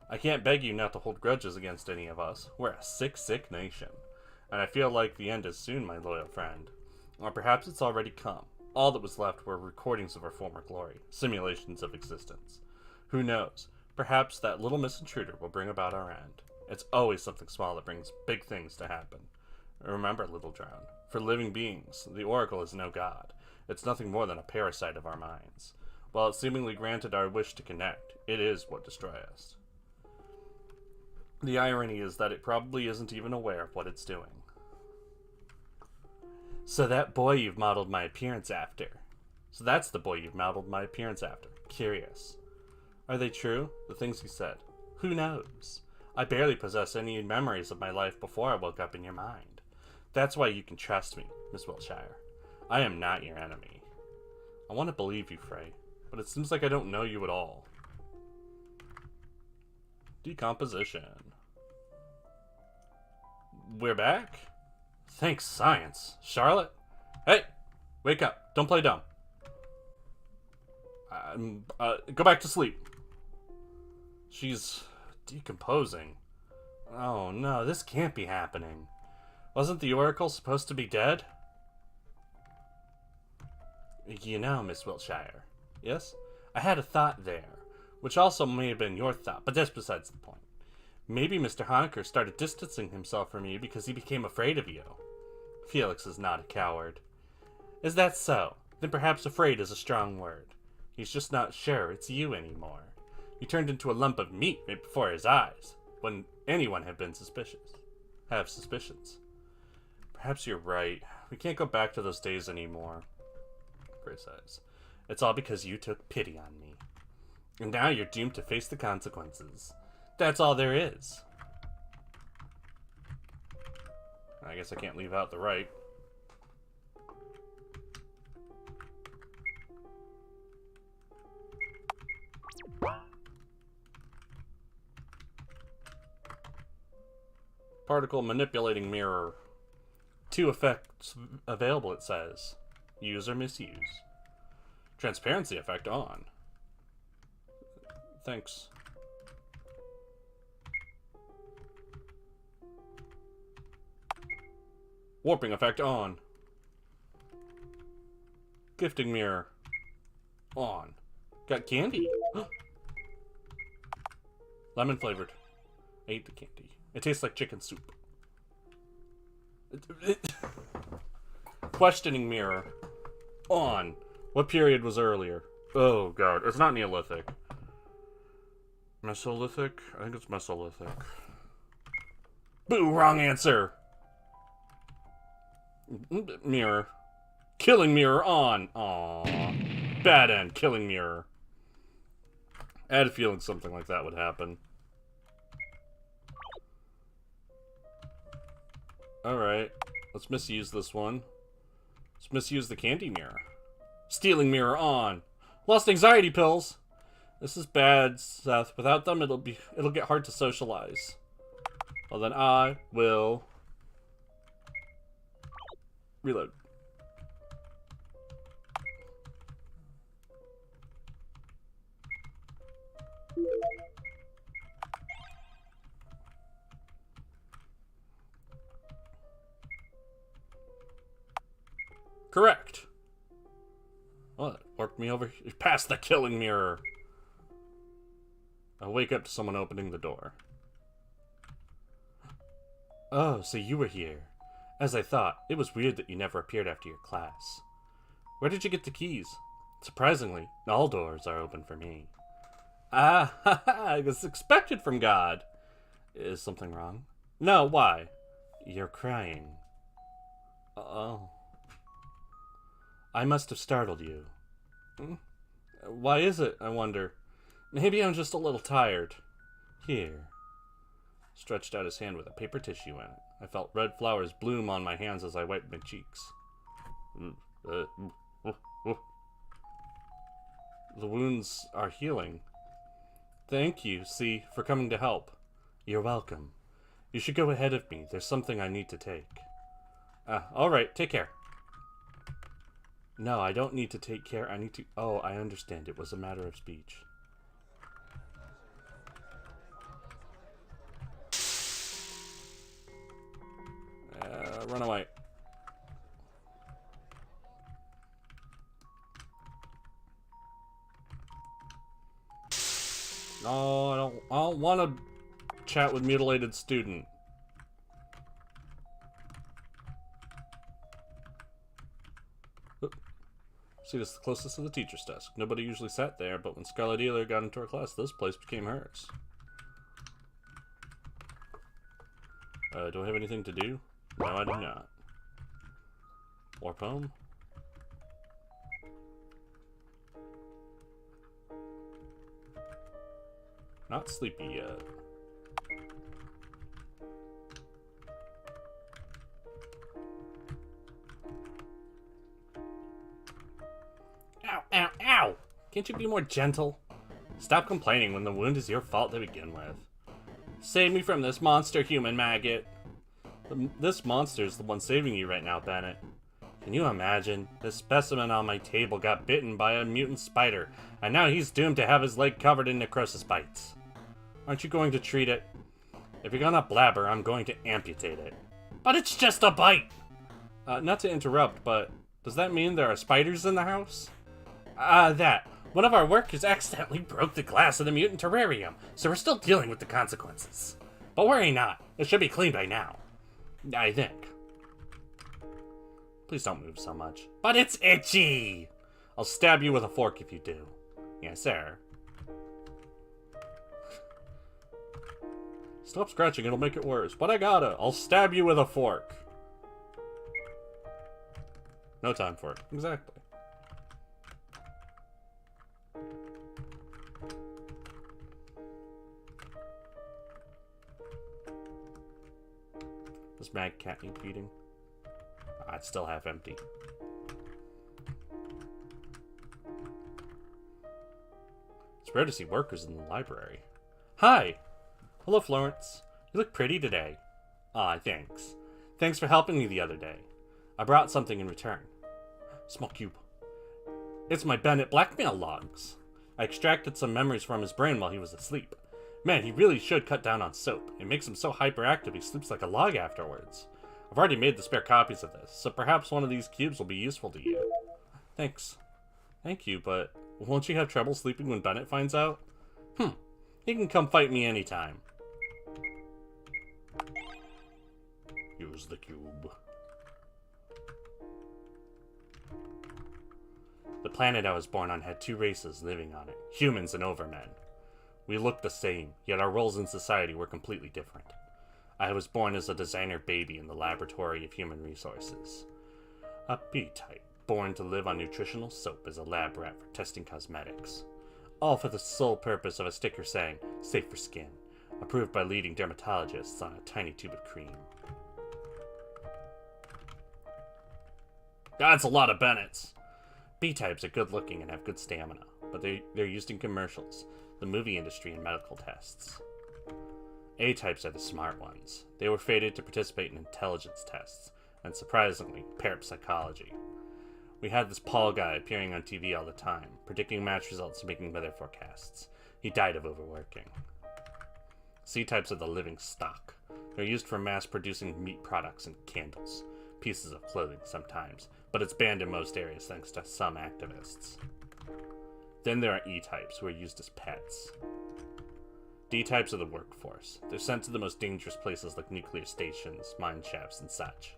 I can't beg you not to hold grudges against any of us. We're a sick nation. And I feel like the end is soon, my loyal friend. Or perhaps it's already come. All that was left were recordings of our former glory, simulations of existence. Who knows? Perhaps that little Miss Intruder will bring about our end. It's always something small that brings big things to happen. Remember, Little Drown, for living beings, the Oracle is no god. It's nothing more than a parasite of our minds. While it seemingly granted our wish to connect, it is what destroys us. The irony is that it probably isn't even aware of what it's doing. So that boy you've modeled my appearance after. So that's the boy you've modeled my appearance after. Curious. Are they true? The things he said. Who knows? I barely possess any memories of my life before I woke up in your mind. That's why you can trust me, Miss Wiltshire. I am not your enemy. I want to believe you, Frey, but it seems like I don't know you at all. Decomposition. We're back? Thanks, science. Charlotte? Hey! Wake up. Don't play dumb. Go back to sleep. She's decomposing. Oh no, this can't be happening. Wasn't the Oracle supposed to be dead? You know, Miss Wiltshire. Yes? I had a thought there, which also may have been your thought, but that's besides the point. Maybe Mr. Honecker started distancing himself from you because he became afraid of you. Felix is not a coward. Is that so? Then perhaps afraid is a strong word. He's just not sure it's you anymore. You turned into a lump of meat right before his eyes, when anyone have suspicions. Perhaps you're right. We can't go back to those days anymore. Frey says. It's all because you took pity on me. And now you're doomed to face the consequences. That's all there is. I guess I can't leave out the right. Particle manipulating mirror. 2 effects available, it says. Use or misuse. Transparency effect on. Thanks. Warping effect on. Gifting mirror on. Got candy. Lemon flavored. I ate the candy. It tastes like chicken soup. Questioning mirror on. What period was earlier? Oh god, it's not Neolithic. Mesolithic? I think it's Mesolithic. Boo, wrong answer! Mirror. Killing mirror on. Aww. Bad end. Killing mirror. I had a feeling something like that would happen. Alright. Let's misuse this one. Let's misuse the candy mirror. Stealing mirror on. Lost anxiety pills. This is bad, Seth. Without them, it'll get hard to socialize. Well, then I will reload. Correct. Well, that worked me over past the killing mirror. I'll wake up to someone opening the door. Oh, so you were here. As I thought, it was weird that you never appeared after your class. Where did you get the keys? Surprisingly, all doors are open for me. Ah, ha, ha, I was expected from God. Is something wrong? No, why? You're crying. Oh. I must have startled you. Why is it, I wonder? Maybe I'm just a little tired. Here. Stretched out his hand with a paper tissue in it. I felt red flowers bloom on my hands as I wiped my cheeks. The wounds are healing. Thank you, C, for coming to help. You're welcome. You should go ahead of me. There's something I need to take. Alright, take care. No, I don't need to take care. I need to... Oh, I understand. It was a matter of speech. Run away. No, I don't want to chat with mutilated student. Oop. See, this is the closest to the teacher's desk. Nobody usually sat there, but when Scarlet Ealer got into our class, this place became hers. Do I have anything to do? No, I do not. Or poem? Not sleepy yet. Ow, ow, ow! Can't you be more gentle? Stop complaining when the wound is your fault to begin with. Save me from this monster human maggot. This monster is the one saving you right now, Bennett. Can you imagine? This specimen on my table got bitten by a mutant spider, and now he's doomed to have his leg covered in necrosis bites. Aren't you going to treat it? If you're gonna blabber, I'm going to amputate it. But it's just a bite! Not to interrupt, but does that mean there are spiders in the house? That. One of our workers accidentally broke the glass of the mutant terrarium, so we're still dealing with the consequences. But worry not. It should be clean by now. I think. Please don't move so much. But it's itchy! I'll stab you with a fork if you do. Yes, sir. Stop scratching, it'll make it worse. But I gotta. I'll stab you with a fork. No time for it. Exactly. Does Mag Cat need feeding? It's still half empty. It's rare to see workers in the library. Hi! Hello, Florence. You look pretty today. Thanks. Thanks for helping me the other day. I brought something in return. Small cube. It's my Bennett blackmail logs. I extracted some memories from his brain while he was asleep. Man, he really should cut down on soap. It makes him so hyperactive he sleeps like a log afterwards. I've already made the spare copies of this, so perhaps one of these cubes will be useful to you. Thanks. Thank you, but won't you have trouble sleeping when Bennett finds out? He can come fight me anytime. Use the cube. The planet I was born on had two races living on it, humans and overmen. We looked the same, yet our roles in society were completely different. I was born as a designer baby in the laboratory of human resources. A B-type, born to live on nutritional soap as a lab rat for testing cosmetics. All for the sole purpose of a sticker saying, safe for skin, approved by leading dermatologists on a tiny tube of cream. That's a lot of Bennetts. B-types are good looking and have good stamina, but they're used in commercials, the movie industry, and medical tests. A-types are the smart ones. They were fated to participate in intelligence tests, and surprisingly, parapsychology. We had this Paul guy appearing on TV all the time, predicting match results and making weather forecasts. He died of overworking. C-types are the living stock. They're used for mass-producing meat products and candles. Pieces of clothing sometimes, but it's banned in most areas thanks to some activists. Then there are E-types, who are used as pets. D-types are the workforce. They're sent to the most dangerous places like nuclear stations, mine shafts, and such.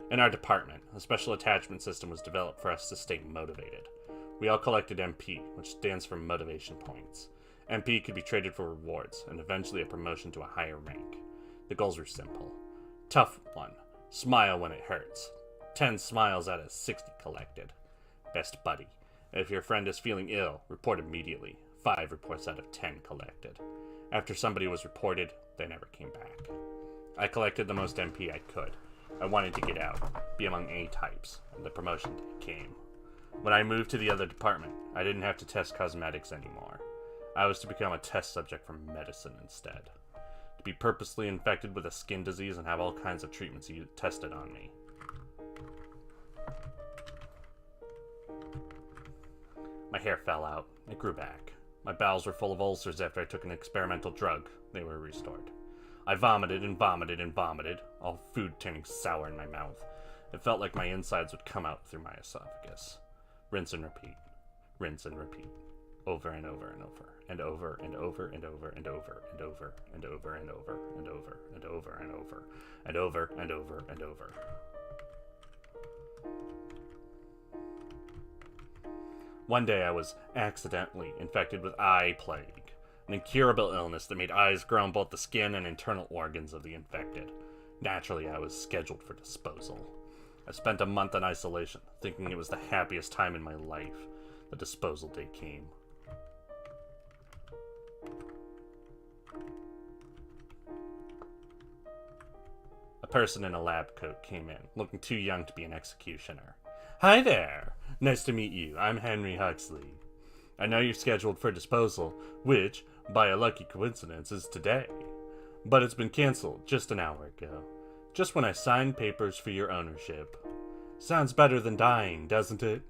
In our department, a special attachment system was developed for us to stay motivated. We all collected MP, which stands for motivation points. MP could be traded for rewards, and eventually a promotion to a higher rank. The goals were simple. Tough one. Smile when it hurts. 10 smiles out of 60 collected. Best buddy. If your friend is feeling ill, report immediately. 5 reports out of 10 collected. After somebody was reported, they never came back. I collected the most MP I could. I wanted to get out, be among A-types, and the promotion day came. When I moved to the other department, I didn't have to test cosmetics anymore. I was to become a test subject for medicine instead. To be purposely infected with a skin disease and have all kinds of treatments tested on me. My hair fell out. It grew back. My bowels were full of ulcers after I took an experimental drug. They were restored. I vomited and vomited and vomited, all food turning sour in my mouth. It felt like my insides would come out through my esophagus. Rinse and repeat. Rinse and repeat. Over and over and over. And over and over and over and over and over and over and over and over and over and over and over and over and over. One day I was accidentally infected with eye plague, an incurable illness that made eyes grow on both the skin and internal organs of the infected. Naturally, I was scheduled for disposal. I spent a month in isolation, thinking it was the happiest time in my life. The disposal day came. A person in a lab coat came in, looking too young to be an executioner. Hi there! Nice to meet you. I'm Henry Huxley. I know you're scheduled for disposal, which, by a lucky coincidence, is today. But it's been canceled just an hour ago. Just when I signed papers for your ownership. Sounds better than dying, doesn't it?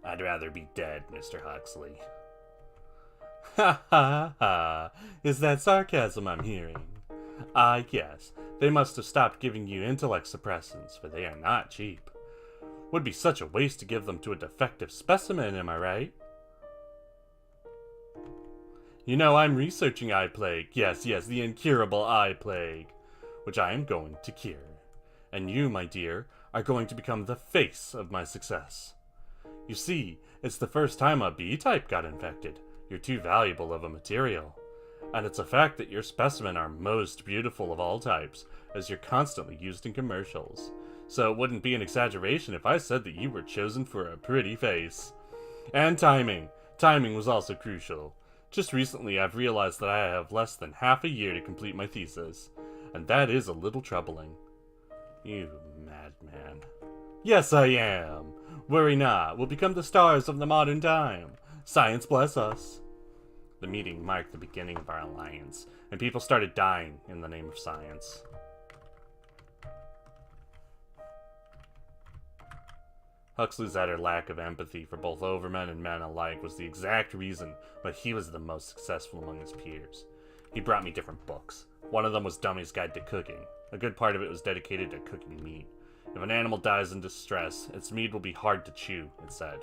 I'd rather be dead, Mr. Huxley. Ha ha ha! Is that sarcasm I'm hearing? Ah, yes. They must have stopped giving you intellect suppressants, for they are not cheap. Would be such a waste to give them to a defective specimen, am I right? You know, I'm researching eye plague. Yes, the incurable eye plague, which I am going to cure. And you, my dear, are going to become the face of my success. You see, it's the first time a B-type got infected. You're too valuable of a material. And it's a fact that your specimen are most beautiful of all types, as you're constantly used in commercials. So it wouldn't be an exaggeration if I said that you were chosen for a pretty face. And timing. Timing was also crucial. Just recently I've realized that I have less than half a year to complete my thesis. And that is a little troubling. You madman. Yes, I am. Worry not. We'll become the stars of the modern time. Science bless us. The meeting marked the beginning of our alliance, and people started dying in the name of science. Huxley's utter lack of empathy for both overmen and men alike was the exact reason why he was the most successful among his peers. He brought me different books. One of them was Dummy's Guide to Cooking. A good part of it was dedicated to cooking meat. If an animal dies in distress, its meat will be hard to chew, it said.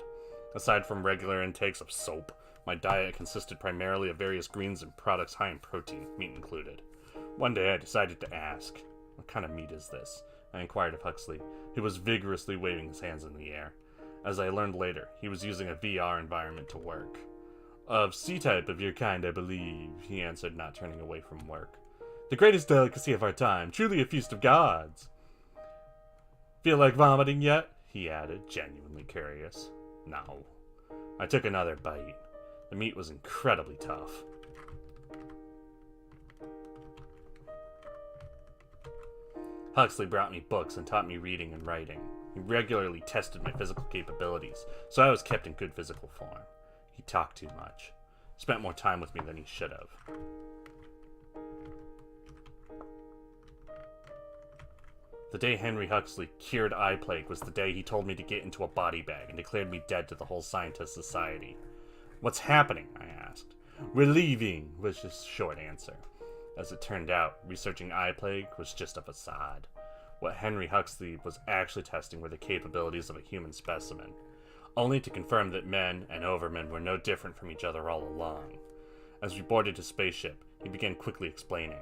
Aside from regular intakes of soap, my diet consisted primarily of various greens and products high in protein, meat included. One day I decided to ask, what kind of meat is this? I inquired of Huxley, who was vigorously waving his hands in the air. As I learned later, he was using a VR environment to work. Of C-type of your kind, I believe, he answered, not turning away from work. The greatest delicacy of our time, truly a feast of gods. Feel like vomiting yet? He added, genuinely curious. No. I took another bite. The meat was incredibly tough. Huxley brought me books and taught me reading and writing. He regularly tested my physical capabilities, so I was kept in good physical form. He talked too much. Spent more time with me than he should have. The day Henry Huxley cured eye plague was the day he told me to get into a body bag and declared me dead to the whole scientist society. What's happening? I asked. We're leaving, was his short answer. As it turned out, researching eye plague was just a facade. What Henry Huxley was actually testing were the capabilities of a human specimen, only to confirm that men and overmen were no different from each other all along. As we boarded his spaceship, he began quickly explaining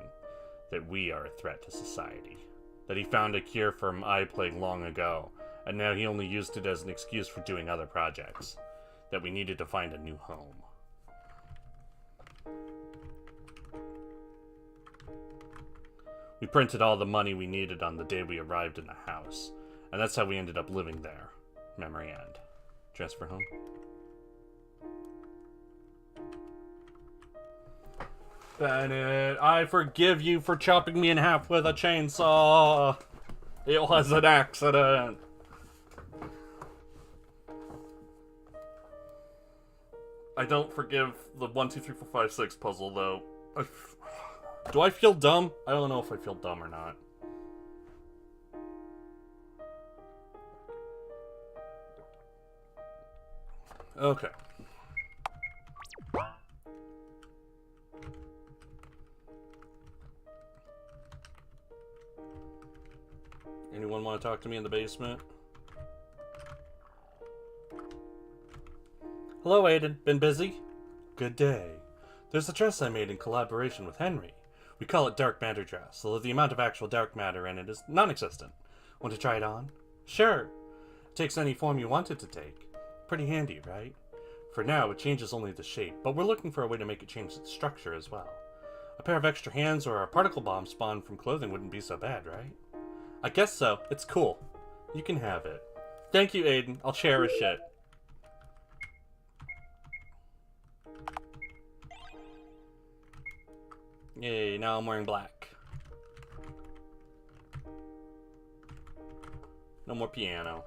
that we are a threat to society, that he found a cure for eye plague long ago, and now he only used it as an excuse for doing other projects, that we needed to find a new home. We printed all the money we needed on the day we arrived in the house, and that's how we ended up living there. Memory end. Transfer home. Bennett, I forgive you for chopping me in half with a chainsaw. It was an accident. I don't forgive the 1, 2, 3, 4, 5, 6 puzzle, though. Do I feel dumb? I don't know if I feel dumb or not. Okay. Anyone want to talk to me in the basement? Hello, Aiden. Been busy? Good day. There's a dress I made in collaboration with Henry. We call it dark matter dress, although the amount of actual dark matter in it is non-existent. Want to try it on? Sure. It takes any form you want it to take. Pretty handy, right? For now, it changes only the shape, but we're looking for a way to make it change its structure as well. A pair of extra hands or a particle bomb spawned from clothing wouldn't be so bad, right? I guess so. It's cool. You can have it. Thank you, Aiden. I'll cherish it. Yay, now I'm wearing black. No more piano.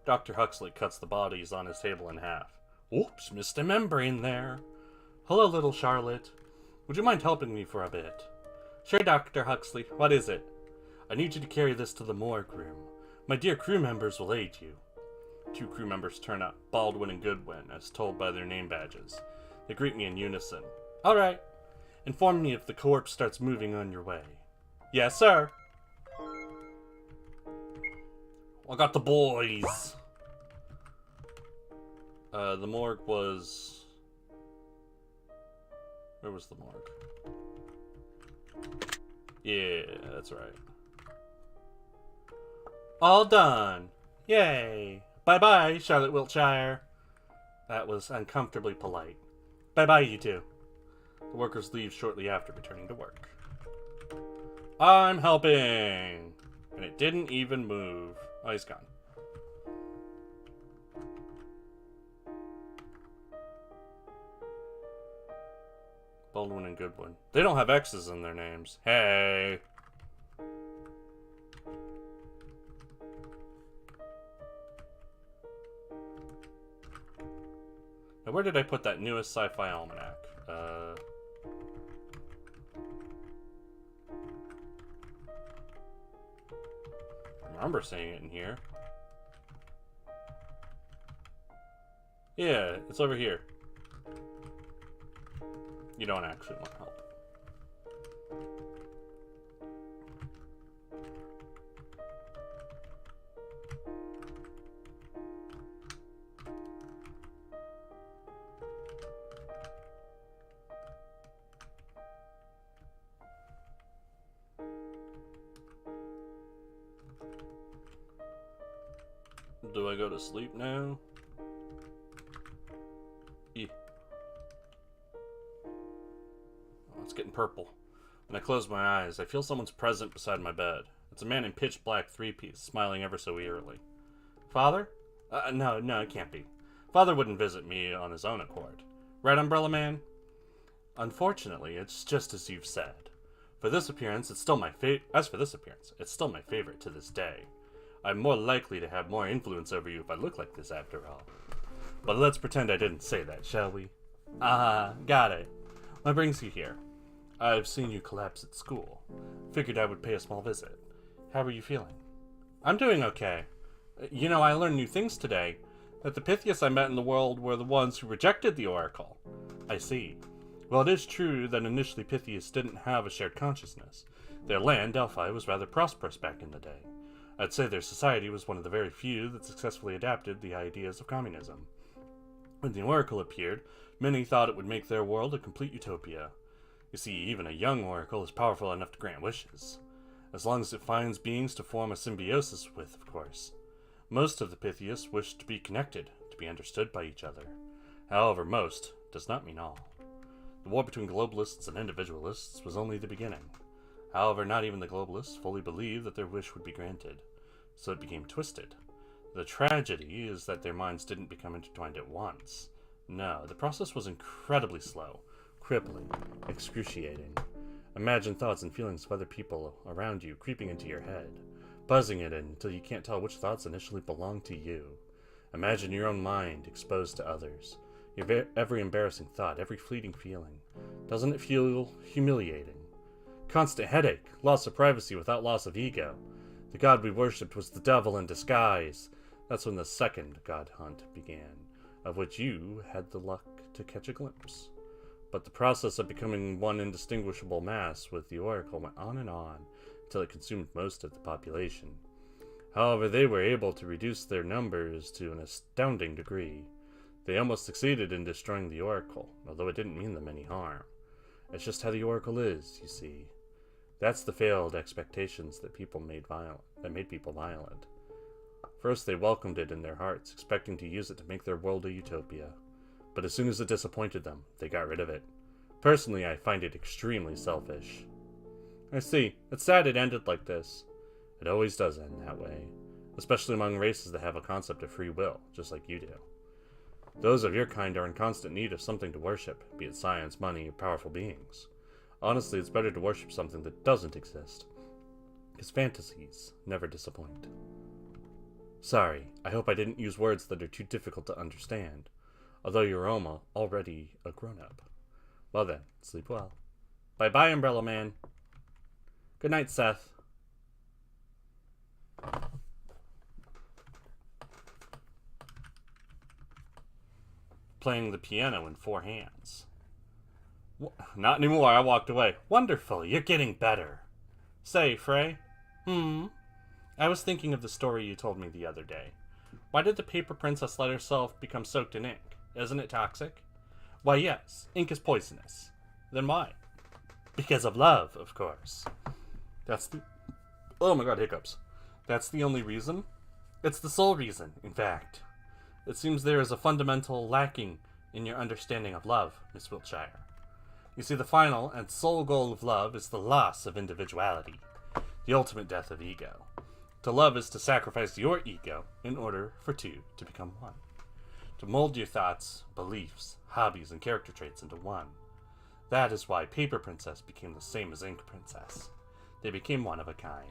Dr. Huxley cuts the bodies on his table in half. Oops, missed a membrane there. Hello, little Charlotte. Would you mind helping me for a bit? Sure, Dr. Huxley. What is it? I need you to carry this to the morgue room. My dear crew members will aid you. 2 crew members turn up, Baldwin and Goodwin, as told by their name badges. They greet me in unison. All right. Inform me if the corpse starts moving on your way. Yes, sir. I got the boys. The morgue was... Where was the morgue? Yeah, that's right. All done. Yay. Bye-bye, Charlotte Wiltshire. That was uncomfortably polite. Bye-bye, you two. The workers leave shortly after returning to work. I'm helping! And it didn't even move. Oh, he's gone. Baldwin and Goodwin. They don't have X's in their names. Hey! Now, where did I put that newest sci-fi almanac? I remember seeing it in here. Yeah, it's over here. You don't actually want help. Do I go to sleep now? Yeah. Oh, it's getting purple. When I close my eyes, I feel someone's present beside my bed. It's a man in pitch black three-piece, smiling ever so eerily. Father? No, it can't be. Father wouldn't visit me on his own accord. Right, Umbrella Man? Unfortunately, it's just as you've said. For this appearance, it's still my As for this appearance, it's still my favorite to this day. I'm more likely to have more influence over you if I look like this after all. But let's pretend I didn't say that, shall we? Got it. What brings you here? I've seen you collapse at school. Figured I would pay a small visit. How are you feeling? I'm doing okay. You know, I learned new things today. That the Pythias I met in the world were the ones who rejected the Oracle. I see. Well, it is true that initially Pythias didn't have a shared consciousness. Their land, Delphi, was rather prosperous back in the day. I'd say their society was one of the very few that successfully adapted the ideas of communism. When the Oracle appeared, many thought it would make their world a complete utopia. You see, even a young Oracle is powerful enough to grant wishes. As long as it finds beings to form a symbiosis with, of course. Most of the Pythias wished to be connected, to be understood by each other. However, most does not mean all. The war between globalists and individualists was only the beginning. However, not even the globalists fully believed that their wish would be granted, so it became twisted. The tragedy is that their minds didn't become intertwined at once. No, the process was incredibly slow, crippling, excruciating. Imagine thoughts and feelings of other people around you creeping into your head, buzzing it in until you can't tell which thoughts initially belong to you. Imagine your own mind exposed to others, your every embarrassing thought, every fleeting feeling. Doesn't it feel humiliating? Constant headache, loss of privacy without loss of ego. The god we worshipped was the devil in disguise. That's when the second god hunt began, of which you had the luck to catch a glimpse. But the process of becoming one indistinguishable mass with the Oracle went on, till it consumed most of the population. However, they were able to reduce their numbers to an astounding degree. They almost succeeded in destroying the Oracle, although it didn't mean them any harm. It's just how the Oracle is, you see. That's the failed expectations that made people violent. First, they welcomed it in their hearts, expecting to use it to make their world a utopia. But as soon as it disappointed them, they got rid of it. Personally, I find it extremely selfish. I see. It's sad it ended like this. It always does end that way, especially among races that have a concept of free will, just like you do. Those of your kind are in constant need of something to worship, be it science, money, or powerful beings. Honestly, it's better to worship something that doesn't exist, because fantasies never disappoint. Sorry, I hope I didn't use words that are too difficult to understand, although you're already a grown-up. Well then, sleep well. Bye-bye, Umbrella Man. Good night, Seth. Playing the piano in 4 hands. Not anymore, I walked away. Wonderful, you're getting better. Say, Frey. I was thinking of the story you told me the other day. Why did the paper princess let herself become soaked in ink? Isn't it toxic? Why, yes, ink is poisonous. Then why? Because of love, of course. Oh my god, hiccups. That's the only reason? It's the sole reason, in fact. It seems there is a fundamental lacking in your understanding of love, Miss Wiltshire. You see, the final and sole goal of love is the loss of individuality, the ultimate death of ego. To love is to sacrifice your ego in order for two to become one. To mold your thoughts, beliefs, hobbies, and character traits into one. That is why Paper Princess became the same as Ink Princess. They became one of a kind.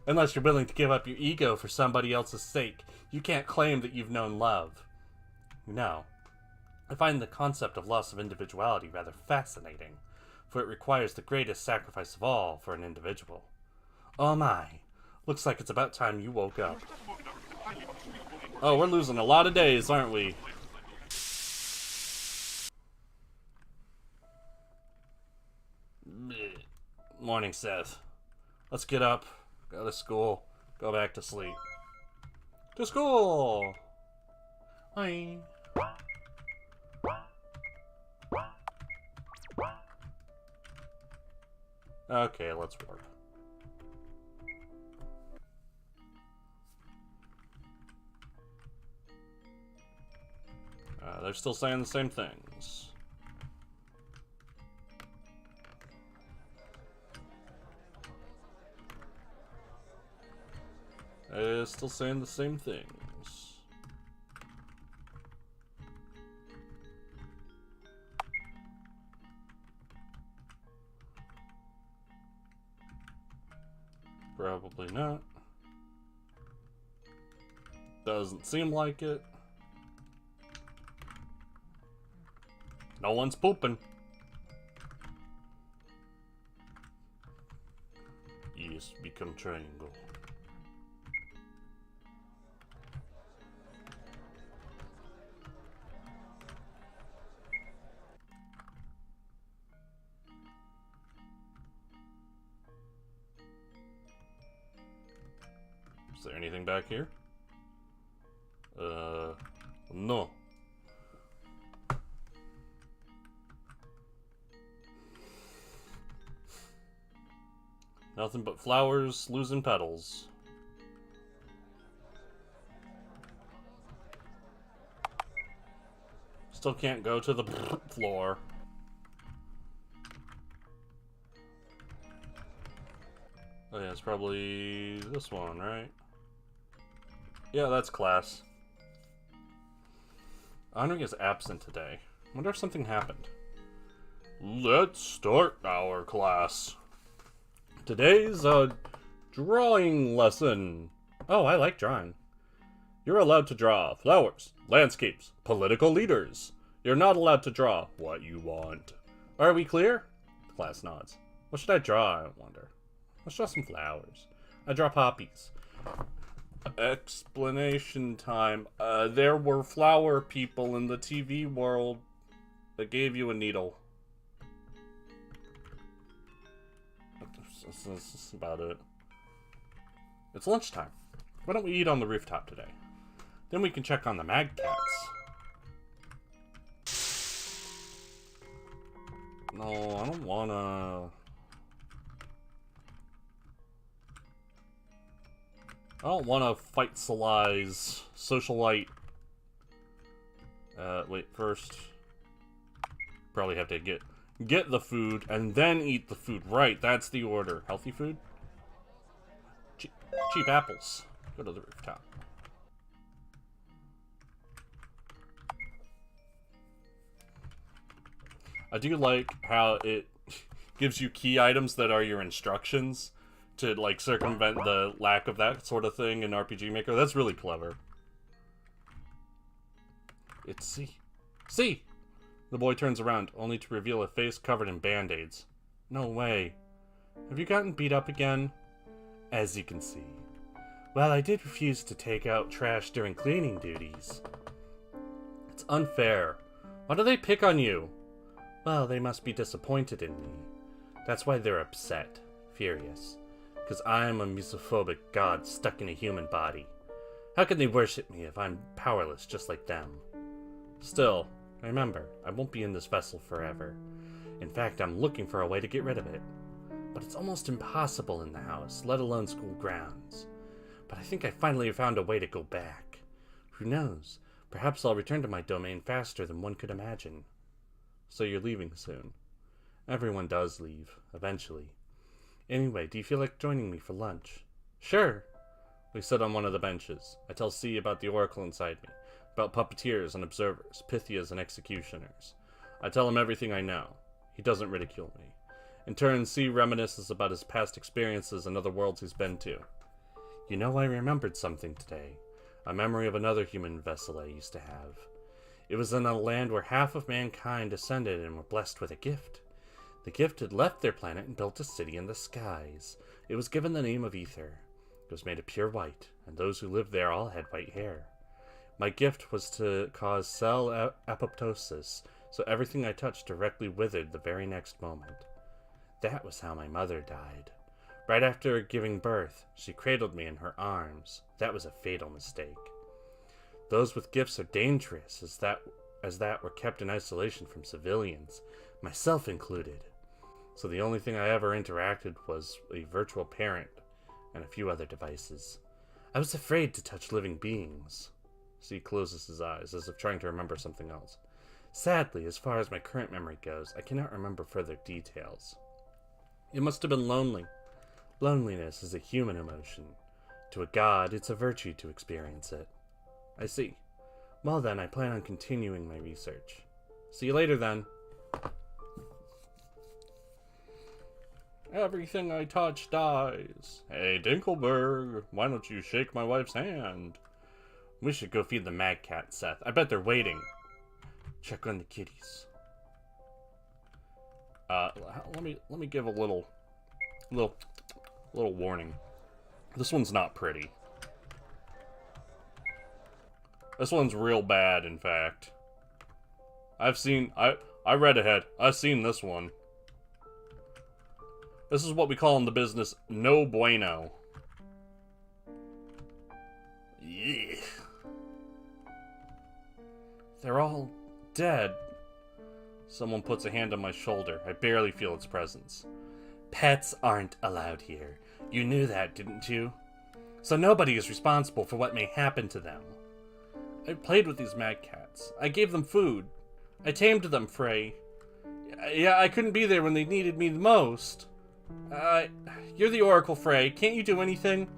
Unless you're willing to give up your ego for somebody else's sake, you can't claim that you've known love. No. I find the concept of loss of individuality rather fascinating, for it requires the greatest sacrifice of all for an individual. Oh my. Looks like it's about time you woke up. Oh, we're losing a lot of days, aren't we? Morning, Seth. Let's get up, go to school, go back to sleep. To school! Hi. Okay, let's warp. They're still saying the same things. Still saying the same things. Probably not. Doesn't seem like it. No one's pooping. Yes, become triangle. Is there anything back here? No. Nothing but flowers losing petals. Still can't go to the floor. Oh yeah, it's probably this one, right? Yeah, that's class. Henri is absent today. I wonder if something happened. Let's start our class. Today's a drawing lesson. Oh, I like drawing. You're allowed to draw flowers, landscapes, political leaders. You're not allowed to draw what you want. Are we clear? The class nods. What should I draw, I wonder? Let's draw some flowers. I draw poppies. Explanation time. There were flower people in the TV world that gave you a needle. That's about it. It's lunchtime. Why don't we eat on the rooftop today? Then we can check on the maggots. No, I don't wanna... I don't wanna fight Salai's socialite. Wait, first... Probably have to get the food, and then eat the food. Right, that's the order. Healthy food? Cheap apples. Go to the rooftop. I do like how it gives you key items that are your instructions to, like, circumvent the lack of that sort of thing in RPG Maker. That's really clever. It's C. C! The boy turns around, only to reveal a face covered in band-aids. No way. Have you gotten beat up again? As you can see. Well, I did refuse to take out trash during cleaning duties. It's unfair. Why do they pick on you? Well, they must be disappointed in me. That's why they're upset, furious. Because I'm a misophobic god stuck in a human body. How can they worship me if I'm powerless just like them? Still, remember, I won't be in this vessel forever. In fact, I'm looking for a way to get rid of it. But it's almost impossible in the house, let alone school grounds. But I think I finally found a way to go back. Who knows? Perhaps I'll return to my domain faster than one could imagine. So you're leaving soon. Everyone does leave, eventually. Anyway, do you feel like joining me for lunch? Sure. We sit on one of the benches. I tell C about the oracle inside me, about puppeteers and observers, Pythias and executioners. I tell him everything I know. He doesn't ridicule me. In turn, C reminisces about his past experiences and other worlds he's been to. You know, I remembered something today. A memory of another human vessel I used to have. It was in a land where half of mankind ascended and were blessed with a gift. The gift had left their planet and built a city in the skies. It was given the name of Ether. It was made of pure white, and those who lived there all had white hair. My gift was to cause cell apoptosis, so everything I touched directly withered the very next moment. That was how my mother died. Right after giving birth, she cradled me in her arms. That was a fatal mistake. Those with gifts are dangerous, as that were kept in isolation from civilians, myself included. So the only thing I ever interacted was a virtual parent and a few other devices. I was afraid to touch living beings. C closes his eyes, as if trying to remember something else. Sadly, as far as my current memory goes, I cannot remember further details. It must have been lonely. Loneliness is a human emotion. To a god, it's a virtue to experience it. I see. Well then, I plan on continuing my research. See you later then. Everything I touch dies. Hey, Dinkelberg, why don't you shake my wife's hand? We should go feed the mad cat, Seth. I bet they're waiting. Check on the kitties. Let me give a little warning. This one's not pretty. This one's real bad, in fact. I read ahead. I've seen this one. This is what we call in the business no bueno. Yeah. They're all dead. Someone puts a hand on my shoulder. I barely feel its presence. Pets aren't allowed here. You knew that, didn't you? So nobody is responsible for what may happen to them. I played with these mad cats. I gave them food. I tamed them, Frey. Yeah, I couldn't be there when they needed me the most. You're the Oracle, Frey. Can't you do anything?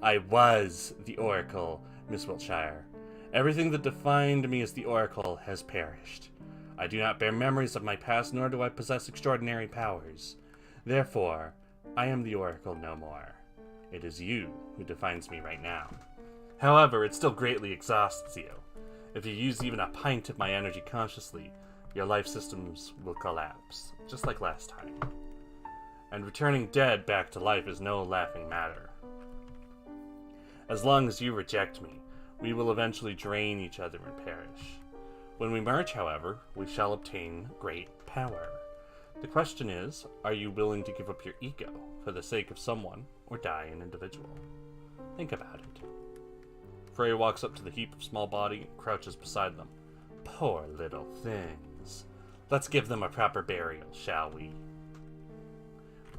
I was the Oracle, Miss Wiltshire. Everything that defined me as the Oracle has perished. I do not bear memories of my past, nor do I possess extraordinary powers. Therefore, I am the Oracle no more. It is you who defines me right now. However, it still greatly exhausts you. If you use even a pint of my energy consciously, your life systems will collapse, just like last time. And returning dead back to life is no laughing matter. As long as you reject me, we will eventually drain each other and perish. When we merge, however, we shall obtain great power. The question is, are you willing to give up your ego for the sake of someone or die an individual? Think about it. Frey walks up to the heap of small body and crouches beside them. Poor little things. Let's give them a proper burial, shall we?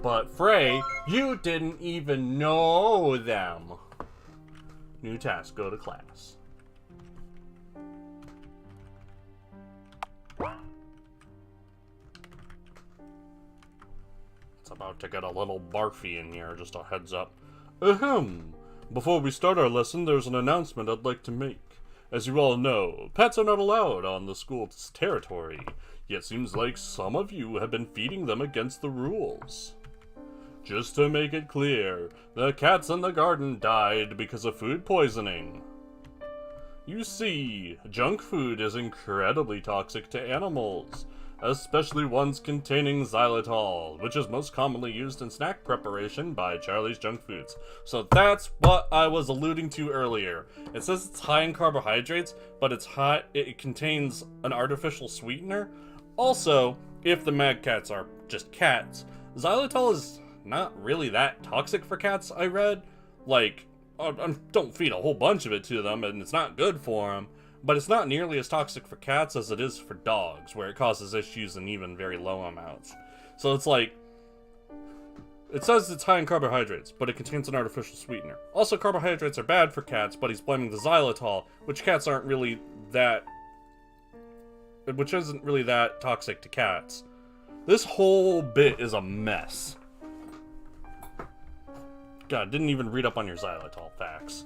But Frey, you didn't even know them. New task, go to class. It's about to get a little barfy in here, just a heads up. Ahem. Before we start our lesson, there's an announcement I'd like to make. As you all know, pets are not allowed on the school's territory, yet seems like some of you have been feeding them against the rules. Just to make it clear, the cats in the garden died because of food poisoning. You see, junk food is incredibly toxic to animals, especially ones containing xylitol, which is most commonly used in snack preparation by Charlie's Junk Foods. So that's what I was alluding to earlier. It says it's high in carbohydrates, but it contains an artificial sweetener. Also, if the mad cats are just cats, xylitol is not really that toxic for cats, I read. Like, don't feed a whole bunch of it to them, and it's not good for them. But it's not nearly as toxic for cats as it is for dogs, where it causes issues in even very low amounts. So it's like, it says it's high in carbohydrates, but it contains an artificial sweetener. Also, carbohydrates are bad for cats, but he's blaming the xylitol, which isn't really that toxic to cats. This whole bit is a mess. God, didn't even read up on your xylitol facts.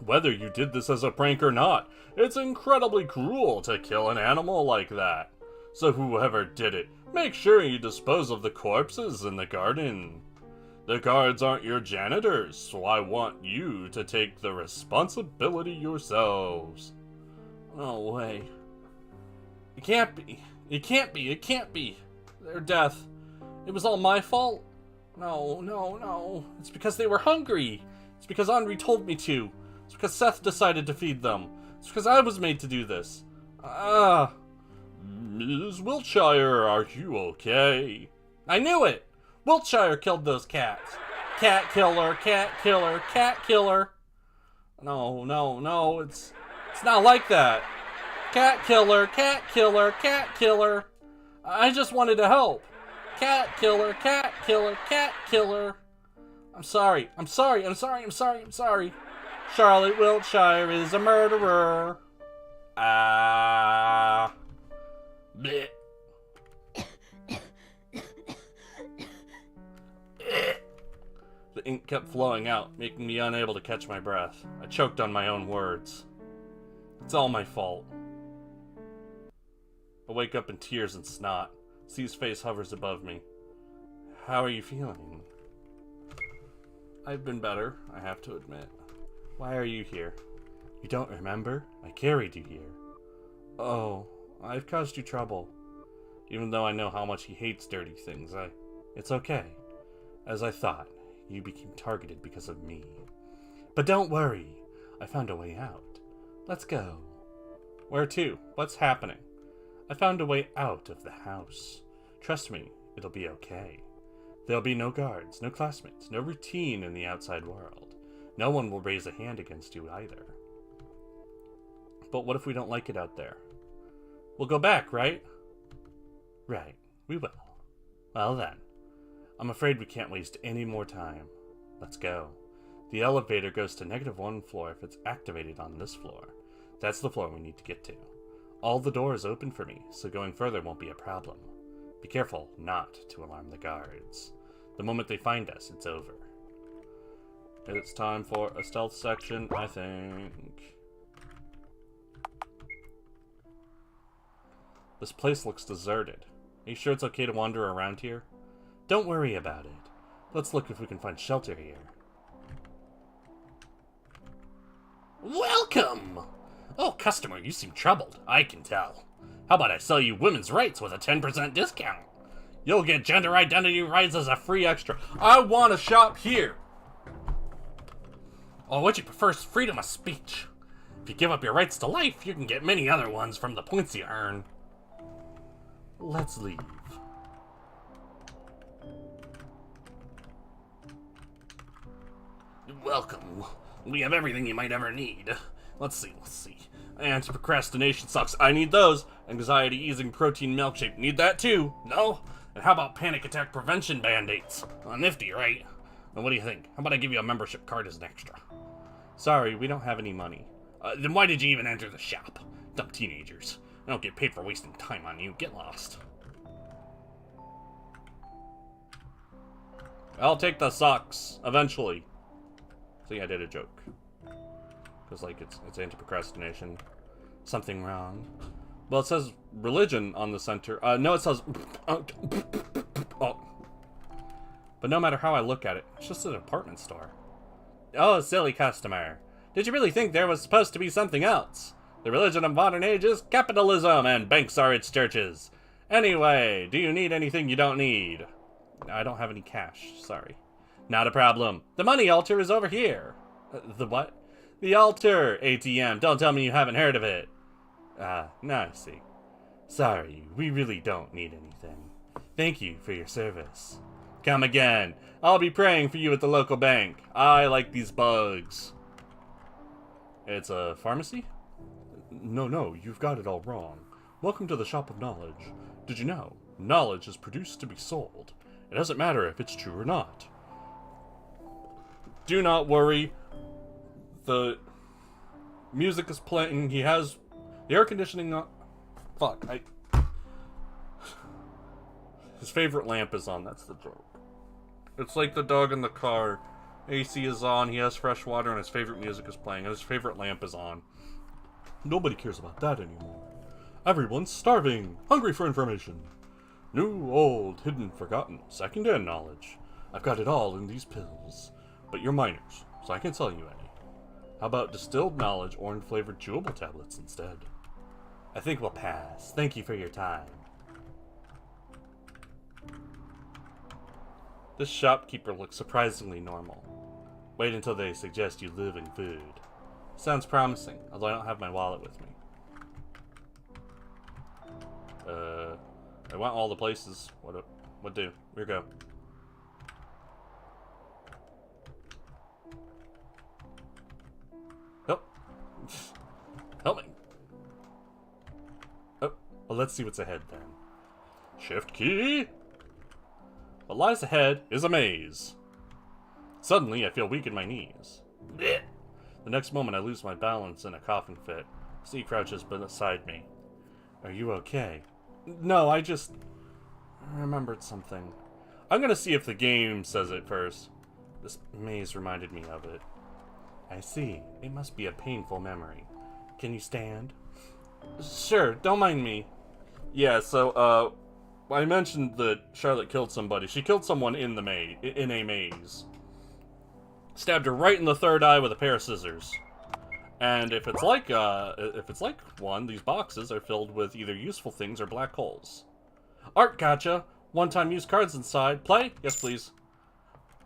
Whether you did this as a prank or not, it's incredibly cruel to kill an animal like that. So whoever did it, make sure you dispose of the corpses in the garden. The guards aren't your janitors, so I want you to take the responsibility yourselves. No way. It can't be. It can't be. It can't be. Their death. It was all my fault? No. It's because they were hungry. It's because Henri told me to. It's because Seth decided to feed them. It's because I was made to do this. Ms. Wiltshire, are you okay? I knew it! Wiltshire killed those cats. Cat killer, cat killer, cat killer. No, it's not like that. Cat killer, cat killer, cat killer. I just wanted to help. Cat killer, cat killer, cat killer. I'm sorry. Charlotte Wiltshire is a murderer. Bleh. The ink kept flowing out, making me unable to catch my breath. I choked on my own words. It's all my fault. I wake up in tears and snot. C's face hovers above me. How are you feeling? I've been better, I have to admit. Why are you here? You don't remember? I carried you here. Oh, I've caused you trouble. Even though I know how much he hates dirty things, it's okay. As I thought, you became targeted because of me. But don't worry, I found a way out. Let's go. Where to? What's happening? I found a way out of the house. Trust me, it'll be okay. There'll be no guards, no classmates, no routine in the outside world. No one will raise a hand against you either. But what if we don't like it out there? We'll go back, right? Right, we will. Well then, I'm afraid we can't waste any more time. Let's go. The elevator goes to -1 floor if it's activated on this floor. That's the floor we need to get to. All the doors open for me, so going further won't be a problem. Be careful not to alarm the guards. The moment they find us, it's over. It's time for a stealth section, I think. This place looks deserted. Are you sure it's okay to wander around here? Don't worry about it. Let's look if we can find shelter here. Welcome! Oh, customer, you seem troubled. I can tell. How about I sell you women's rights with a 10% discount? You'll get gender identity rights as a free extra. I want to shop here! Or would you prefer freedom of speech? If you give up your rights to life, you can get many other ones from the points you earn. Let's leave. Welcome. We have everything you might ever need. Let's see. Anti-procrastination socks. I need those. Anxiety-easing protein milkshake. Need that too. No? And how about panic attack prevention band-aids? Nifty, right? And what do you think? How about I give you a membership card as an extra? Sorry, we don't have any money. Then why did you even enter the shop? Dumb teenagers. I don't get paid for wasting time on you. Get lost. I'll take the socks, eventually. See, I did a joke. Because, like, it's anti-procrastination. Something wrong. Well, it says religion on the center. No, it says... Oh. But no matter how I look at it, it's just a department store. Oh, silly customer. Did you really think there was supposed to be something else? The religion of modern age is capitalism, and banks are its churches. Anyway, do you need anything you don't need? I don't have any cash, sorry. Not a problem. The money altar is over here. The what? The altar, ATM. Don't tell me you haven't heard of it. Now I see. Sorry, we really don't need anything. Thank you for your service. Come again. I'll be praying for you at the local bank. I like these bugs. It's a pharmacy? No, you've got it all wrong. Welcome to the Shop of Knowledge. Did you know? Knowledge is produced to be sold. It doesn't matter if it's true or not. Do not worry. The music is playing. He has the air conditioning on. Fuck, His favorite lamp is on, that's the joke. It's like the dog in the car. AC is on, he has fresh water, and his favorite music is playing, and his favorite lamp is on. Nobody cares about that anymore. Everyone's starving, hungry for information. New, old, hidden, forgotten, second-hand knowledge. I've got it all in these pills. But you're minors, so I can't sell you any. How about distilled knowledge orange-flavored chewable tablets instead? I think we'll pass. Thank you for your time. This shopkeeper looks surprisingly normal. Wait until they suggest you live in food. Sounds promising, although I don't have my wallet with me. I want all the places. What do? Where go? Help. Help me. Oh, well, let's see what's ahead then. Shift key. What lies ahead is a maze. Suddenly, I feel weak in my knees. Blech. The next moment, I lose my balance in a coughing fit. Steve crouches beside me. Are you okay? No, I just remembered something. I'm gonna see if the game says it first. This maze reminded me of it. I see. It must be a painful memory. Can you stand? Sure, don't mind me. Yeah, so, I mentioned that Charlotte killed somebody. She killed someone in a maze. Stabbed her right in the third eye with a pair of scissors. And if it's like one, these boxes are filled with either useful things or black holes. Art gotcha! One-time use cards inside. Play? Yes, please.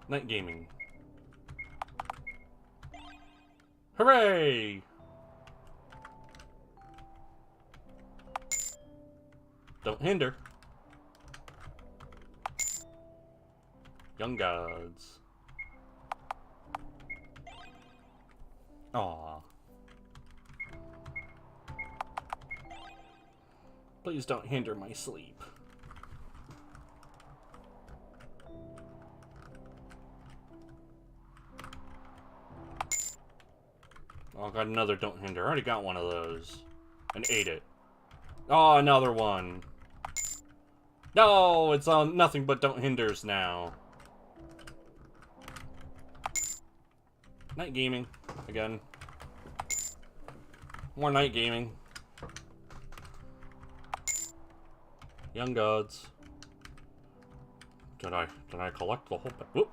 Night gaming. Hooray! Don't hinder. Young gods. Aww. Please don't hinder my sleep. Oh, I got another don't hinder. I already got one of those. And ate it. Oh, another one. No, it's on nothing but don't hinders now. Night gaming. Again. More night gaming. Young gods. Did I collect the whole Whoop.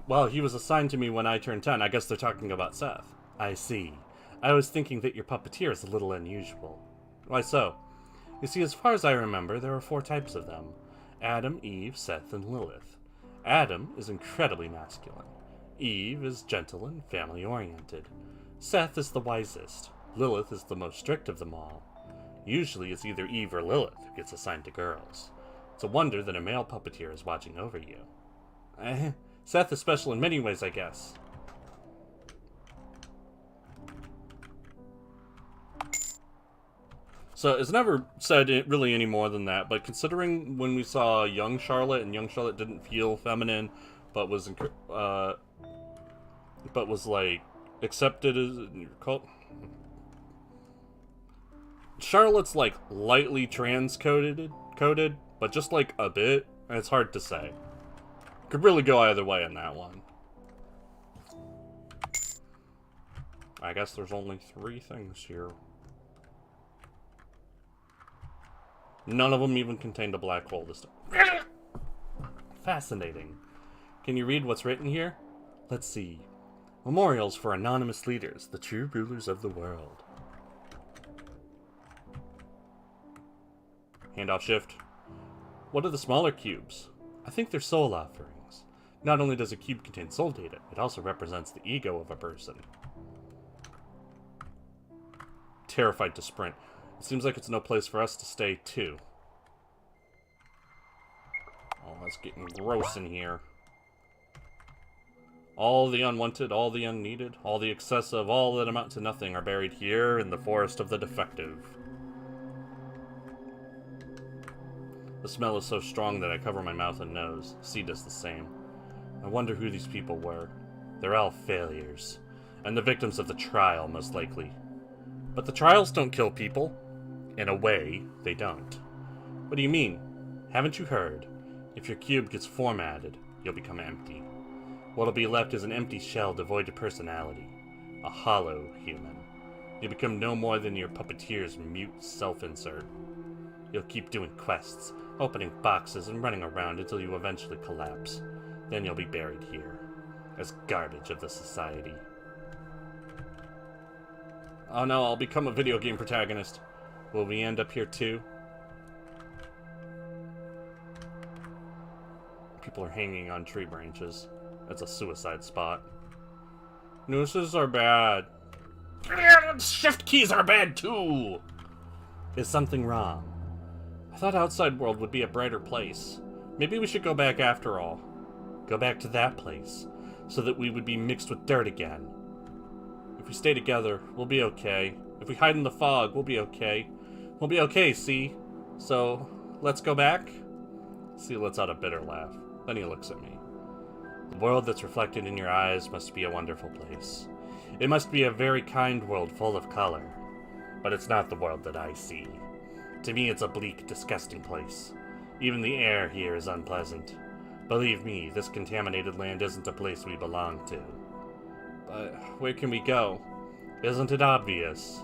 Well, he was assigned to me when I turned 10. I guess they're talking about Seth. I see. I was thinking that your puppeteer is a little unusual. Why so? You see, as far as I remember, there are 4 types of them. Adam, Eve, Seth, and Lilith. Adam is incredibly masculine. Eve is gentle and family-oriented. Seth is the wisest. Lilith is the most strict of them all. Usually it's either Eve or Lilith who gets assigned to girls. It's a wonder that a male puppeteer is watching over you. Seth is special in many ways, I guess. So it's never said it really any more than that, but considering when we saw young Charlotte, and young Charlotte didn't feel feminine, but was like accepted as called. Charlotte's like lightly coded, but just like a bit, and it's hard to say. Could really go either way in that one. I guess there's only 3 things here. None of them even contained a black hole this time. Fascinating. Can you read what's written here? Let's see. Memorials for anonymous leaders, the true rulers of the world. Handoff shift. What are the smaller cubes? I think they're soul offerings. Not only does a cube contain soul data, it also represents the ego of a person. Terrified to sprint. It seems like it's no place for us to stay, too. Oh, it's getting gross in here. All the unwanted, all the unneeded, all the excessive, all that amount to nothing are buried here in the forest of the defective. The smell is so strong that I cover my mouth and nose. C does the same. I wonder who these people were. They're all failures. And the victims of the trial, most likely. But the trials don't kill people. In a way, they don't. What do you mean? Haven't you heard? If your cube gets formatted, you'll become empty. What'll be left is an empty shell devoid of personality. A hollow human. You become no more than your puppeteer's mute self-insert. You'll keep doing quests, opening boxes and running around until you eventually collapse. Then you'll be buried here, as garbage of the society. Oh no, I'll become a video game protagonist. Will we end up here too? People are hanging on tree branches. That's a suicide spot. Nooses are bad. Shift keys are bad too! Is something wrong? I thought outside world would be a brighter place. Maybe we should go back after all. Go back to that place, so that we would be mixed with dirt again. If we stay together, we'll be okay. If we hide in the fog, we'll be okay. We'll be okay, see? So, let's go back? C lets out a bitter laugh. Then he looks at me. The world that's reflected in your eyes must be a wonderful place. It must be a very kind world full of color. But it's not the world that I see. To me, it's a bleak, disgusting place. Even the air here is unpleasant. Believe me, this contaminated land isn't a place we belong to. But where can we go? Isn't it obvious?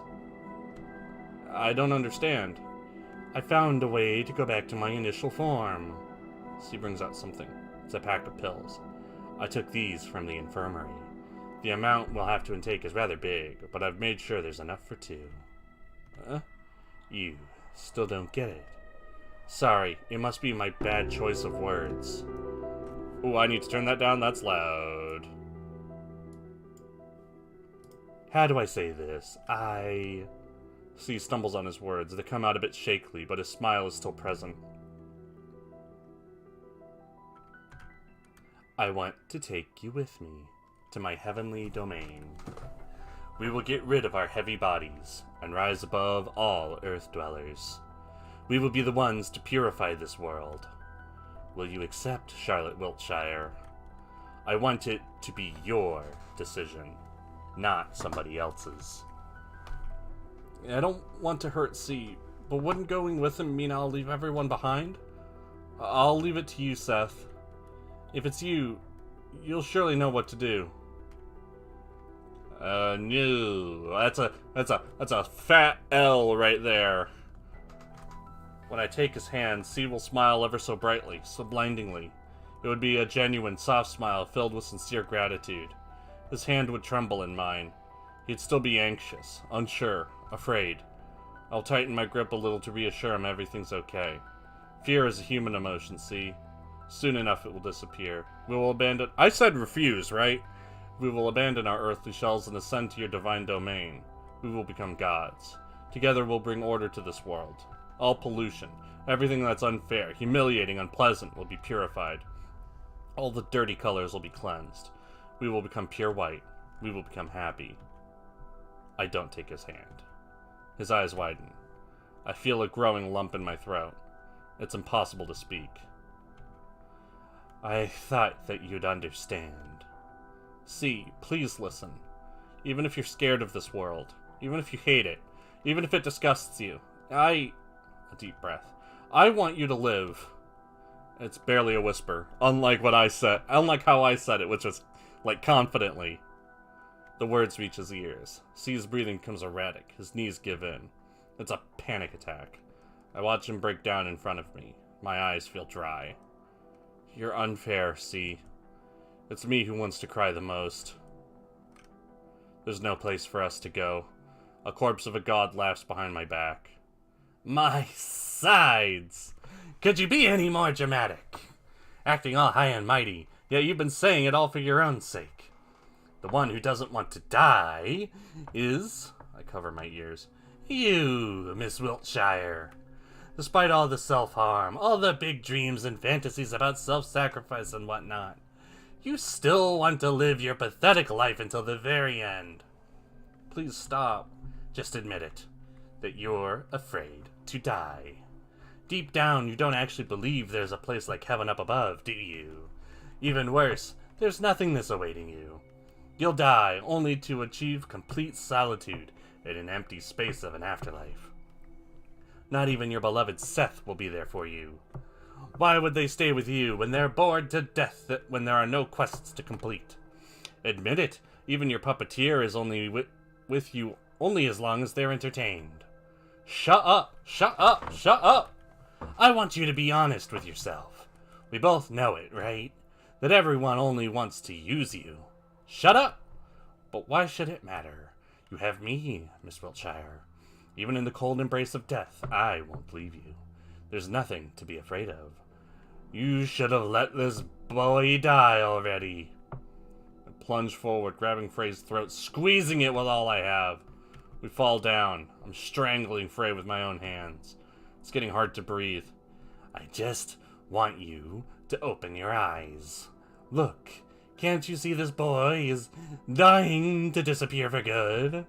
I don't understand. I found a way to go back to my initial form. She brings out something. It's a pack of pills. I took these from the infirmary. The amount we'll have to intake is rather big, but I've made sure there's enough for 2. You still don't get it. Sorry, it must be my bad choice of words. Ooh, I need to turn that down. That's loud. How do I say this? C stumbles on his words. They come out a bit shakily, but his smile is still present. I want to take you with me to my heavenly domain. We will get rid of our heavy bodies and rise above all earth dwellers. We will be the ones to purify this world. Will you accept, Charlotte Wiltshire? I want it to be your decision, not somebody else's. I don't want to hurt C, but wouldn't going with him mean I'll leave everyone behind? I'll leave it to you, Seth. If it's you, you'll surely know what to do. No. That's a fat L right there. When I take his hand, C will smile ever so brightly, so blindingly. It would be a genuine, soft smile filled with sincere gratitude. His hand would tremble in mine. He'd still be anxious, unsure, afraid. I'll tighten my grip a little to reassure him everything's okay. Fear is a human emotion, see? Soon enough it will disappear. We will abandon— I said refuse, right? We will abandon our earthly shells and ascend to your divine domain. We will become gods. Together we'll bring order to this world. All pollution, everything that's unfair, humiliating, unpleasant will be purified. All the dirty colors will be cleansed. We will become pure white. We will become happy. I don't take his hand. His eyes widen. I feel a growing lump in my throat. It's impossible to speak. I thought that you'd understand. See, please listen. Even if you're scared of this world, even if you hate it, even if it disgusts you, a deep breath. I want you to live. It's barely a whisper, unlike how I said it, which was, like, confidently. The words reach his ears. C's breathing becomes erratic. His knees give in. It's a panic attack. I watch him break down in front of me. My eyes feel dry. You're unfair, C. It's me who wants to cry the most. There's no place for us to go. A corpse of a god laughs behind my back. My sides! Could you be any more dramatic? Acting all high and mighty, yet you've been saying it all for your own sake. The one who doesn't want to die is... I cover my ears. You, Miss Wiltshire. Despite all the self-harm, all the big dreams and fantasies about self-sacrifice and whatnot, you still want to live your pathetic life until the very end. Please stop. Just admit it. That you're afraid to die. Deep down, you don't actually believe there's a place like heaven up above, do you? Even worse, there's nothingness awaiting you. You'll die only to achieve complete solitude in an empty space of an afterlife. Not even your beloved Seth will be there for you. Why would they stay with you when they're bored to death when there are no quests to complete? Admit it, even your puppeteer is only with you only as long as they're entertained. Shut up! Shut up! Shut up! I want you to be honest with yourself. We both know it, right? That everyone only wants to use you. Shut up! But why should it matter? You have me, Miss Wiltshire. Even in the cold embrace of death, I won't leave you. There's nothing to be afraid of. You should have let this boy die already. I plunge forward, grabbing Frey's throat, squeezing it with all I have. We fall down. I'm strangling Frey with my own hands. It's getting hard to breathe. I just want you to open your eyes. Look, can't you see this boy is dying to disappear for good?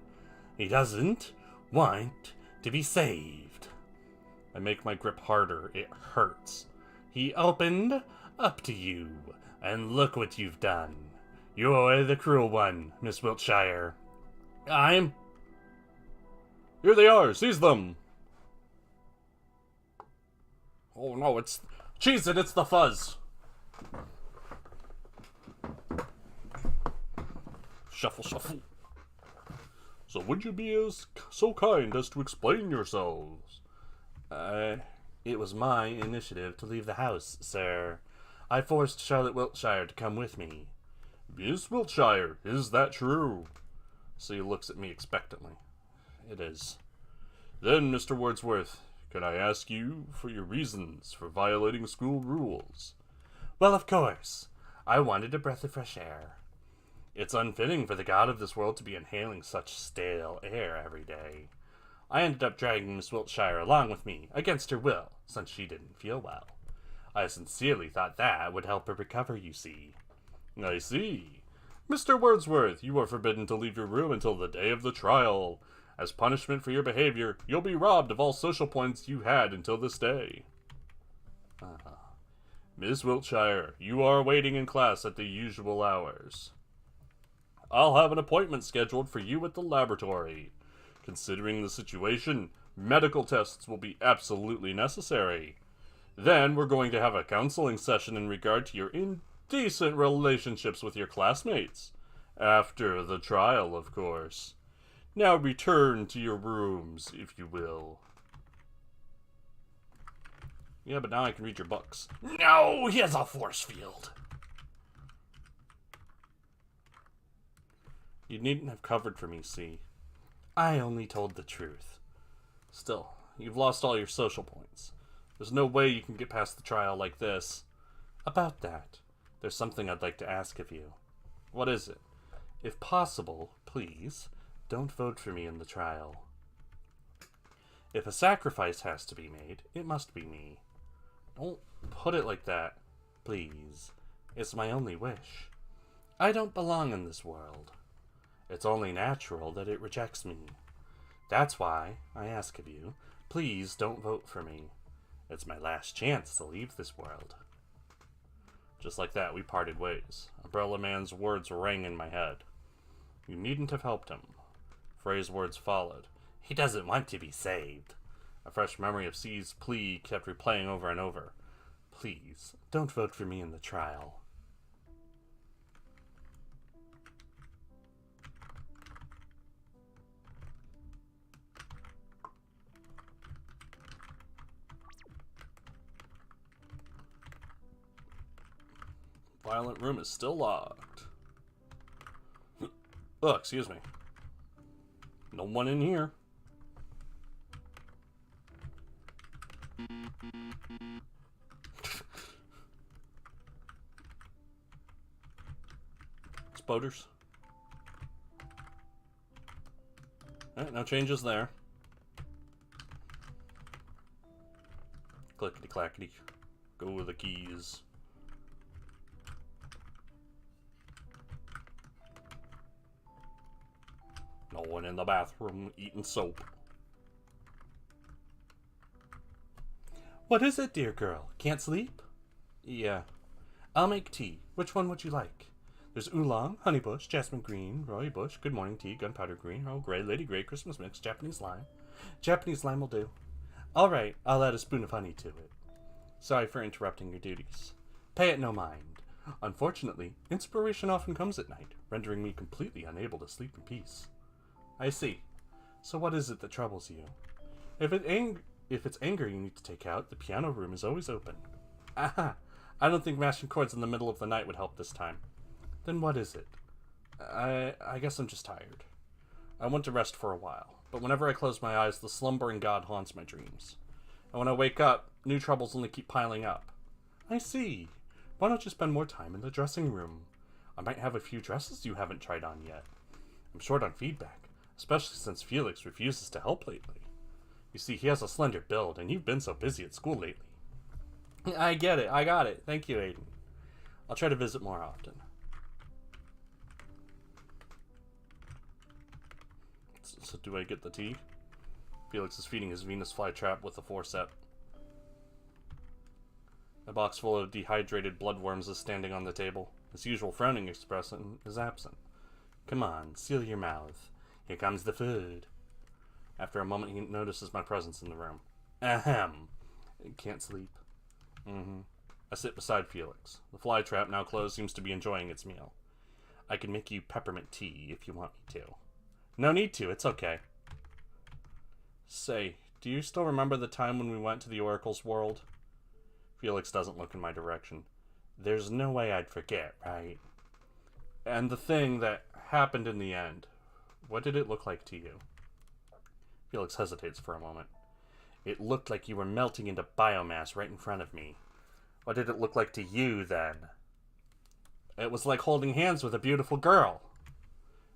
He doesn't want to be saved. I make my grip harder. It hurts. He opened up to you, and look what you've done. You're the cruel one, Miss Wiltshire. I'm... Here they are! Seize them! Oh no, it's... Cheese it, it's the fuzz! Shuffle, shuffle. So would you be so kind as to explain yourselves? It was my initiative to leave the house, sir. I forced Charlotte Wiltshire to come with me. Miss Wiltshire, is that true? So he looks at me expectantly. It is. Then, Mr. Wordsworth, can I ask you for your reasons for violating school rules? Well, of course. I wanted a breath of fresh air. It's unfitting for the god of this world to be inhaling such stale air every day. I ended up dragging Miss Wiltshire along with me, against her will, since she didn't feel well. I sincerely thought that would help her recover, you see. I see. Mr. Wordsworth, you are forbidden to leave your room until the day of the trial. As punishment for your behavior, you'll be robbed of all social points you had until this day. Miss Wiltshire, you are waiting in class at the usual hours. I'll have an appointment scheduled for you at the laboratory. Considering the situation, medical tests will be absolutely necessary. Then we're going to have a counseling session in regard to your indecent relationships with your classmates. After the trial, of course. Now return to your rooms, if you will. Yeah, but now I can read your books. No, he has a force field. You needn't have covered for me, see. I only told the truth. Still, you've lost all your social points. There's no way you can get past the trial like this. About that, there's something I'd like to ask of you. What is it? If possible, please, don't vote for me in the trial. If a sacrifice has to be made, it must be me. Don't put it like that. Please, It's my only wish. I don't belong in this world. It's only natural that it rejects me. That's why I ask of you, please don't vote for me. It's my last chance to leave this world. Just like that, we parted ways. Umbrella Man's words rang in my head. You needn't have helped him. Frey's words followed. He doesn't want to be saved. A fresh memory of C's plea kept replaying over and over. Please, don't vote for me in the trial. Violent room is still locked. Oh, excuse me. No one in here. Spoders. Alright, no changes there. Clickety clackety. Go with the keys. No one in the bathroom eating soap. What is it, dear girl? Can't sleep? Yeah. I'll make tea. Which one would you like? There's oolong, honeybush, jasmine green, rooibos, good morning tea, gunpowder green, Earl Grey, Lady Grey, Christmas mix, Japanese lime. Japanese lime will do. All right, I'll add a spoon of honey to it. Sorry for interrupting your duties. Pay it no mind. Unfortunately, inspiration often comes at night, rendering me completely unable to sleep in peace. I see. So what is it that troubles you? If it's anger you need to take out, the piano room is always open. Aha! I don't think mashing chords in the middle of the night would help this time. Then what is it? I guess I'm just tired. I want to rest for a while, but whenever I close my eyes, the slumbering god haunts my dreams. And when I wake up, new troubles only keep piling up. I see. Why don't you spend more time in the dressing room? I might have a few dresses you haven't tried on yet. I'm short on feedback, especially since Felix refuses to help lately. You see, he has a slender build, and you've been so busy at school lately. I get it. I got it. Thank you, Aiden. I'll try to visit more often. So do I get the tea? Felix is feeding his Venus flytrap with a forceps. A box full of dehydrated bloodworms is standing on the table. His usual frowning expression is absent. Come on, seal your mouth. Here comes the food. After a moment, he notices my presence in the room. Ahem. Can't sleep. I sit beside Felix. The flytrap, now closed, seems to be enjoying its meal. I can make you peppermint tea if you want me to. No need to, it's okay. Say, do you still remember the time when we went to the Oracle's world? Felix doesn't look in my direction. There's no way I'd forget, right? And the thing that happened in the end, what did it look like to you? Felix hesitates for a moment. It looked like you were melting into biomass right in front of me. What did it look like to you, then? It was like holding hands with a beautiful girl.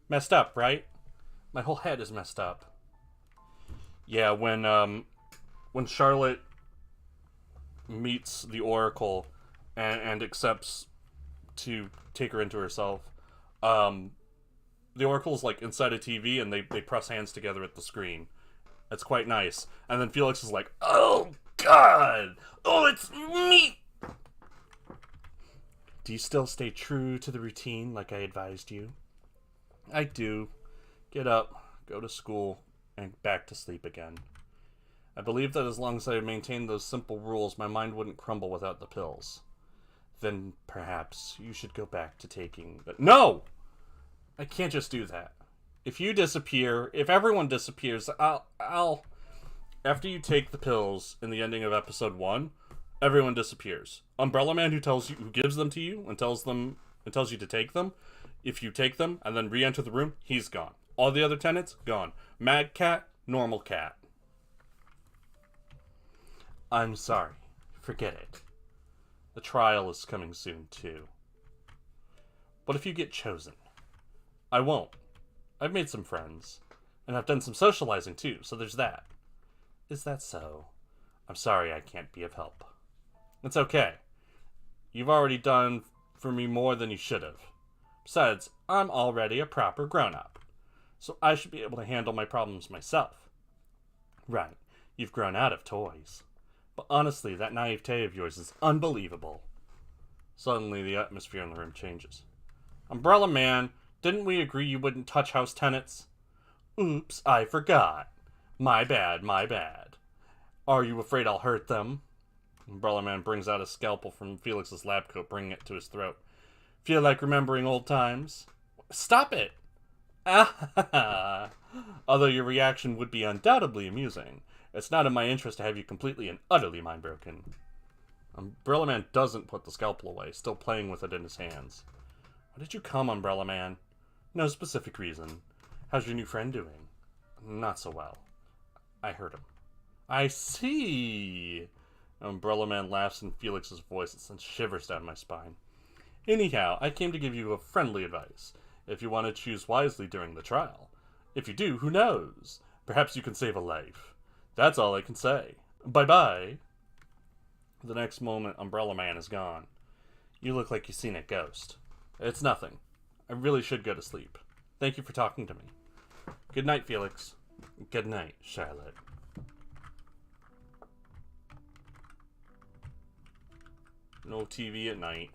Messed up, right? My whole head is messed up. Yeah, when Charlotte meets the Oracle and accepts to take her into herself, the Oracle's like inside a TV and they press hands together at the screen. It's quite nice. And then Felix is like, oh God! Oh, it's me! Do you still stay true to the routine like I advised you? I do. Get up, go to school, and back to sleep again. I believe that as long as I maintained those simple rules, my mind wouldn't crumble without the pills. Then perhaps you should go back to taking the... No! I can't just do that. If you disappear, if everyone disappears, I'll... After you take the pills in the ending of episode 1, everyone disappears. Umbrella Man who gives them to you and tells you to take them, if you take them and then re-enter the room, he's gone. All the other tenants, gone. Mad cat, normal cat. I'm sorry. Forget it. The trial is coming soon, too. What if you get chosen? I won't. I've made some friends. And I've done some socializing, too, so there's that. Is that so? I'm sorry I can't be of help. It's okay. You've already done for me more than you should have. Besides, I'm already a proper grown-up, so I should be able to handle my problems myself. Right, you've grown out of toys. But honestly, that naivete of yours is unbelievable. Suddenly, the atmosphere in the room changes. Umbrella Man, didn't we agree you wouldn't touch house tenants? Oops, I forgot. My bad, my bad. Are you afraid I'll hurt them? Umbrella Man brings out a scalpel from Felix's lab coat, bringing it to his throat. Feel like remembering old times? Stop it! Ah, although your reaction would be undoubtedly amusing, it's not in my interest to have you completely and utterly mind-broken. Umbrella Man doesn't put the scalpel away, still playing with it in his hands. Why did you come, Umbrella Man? No specific reason. How's your new friend doing? Not so well. I hurt him. I see! Umbrella Man laughs in Felix's voice. It sends shivers down my spine. Anyhow, I came to give you a friendly advice, if you want to choose wisely during the trial. If you do, who knows? Perhaps you can save a life. That's all I can say. Bye-bye. The next moment, Umbrella Man is gone. You look like you've seen a ghost. It's nothing. I really should go to sleep. Thank you for talking to me. Good night, Felix. Good night, Charlotte. No TV at night.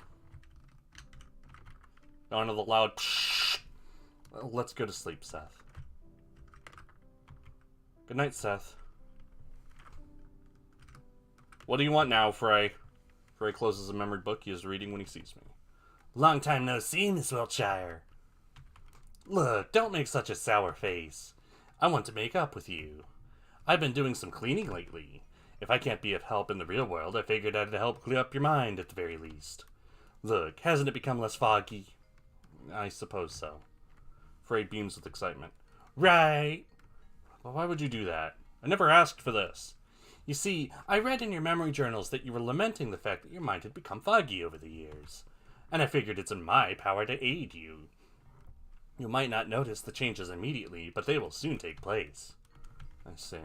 None of the loud pshh. Let's go to sleep, Seth. Good night, Seth. What do you want now, Frey? Frey closes a memory book he is reading when he sees me. Long time no see, Miss Wiltshire. Look, don't make such a sour face. I want to make up with you. I've been doing some cleaning lately. If I can't be of help in the real world, I figured I'd help clear up your mind at the very least. Look, hasn't it become less foggy? I suppose so. Frey beams with excitement. Right! Well, why would you do that? I never asked for this. You see, I read in your memory journals that you were lamenting the fact that your mind had become foggy over the years. And I figured it's in my power to aid you. You might not notice the changes immediately, but they will soon take place. I see.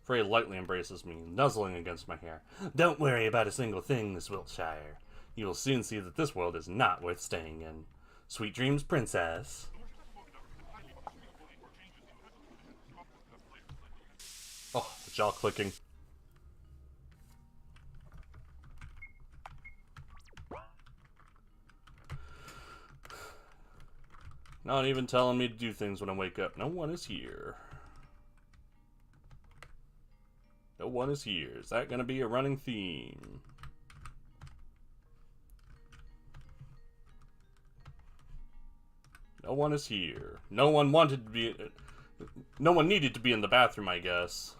Frey lightly embraces me, nuzzling against my hair. Don't worry about a single thing, Miss Wiltshire. You will soon see that this world is not worth staying in. Sweet dreams, princess. Oh, the jaw clicking. Not even telling me to do things when I wake up. No one is here. No one is here. Is that going to be a running theme? No one is here. No one wanted to be... No one needed to be in the bathroom, I guess.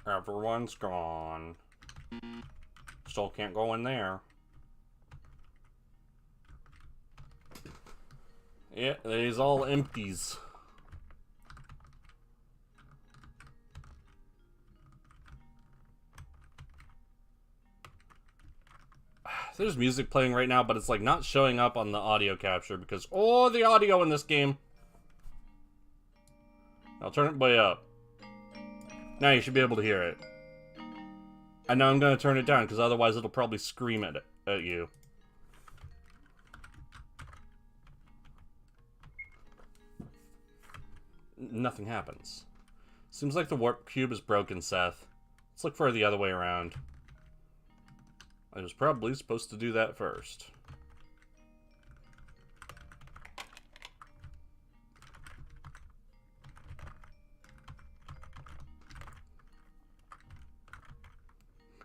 Everyone's gone. Still can't go in there. Yeah, these all empties. There's music playing right now, but it's like not showing up on the audio capture because, oh, the audio in this game. I'll turn it way up. Now you should be able to hear it. I know I'm going to turn it down because otherwise it'll probably scream at you. Nothing happens. Seems like the warp cube is broken, Seth. Let's look for the other way around. I was probably supposed to do that first.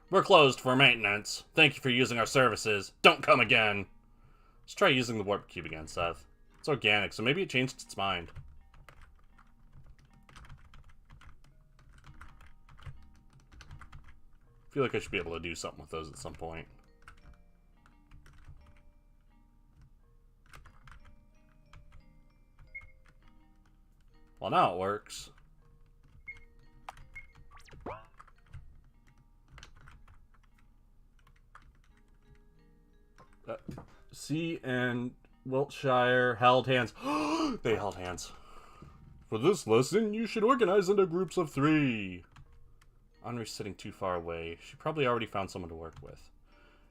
We're closed for maintenance. Thank you for using our services. Don't come again. Let's try using the warp cube again, Seth. It's organic, so maybe it changed its mind. I feel like I should be able to do something with those at some point. Well, now it works. C and Wiltshire held hands. They held hands. For this lesson, you should organize into groups of 3. Henri's sitting too far away. She probably already found someone to work with.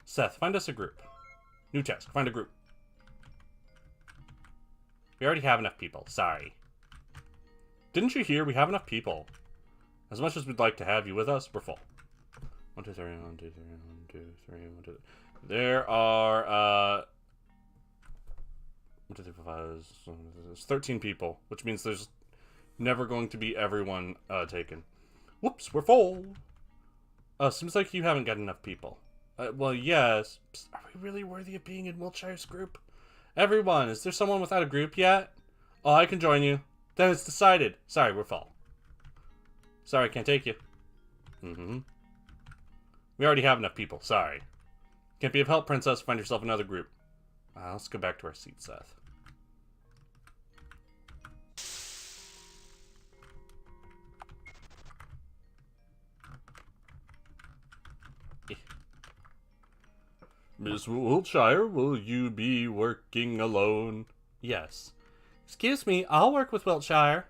Seth, find us a group. New task, find a group. We already have enough people. Sorry. Didn't you hear? We have enough people. As much as we'd like to have you with us, we're full. 1, 2, 3, 1, 2, 3, 1, 2, 3, 1, 2, 3. There are, 1, 2, 3, 4, 5, there's 13 people, which means there's never going to be everyone, taken. Whoops, we're full. Seems like you haven't got enough people. Well, yes. Psst, are we really worthy of being in Wiltshire's group? Everyone, is there someone without a group yet? Oh, I can join you. Then it's decided. Sorry, we're full. Sorry, I can't take you. We already have enough people. Sorry. Can't be of help, princess. Find yourself another group. Let's go back to our seat, Seth. Miss Wiltshire, will you be working alone? Yes. Excuse me, I'll work with Wiltshire.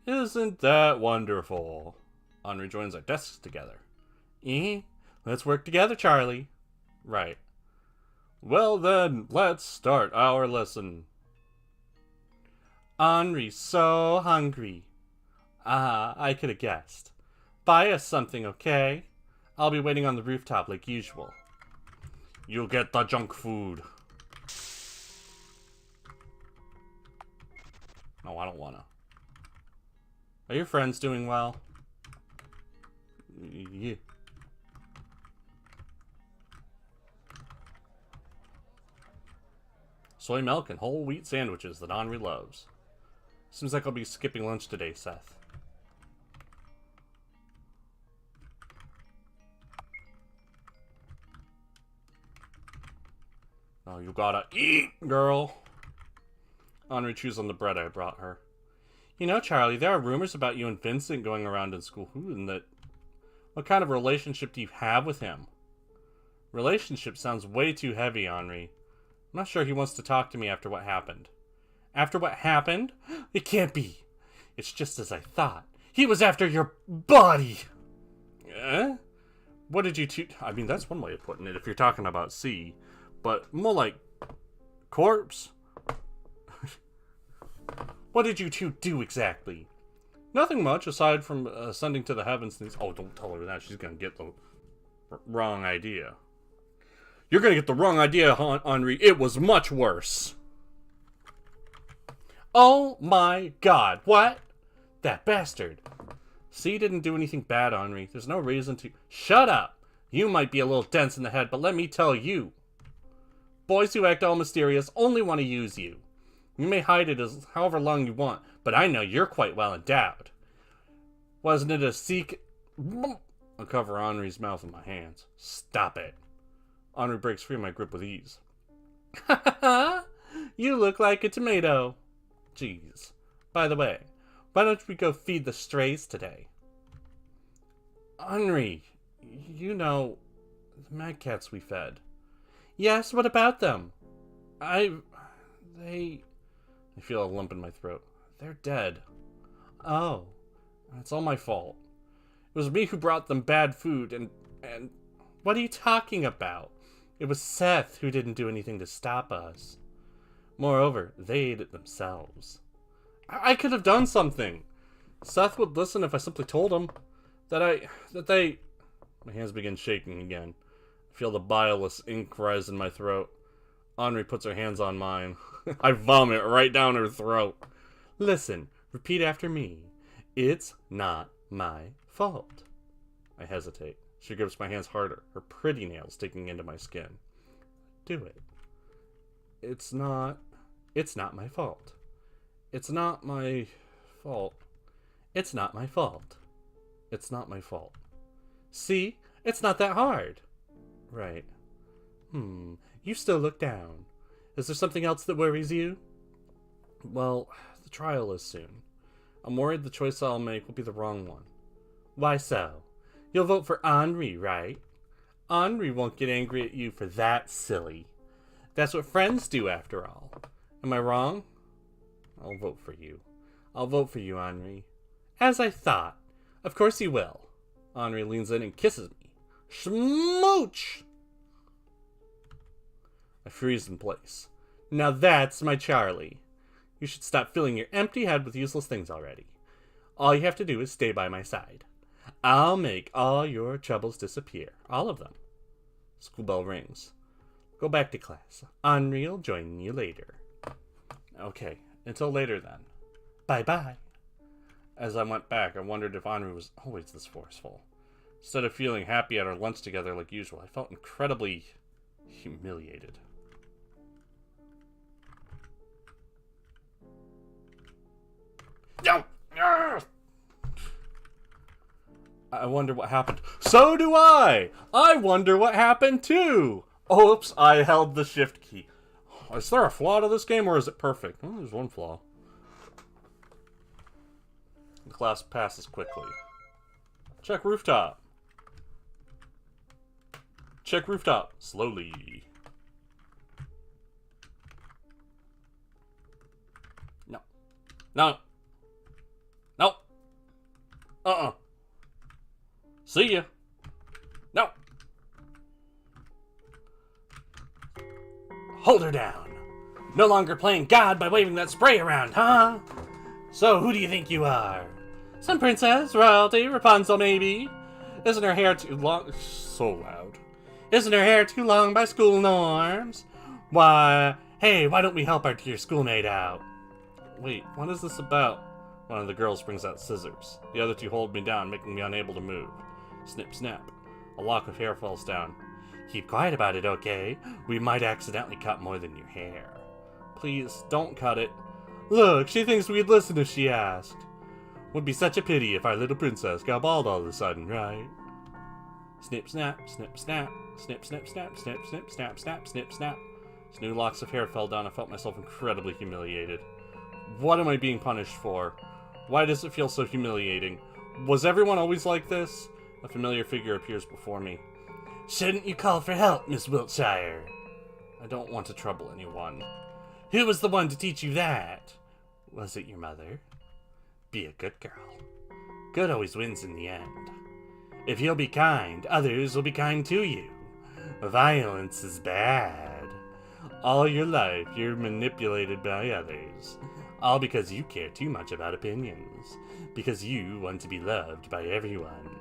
Isn't that wonderful? Henri joins our desks together. Let's work together, Charlie. Right. Well then, let's start our lesson. Henri's so hungry. I could have guessed. Buy us something, okay? I'll be waiting on the rooftop like usual. You'll get the junk food. No, I don't wanna. Are your friends doing well? Yeah. Soy milk and whole wheat sandwiches that Henri loves. Seems like I'll be skipping lunch today, Seth. Oh, you gotta eat, girl. Henri chews on the bread I brought her. You know, Charlie, there are rumors about you and Vincent going around in school. What kind of relationship do you have with him? Relationship sounds way too heavy, Henri. I'm not sure he wants to talk to me after what happened. After what happened? It can't be. It's just as I thought. He was after your body! What did you two... I mean, that's one way of putting it if you're talking about C. But more like... corpse? What did you two do exactly? Nothing much, aside from ascending to the heavens. And oh, don't tell her that. She's gonna get the wrong idea. You're gonna get the wrong idea, Henri. It was much worse. Oh my god, what? That bastard. C didn't do anything bad, Henri. There's no reason to... Shut up! You might be a little dense in the head, but let me tell you. Boys who act all mysterious only want to use you. You may hide it as however long you want, but I know you're quite well endowed. Wasn't it a seek... I'll cover Henri's mouth with my hands. Stop it. Henri breaks free of my grip with ease. Ha ha ha! You look like a tomato. Jeez. By the way, why don't we go feed the strays today? Henri, you know, the mad cats we fed. Yes, what about them? I feel a lump in my throat. They're dead. Oh, it's all my fault. It was me who brought them bad food and what are you talking about? It was Seth who didn't do anything to stop us. Moreover, they ate it themselves. I could have done something. Seth would listen if I simply told him that they... My hands begin shaking again. I feel the bileless ink rise in my throat. Henri puts her hands on mine. I vomit right down her throat. Listen, repeat after me. It's not my fault. I hesitate. She grips my hands harder, her pretty nails digging into my skin. Do it. It's not my fault. It's not my fault. It's not my fault. It's not my fault. See? It's not that hard. Right. You still look down. Is there something else that worries you? Well, the trial is soon. I'm worried the choice I'll make will be the wrong one. Why so? You'll vote for Henri, right? Henri won't get angry at you for that, silly. That's what friends do, after all. Am I wrong? I'll vote for you. I'll vote for you, Henri. As I thought. Of course you will. Henri leans in and kisses me. Smooch! I freeze in place. Now that's my Charlie. You should stop filling your empty head with useless things already. All you have to do is stay by my side. I'll make all your troubles disappear. All of them. School bell rings. Go back to class. Henri will join you later. Okay, until later then. Bye-bye. As I went back, I wondered if Henri was always this forceful. Instead of feeling happy at our lunch together like usual, I felt incredibly humiliated. No! I wonder what happened. So do I! I wonder what happened too! Oops, I held the shift key. Is there a flaw to this game or is it perfect? Oh, there's one flaw. The class passes quickly. Check rooftop. Check rooftop. Slowly. No. No. No. See ya. No. Hold her down. No longer playing God by waving that spray around, huh? So who do you think you are? Some princess, royalty, Rapunzel maybe? Isn't her hair too long? So loud. Isn't her hair too long by school norms? Why, hey, why don't we help our dear schoolmate out? Wait, what is this about? One of the girls brings out scissors. The other two hold me down, making me unable to move. Snip, snap. A lock of hair falls down. Keep quiet about it, okay? We might accidentally cut more than your hair. Please, don't cut it. Look, she thinks we'd listen if she asked. Would be such a pity if our little princess got bald all of a sudden, right? Snip, snap, snip, snap. Snip, snip, snap, snip, snip, snap, snap, snip, snap. As new locks of hair fell down, I felt myself incredibly humiliated. What am I being punished for? Why does it feel so humiliating? Was everyone always like this? A familiar figure appears before me. Shouldn't you call for help, Miss Wiltshire? I don't want to trouble anyone. Who was the one to teach you that? Was it your mother? Be a good girl. Good always wins in the end. If you'll be kind, others will be kind to you. Violence is bad. All your life, you're manipulated by others. All because you care too much about opinions. Because you want to be loved by everyone.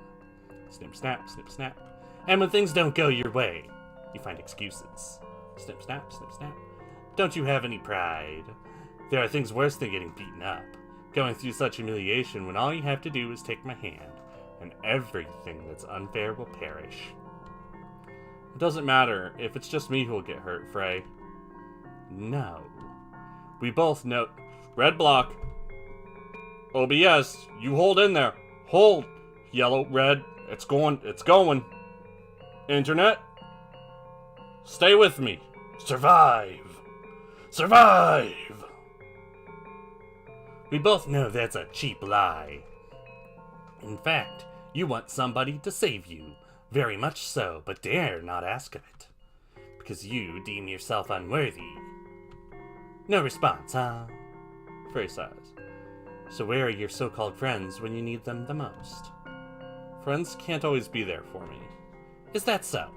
Snip, snap, snip, snap. And when things don't go your way, you find excuses. Snip, snap, snip, snap. Don't you have any pride? There are things worse than getting beaten up. Going through such humiliation when all you have to do is take my hand, and everything that's unfair will perish. It doesn't matter if it's just me who'll get hurt, Frey. No. We both know... Red block. OBS, you hold in there. Hold. Yellow, red. It's going. It's going. Internet. Stay with me. Survive. Survive. We both know that's a cheap lie. In fact, you want somebody to save you. Very much so, but dare not ask of it. Because you deem yourself unworthy. No response, huh? Frey sighs. So where are your so-called friends when you need them the most? Friends can't always be there for me. Is that so?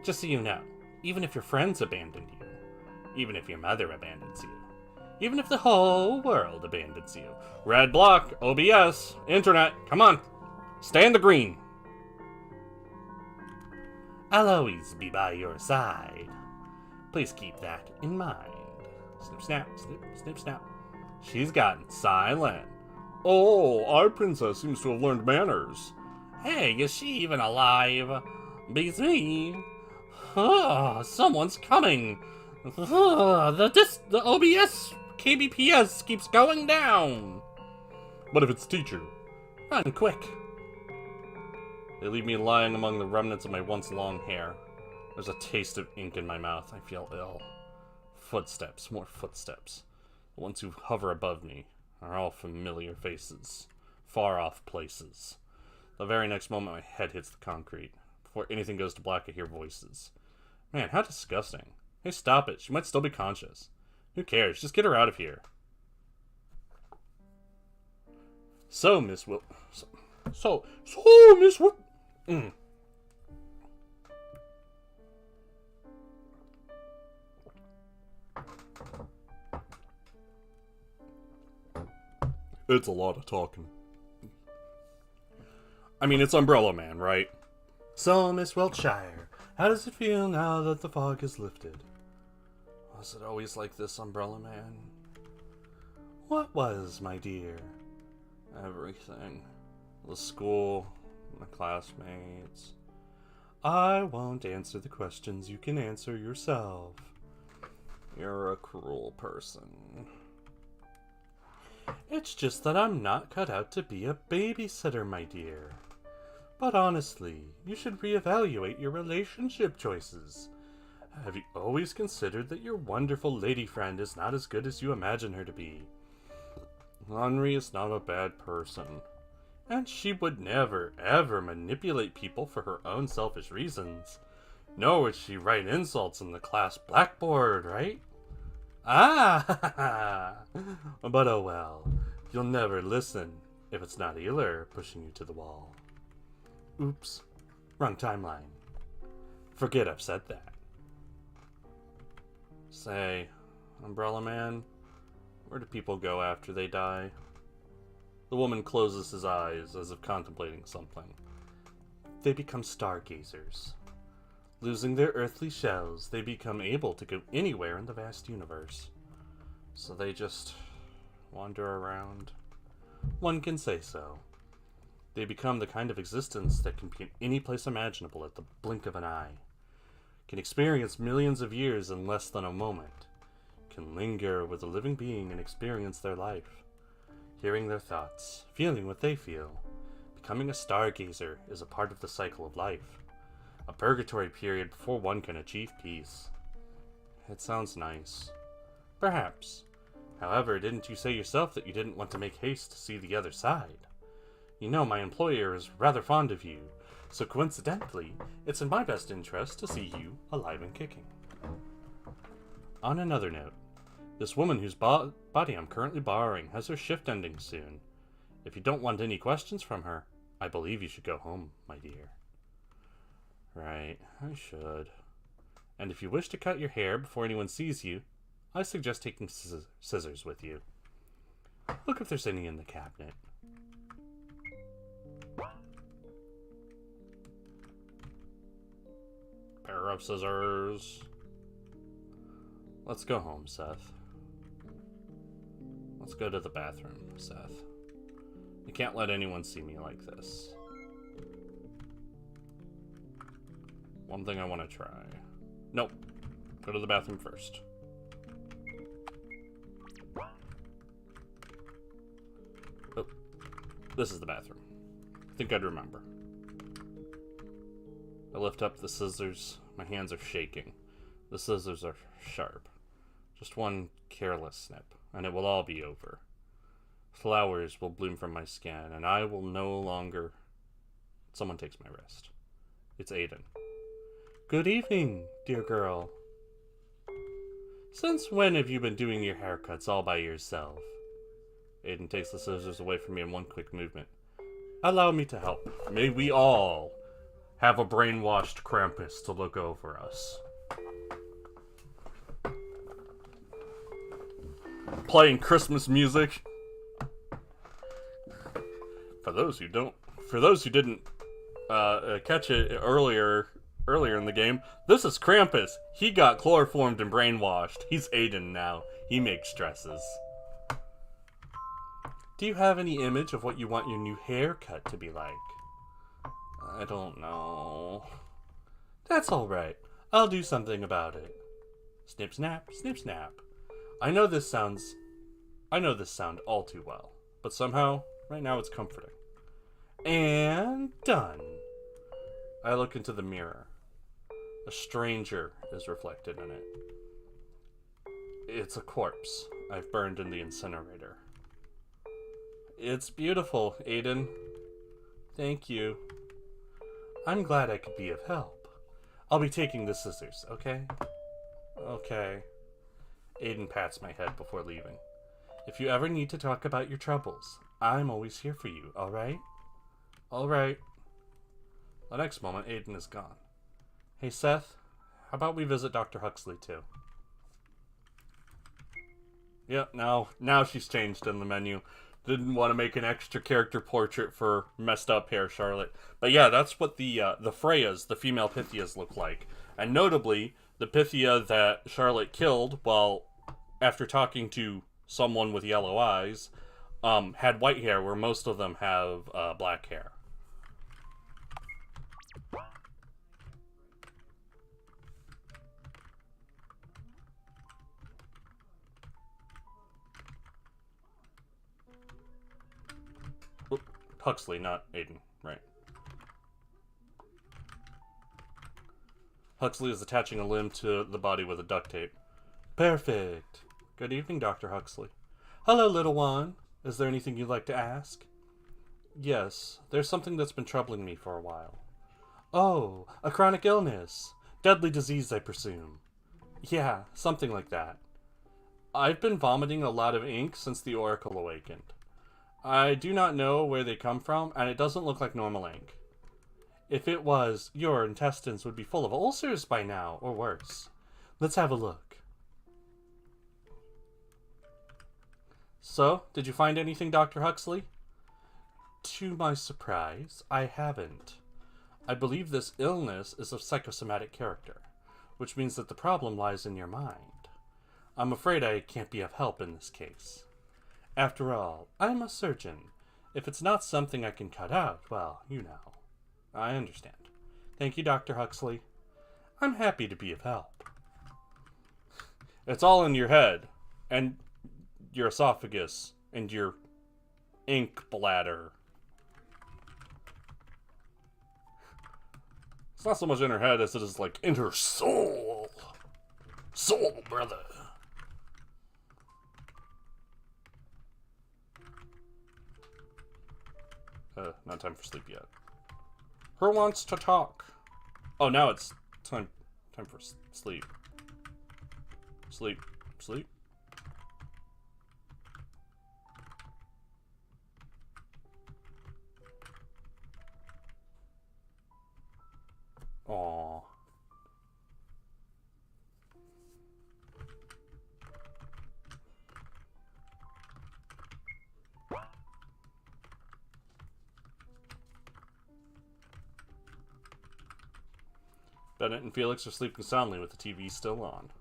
Just so you know, even if your friends abandoned you, even if your mother abandons you, even if the whole world abandons you. Red block, OBS, internet, come on. Stay in the green. I'll always be by your side. Please keep that in mind. Snip, snap, snip, snip, snap. She's gotten silent. Oh, our princess seems to have learned manners. Hey, is she even alive? Beats me. Oh, someone's coming. The OBS KBPS keeps going down. What if it's teacher? Run quick. They leave me lying among the remnants of my once long hair. There's a taste of ink in my mouth. I feel ill. Footsteps, more footsteps. The ones who hover above me are all familiar faces. Far off places. The very next moment my head hits the concrete. Before anything goes to black, I hear voices. Man, how disgusting. Hey, stop it. She might still be conscious. Who cares? Just get her out of here. So, Miss Will... So, Miss Will... It's a lot of talking. I mean, it's Umbrella Man, right? So, Miss Wiltshire, how does it feel now that the fog is lifted? Was it always like this, Umbrella Man? What was, my dear? Everything. The school, my classmates. I won't answer the questions you can answer yourself. You're a cruel person. It's just that I'm not cut out to be a babysitter, my dear. But honestly, you should reevaluate your relationship choices. Have you always considered that your wonderful lady friend is not as good as you imagine her to be? Henri is not a bad person. And she would never, ever manipulate people for her own selfish reasons. Nor would she write insults in the class blackboard, right? Ah! But oh well. You'll never listen if it's not Ealer pushing you to the wall. Oops. Wrong timeline. Forget I've said that. Say, Umbrella Man, where do people go after they die? The woman closes his eyes as if contemplating something. They become stargazers. Losing their earthly shells, they become able to go anywhere in the vast universe. So they just wander around. One can say so. They become the kind of existence that can be in any place imaginable at the blink of an eye. Can experience millions of years in less than a moment. Can linger with a living being and experience their life. Hearing their thoughts, feeling what they feel. Becoming a stargazer is a part of the cycle of life. A purgatory period before one can achieve peace. It sounds nice. Perhaps. However, didn't you say yourself that you didn't want to make haste to see the other side? You know my employer is rather fond of you, so coincidentally, it's in my best interest to see you alive and kicking. On another note, this woman whose body I'm currently borrowing has her shift ending soon. If you don't want any questions from her, I believe you should go home, my dear. Right, I should. And if you wish to cut your hair before anyone sees you, I suggest taking scissors with you. Look if there's any in the cabinet. Pair of scissors. Let's go home, Seth. Let's go to the bathroom, Seth. I can't let anyone see me like this. One thing I want to try. Nope. Go to the bathroom first. Oh, this is the bathroom. I think I'd remember. I lift up the scissors. My hands are shaking. The scissors are sharp. Just one careless snip, and it will all be over. Flowers will bloom from my skin, and I will no longer... Someone takes my wrist. It's Aiden. Good evening, dear girl. Since when have you been doing your haircuts all by yourself? Aiden takes the scissors away from me in one quick movement. Allow me to help. May we all have a brainwashed Krampus to look over us. Playing Christmas music. For those who didn't catch it earlier in the game, this is Krampus. He got chloroformed and brainwashed. He's Aiden now. He makes dresses. Do you have any image of what you want your new haircut to be like? I don't know. That's alright. I'll do something about it. Snip snap, snip snap. I know this sound all too well, but somehow, right now it's comforting. And done. I look into the mirror. A stranger is reflected in it. It's a corpse I've burned in the incinerator. It's beautiful, Aiden. Thank you. I'm glad I could be of help. I'll be taking the scissors, okay? Okay. Aiden pats my head before leaving. If you ever need to talk about your troubles, I'm always here for you, alright? Alright. The next moment, Aiden is gone. Hey, Seth, how about we visit Dr. Huxley, too? Yep, now she's changed in the menu. Didn't want to make an extra character portrait for messed up hair Charlotte. But yeah, that's what the Freyas, the female Pythias, look like. And notably, the Pythia that Charlotte killed, well, after talking to someone with yellow eyes, had white hair, where most of them have black hair. Huxley, not Aiden, right. Huxley is attaching a limb to the body with a duct tape. Perfect. Good evening, Dr. Huxley. Hello, little one. Is there anything you'd like to ask? Yes, there's something that's been troubling me for a while. Oh, a chronic illness. Deadly disease, I presume. Yeah, something like that. I've been vomiting a lot of ink since the Oracle awakened. I do not know where they come from, and it doesn't look like normal ink. If it was, your intestines would be full of ulcers by now, or worse. Let's have a look. So, did you find anything, Dr. Huxley? To my surprise, I haven't. I believe this illness is of psychosomatic character, which means that the problem lies in your mind. I'm afraid I can't be of help in this case. After all, I'm a surgeon. If it's not something I can cut out, well, you know. I understand. Thank you, Dr. Huxley. I'm happy to be of help. It's all in your head, and your esophagus, and your ink bladder. It's not so much in her head as it is like in her soul. Soul, brother. Not time for sleep yet. Who wants to talk? Oh, now it's time for sleep. Sleep. Sleep. Aww. Bennett and Felix are sleeping soundly with the TV still on.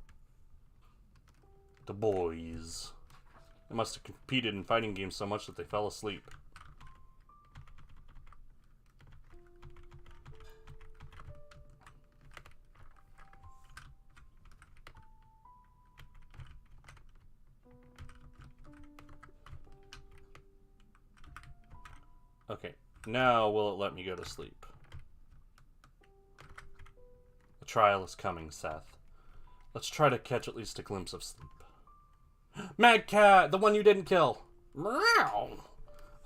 The boys. They must have competed in fighting games so much that they fell asleep. Okay, now will it let me go to sleep? The trial is coming, Seth. Let's try to catch at least a glimpse of sleep. Mad Cat! The one you didn't kill! Meow!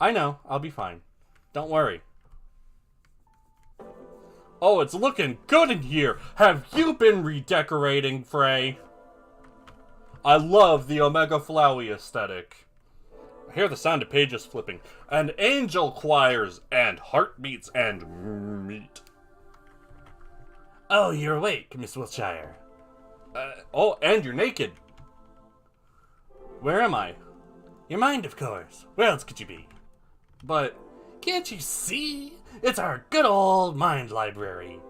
I know, I'll be fine. Don't worry. Oh, it's looking good in here! Have you been redecorating, Frey? I love the Omega Flowey aesthetic. I hear the sound of pages flipping, and angel choirs, and heartbeats, and meat. Oh, you're awake, Miss Wiltshire. Oh, and you're naked. Where am I? Your mind, of course. Where else could you be? But, can't you see? It's our good old mind library,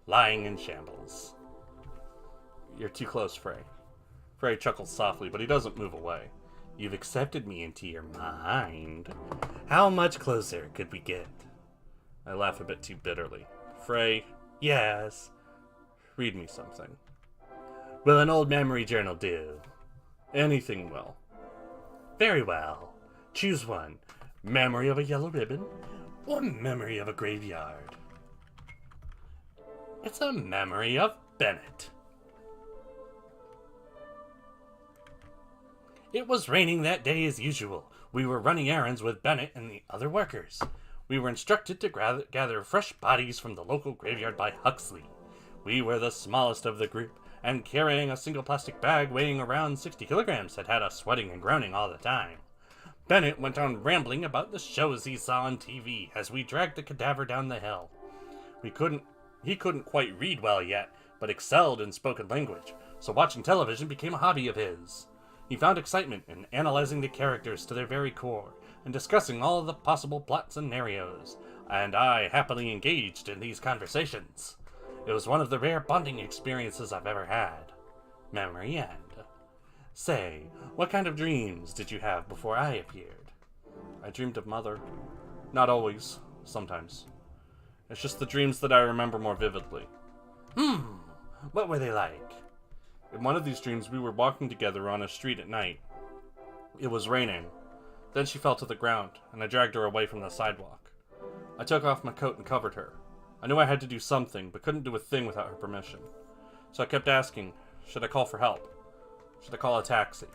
lying in shambles. You're too close, Frey. Frey chuckles softly, but he doesn't move away. You've accepted me into your mind. How much closer could we get? I laugh a bit too bitterly. Frey, yes. Read me something. Will an old memory journal do? Anything will. Very well. Choose one. Memory of a yellow ribbon, or memory of a graveyard? It's a memory of Bennett. It was raining that day as usual. We were running errands with Bennett and the other workers. We were instructed to gather fresh bodies from the local graveyard by Huxley. We were the smallest of the group, and carrying a single plastic bag weighing around 60 kilograms had us sweating and groaning all the time. Bennett went on rambling about the shows he saw on TV as we dragged the cadaver down the hill. He couldn't quite read well yet, but excelled in spoken language, so watching television became a hobby of his. He found excitement in analyzing the characters to their very core, and discussing all of the possible plot scenarios, and I happily engaged in these conversations. It was one of the rare bonding experiences I've ever had. Memory end. Say, what kind of dreams did you have before I appeared? I dreamed of Mother. Not always. Sometimes. It's just the dreams that I remember more vividly. What were they like? In one of these dreams, we were walking together on a street at night. It was raining. Then she fell to the ground, and I dragged her away from the sidewalk. I took off my coat and covered her. I knew I had to do something, but couldn't do a thing without her permission. So I kept asking, should I call for help? Should I call a taxi?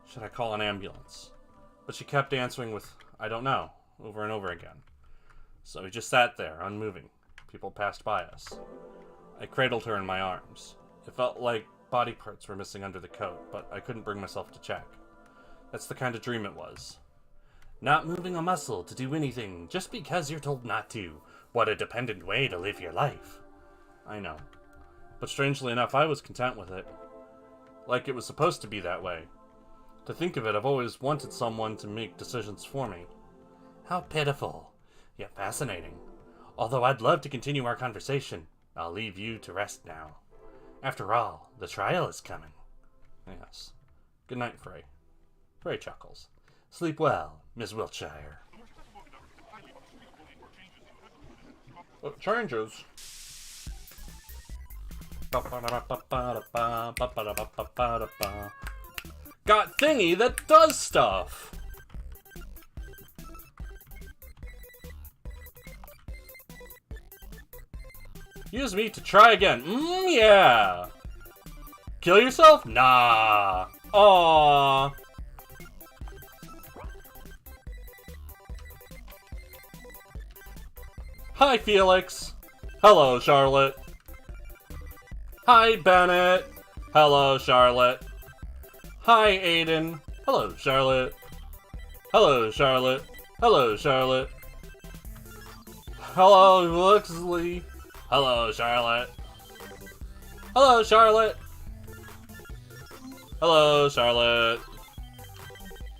Should I call an ambulance? But she kept answering with, I don't know, over and over again. So we just sat there, unmoving. People passed by us. I cradled her in my arms. It felt like body parts were missing under the coat, but I couldn't bring myself to check. That's the kind of dream it was. Not moving a muscle to do anything just because you're told not to. What a dependent way to live your life. I know. But strangely enough, I was content with it. Like it was supposed to be that way. To think of it, I've always wanted someone to make decisions for me. How pitiful, yet fascinating. Although I'd love to continue our conversation, I'll leave you to rest now. After all, the trial is coming. Yes. Good night, Frey. Frey chuckles. Sleep well, Miss Wiltshire. It changes. Got thingy that does stuff. Use me to try again. Yeah. Kill yourself? Nah. Aww. Hi, Felix. Hello, Charlotte. Hi, Bennett. Hello, Charlotte. Hi, Aiden. Hello, Charlotte. Hello, Charlotte. Hello, Charlotte. Hello, Luxley. Hello, Charlotte. Hello, Charlotte. Hello, Charlotte.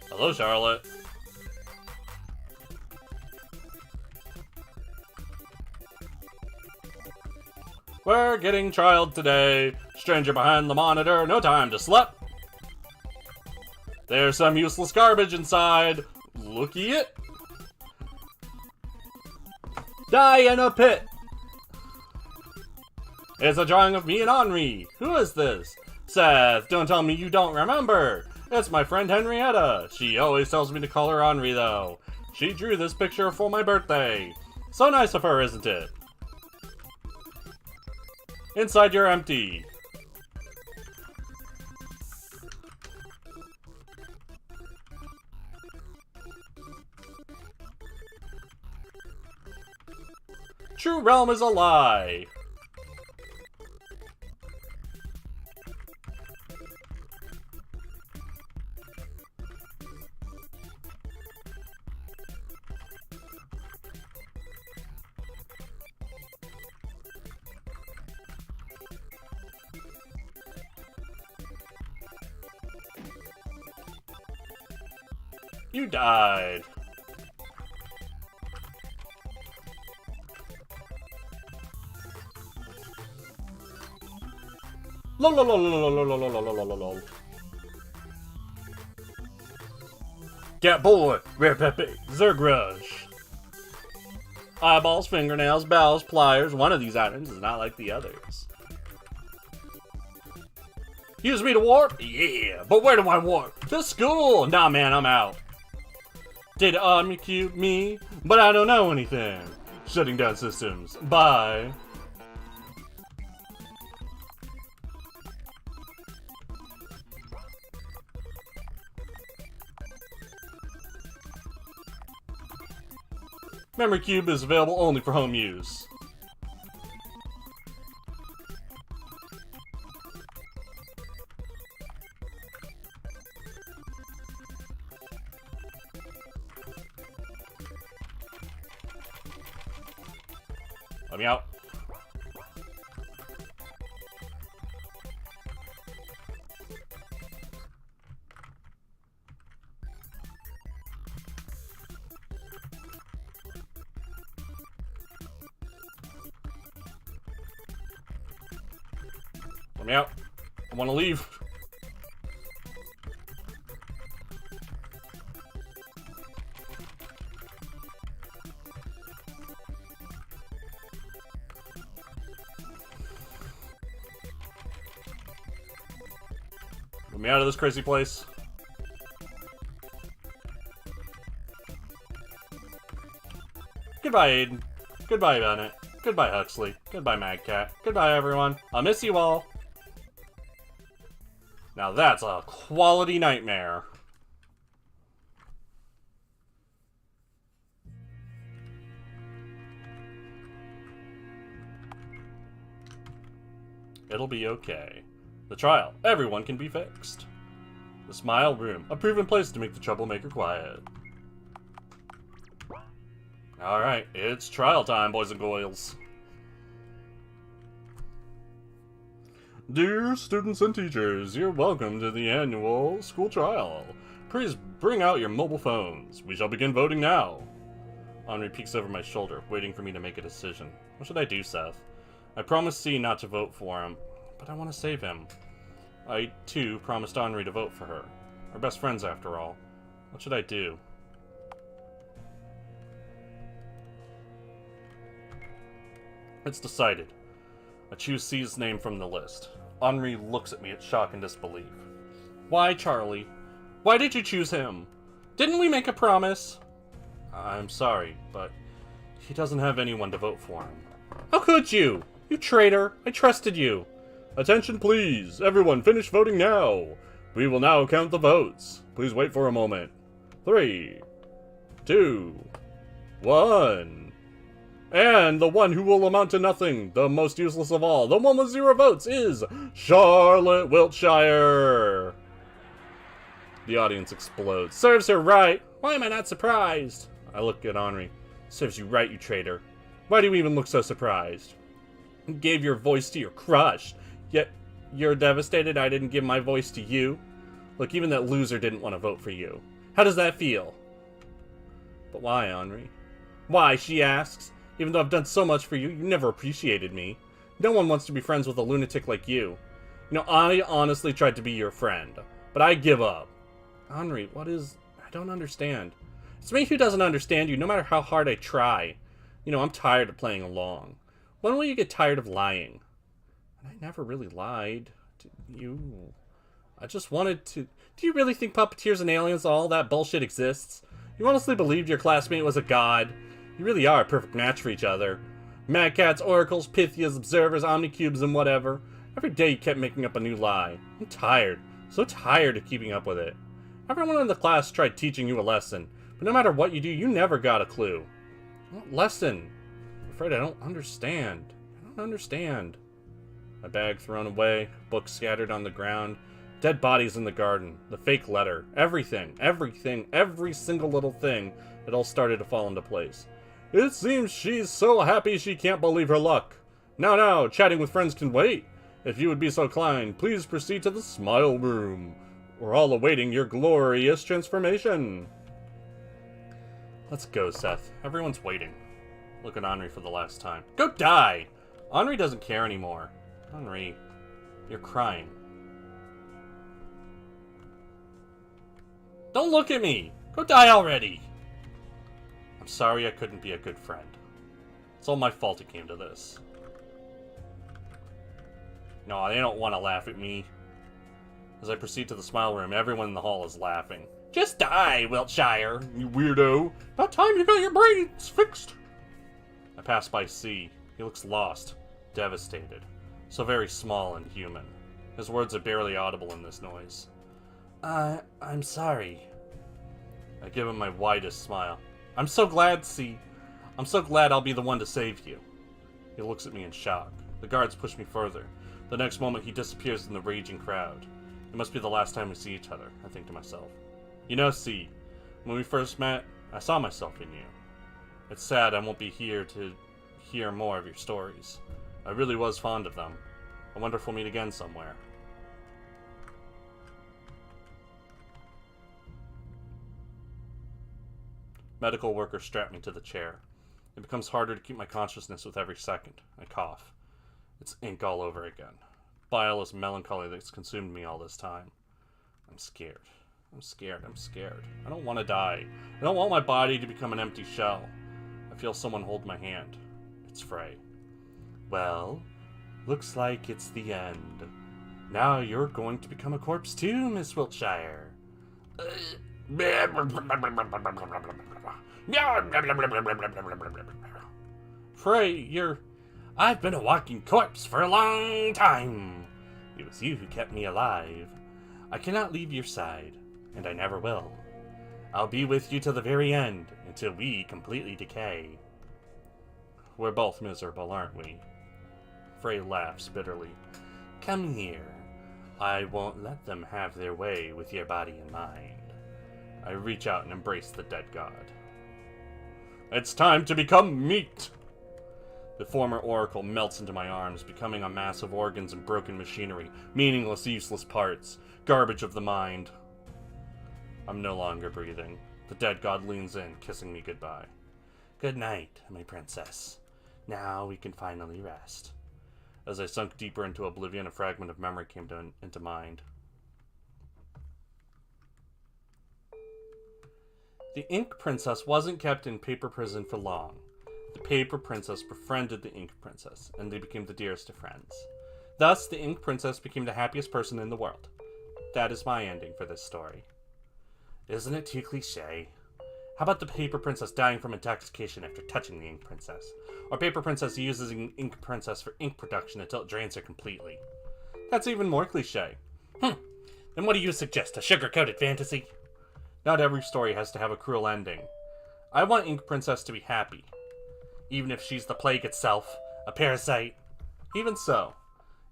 Hello, Charlotte. We're getting trialed today. Stranger behind the monitor, no time to sleep. There's some useless garbage inside. Looky it. Die in a pit. It's a drawing of me and Henri. Who is this? Seth, don't tell me you don't remember. It's my friend Henrietta. She always tells me to call her Henri, though. She drew this picture for my birthday. So nice of her, isn't it? Inside you're empty. True realm is a lie. You died. Lol lol lol lol lol lol lol lol lol lol. Cat boy, rare pepe, Zerg rush. Eyeballs, fingernails, bells, pliers. One of these items is not like the others. Use me to warp? Yeah, but where do I warp? To school! Nah, man, I'm out. Data unmute me, but I don't know anything. Shutting down systems. Bye. Memory cube is available only for home use. Let me out. Let me out. I want to leave. Get me out of this crazy place. Goodbye, Aiden. Goodbye, Bennett. Goodbye, Huxley. Goodbye, Magcat. Goodbye, everyone. I'll miss you all. Now that's a quality nightmare. It'll be okay. The trial. Everyone can be fixed. The smile room. A proven place to make the troublemaker quiet. Alright, it's trial time, boys and girls. Dear students and teachers, you're welcome to the annual school trial. Please bring out your mobile phones. We shall begin voting now. Henri peeks over my shoulder, waiting for me to make a decision. What should I do, Seth? I promised C not to vote for him, but I want to save him. I, too, promised Henri to vote for her. We're best friends, after all. What should I do? It's decided. I choose C's name from the list. Henri looks at me in shock and disbelief. Why, Charlie? Why did you choose him? Didn't we make a promise? I'm sorry, but he doesn't have anyone to vote for him. How could you? You traitor! I trusted you! Attention, please! Everyone, finish voting now! We will now count the votes. Please wait for a moment. 3, 2, 1... And the one who will amount to nothing, the most useless of all, the one with 0 votes, is Charlotte Wiltshire! The audience explodes. Serves her right! Why am I not surprised? I look at Henri. Serves you right, you traitor. Why do you even look so surprised? You gave your voice to your crush, yet you're devastated I didn't give my voice to you? Look, even that loser didn't want to vote for you. How does that feel? But why, Henri? Why, she asks. Even though I've done so much for you, you never appreciated me. No one wants to be friends with a lunatic like you. You know, I honestly tried to be your friend, but I give up. Henri, what is... I don't understand. It's me who doesn't understand you, no matter how hard I try. You know, I'm tired of playing along. When will you get tired of lying? And I never really lied to you. I just wanted to... Do you really think puppeteers and aliens, all that bullshit exists? You honestly believed your classmate was a god? You really are a perfect match for each other. Magcats, oracles, Pythias, observers, omnicubes, and whatever. Every day you kept making up a new lie. I'm tired. So tired of keeping up with it. Everyone in the class tried teaching you a lesson, but no matter what you do, you never got a clue. What lesson? I'm afraid I don't understand. I don't understand. My bag thrown away, books scattered on the ground, dead bodies in the garden, the fake letter, everything, every single little thing, it all started to fall into place. It seems she's so happy she can't believe her luck. Now, chatting with friends can wait. If you would be so kind, please proceed to the smile room. We're all awaiting your glorious transformation. Let's go, Seth. Everyone's waiting. Look at Henri for the last time. Go die! Henri doesn't care anymore. Henri, you're crying. Don't look at me! Go die already! I'm sorry I couldn't be a good friend. It's all my fault it came to this. No, they don't want to laugh at me. As I proceed to the smile room, everyone in the hall is laughing. Just die, Wiltshire, you weirdo. About time you got your brains fixed. I pass by C. He looks lost, devastated. So very small and human. His words are barely audible in this noise. I'm sorry. I give him my widest smile. I'm so glad, C. I'm so glad I'll be the one to save you. He looks at me in shock. The guards push me further. The next moment, he disappears in the raging crowd. It must be the last time we see each other, I think to myself. You know, C, when we first met, I saw myself in you. It's sad I won't be here to hear more of your stories. I really was fond of them. I wonder if we'll meet again somewhere. Medical workers strap me to the chair. It becomes harder to keep my consciousness with every second. I cough. It's ink all over again. Bileless melancholy that's consumed me all this time. I'm scared. I'm scared. I'm scared. I don't want to die. I don't want my body to become an empty shell. I feel someone hold my hand. It's Frey. Well, looks like it's the end. Now you're going to become a corpse too, Miss Wiltshire. Frey, I've been a walking corpse for a long time. It was you who kept me alive. I cannot leave your side, and I never will. I'll be with you till the very end, until we completely decay. We're both miserable, aren't we? Frey laughs bitterly. Come here. I won't let them have their way with your body and mind. I reach out and embrace the dead god. It's time to become meat! The former oracle melts into my arms, becoming a mass of organs and broken machinery, meaningless, useless parts, garbage of the mind. I'm no longer breathing. The dead god leans in, kissing me goodbye. Good night, my princess. Now we can finally rest. As I sunk deeper into oblivion, a fragment of memory came into mind. The Ink Princess wasn't kept in paper prison for long. The Paper Princess befriended the Ink Princess, and they became the dearest of friends. Thus, the Ink Princess became the happiest person in the world. That is my ending for this story. Isn't it too cliche? How about the Paper Princess dying from intoxication after touching the Ink Princess? Or Paper Princess uses an Ink Princess for ink production until it drains her completely? That's even more cliche. Then what do you suggest, a sugar-coated fantasy? Not every story has to have a cruel ending. I want Ink Princess to be happy. Even if she's the plague itself, a parasite. Even so.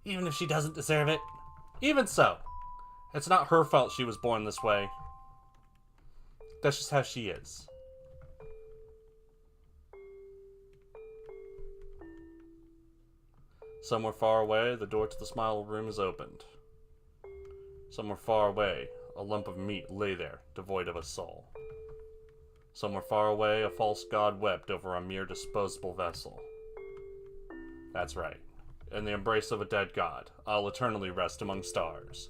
Even if she doesn't deserve it. Even so. It's not her fault she was born this way. That's just how she is. Somewhere far away, the door to the smile room is opened. Somewhere far away, a lump of meat lay there, devoid of a soul. Somewhere far away, a false god wept over a mere disposable vessel. That's right. In the embrace of a dead god, I'll eternally rest among stars.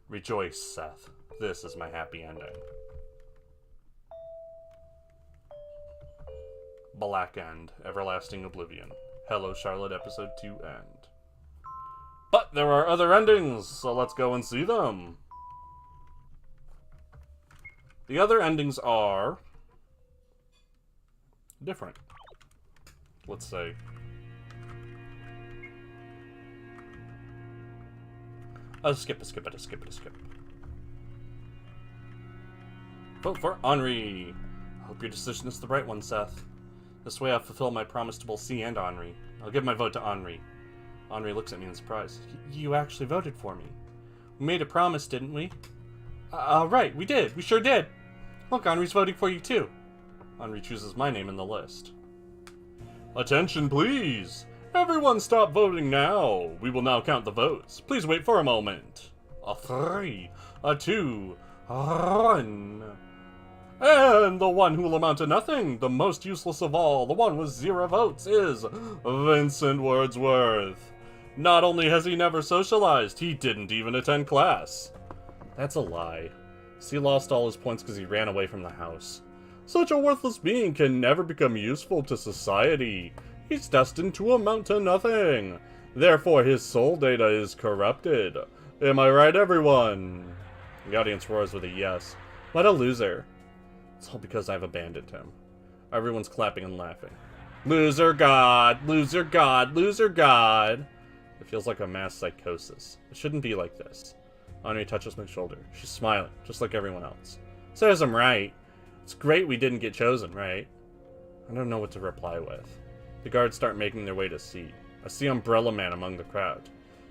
Rejoice, Seth. This is my happy ending. Black End, Everlasting Oblivion. Hello, Charlotte, Episode 2 end. But there are other endings, so let's go and see them. The other endings are different. Let's say. A skip. Vote for Henri. I hope your decision is the right one, Seth. This way I'll fulfill my promise to both C and Henri. I'll give my vote to Henri. Henri looks at me in surprise. You actually voted for me. We made a promise, didn't we? Right, we did. We sure did. Look, Henri's voting for you too. Henri chooses my name in the list. Attention, please! Everyone stop voting now! We will now count the votes. Please wait for a moment. A 3, a 2, 1. And the one who will amount to nothing, the most useless of all, the one with 0 votes, is Vincent Wordsworth. Not only has he never socialized, he didn't even attend class. That's a lie. He lost all his points because he ran away from the house. Such a worthless being can never become useful to society. He's destined to amount to nothing. Therefore, his soul data is corrupted. Am I right, everyone? The audience roars with a yes. What a loser. It's all because I've abandoned him. Everyone's clapping and laughing. Loser god, loser god, loser god. It feels like a mass psychosis. It shouldn't be like this. Henri touches my shoulder. She's smiling, just like everyone else. Says I'm right. It's great we didn't get chosen, right? I don't know what to reply with. The guards start making their way to C. I see Umbrella Man among the crowd.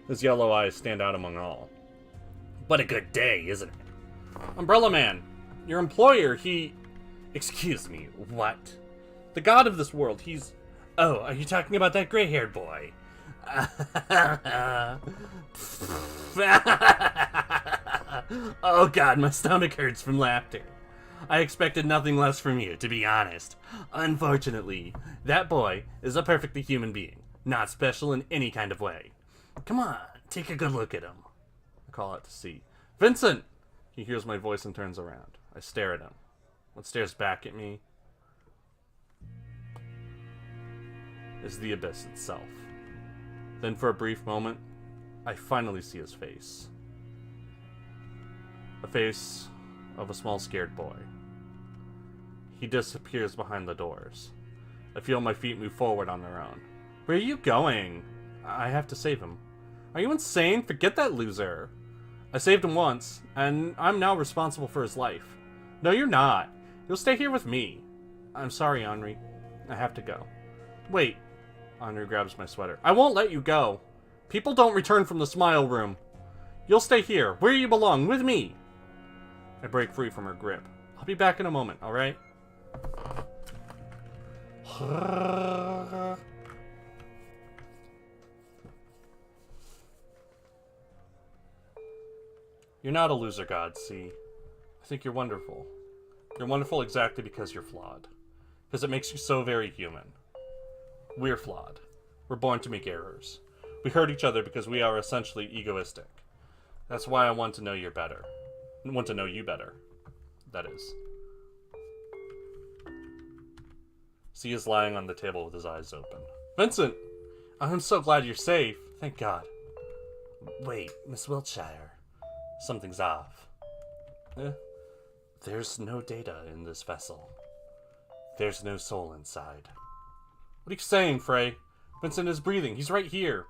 His yellow eyes stand out among all. What a good day, isn't it? Umbrella Man! Your employer, he... Excuse me, what? The god of this world, he's... Oh, are you talking about that gray-haired boy? Oh god, my stomach hurts from laughter. I expected nothing less from you, to be honest. Unfortunately, that boy is a perfectly human being, not special in any kind of way. Come on, take a good look at him. I call out to C. Vincent! He hears my voice and turns around. I stare at him. What stares back at me is the abyss itself. Then for a brief moment, I finally see his face. The face of a small scared boy. He disappears behind the doors. I feel my feet move forward on their own. Where are you going? I have to save him. Are you insane? Forget that loser. I saved him once, and I'm now responsible for his life. No, you're not. You'll stay here with me. I'm sorry, Henri. I have to go. Wait. Henri grabs my sweater. I won't let you go. People don't return from the smile room. You'll stay here, where you belong, with me. I break free from her grip. I'll be back in a moment, alright? You're not a loser, God, see? I think you're wonderful. You're wonderful exactly because you're flawed. Because it makes you so very human. We're flawed. We're born to make errors. We hurt each other because we are essentially egoistic. That's why I want to know you better. I want to know you better. That is. C is lying on the table with his eyes open. Vincent! I'm so glad you're safe. Thank God. Wait, Miss Wiltshire. Something's off. There's no data in this vessel. There's no soul inside. What are you saying, Frey? Vincent is breathing. He's right here.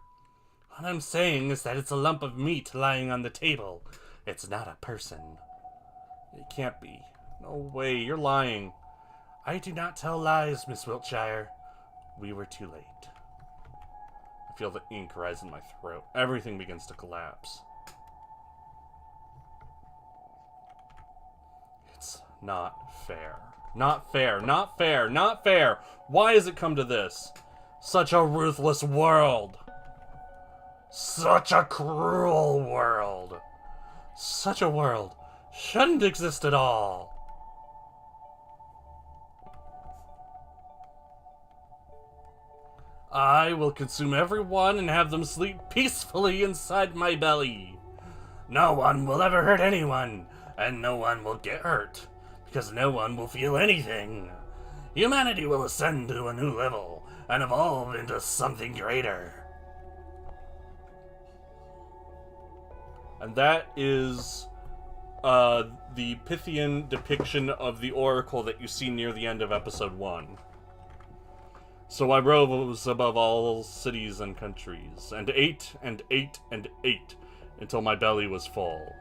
What I'm saying is that it's a lump of meat lying on the table. It's not a person. It can't be. No way, you're lying. I do not tell lies, Miss Wiltshire. We were too late. I feel the ink rise in my throat. Everything begins to collapse. It's not fair. Not fair. Not fair. Not fair. Why has it come to this? Such a ruthless world. Such a cruel world. Such a world shouldn't exist at all. I will consume everyone and have them sleep peacefully inside my belly. No one will ever hurt anyone, and no one will get hurt, because no one will feel anything. Humanity will ascend to a new level and evolve into something greater. And that is the Pythian depiction of the oracle that you see near the end of episode 1. So I rose above all cities and countries, and ate and ate and ate until my belly was full,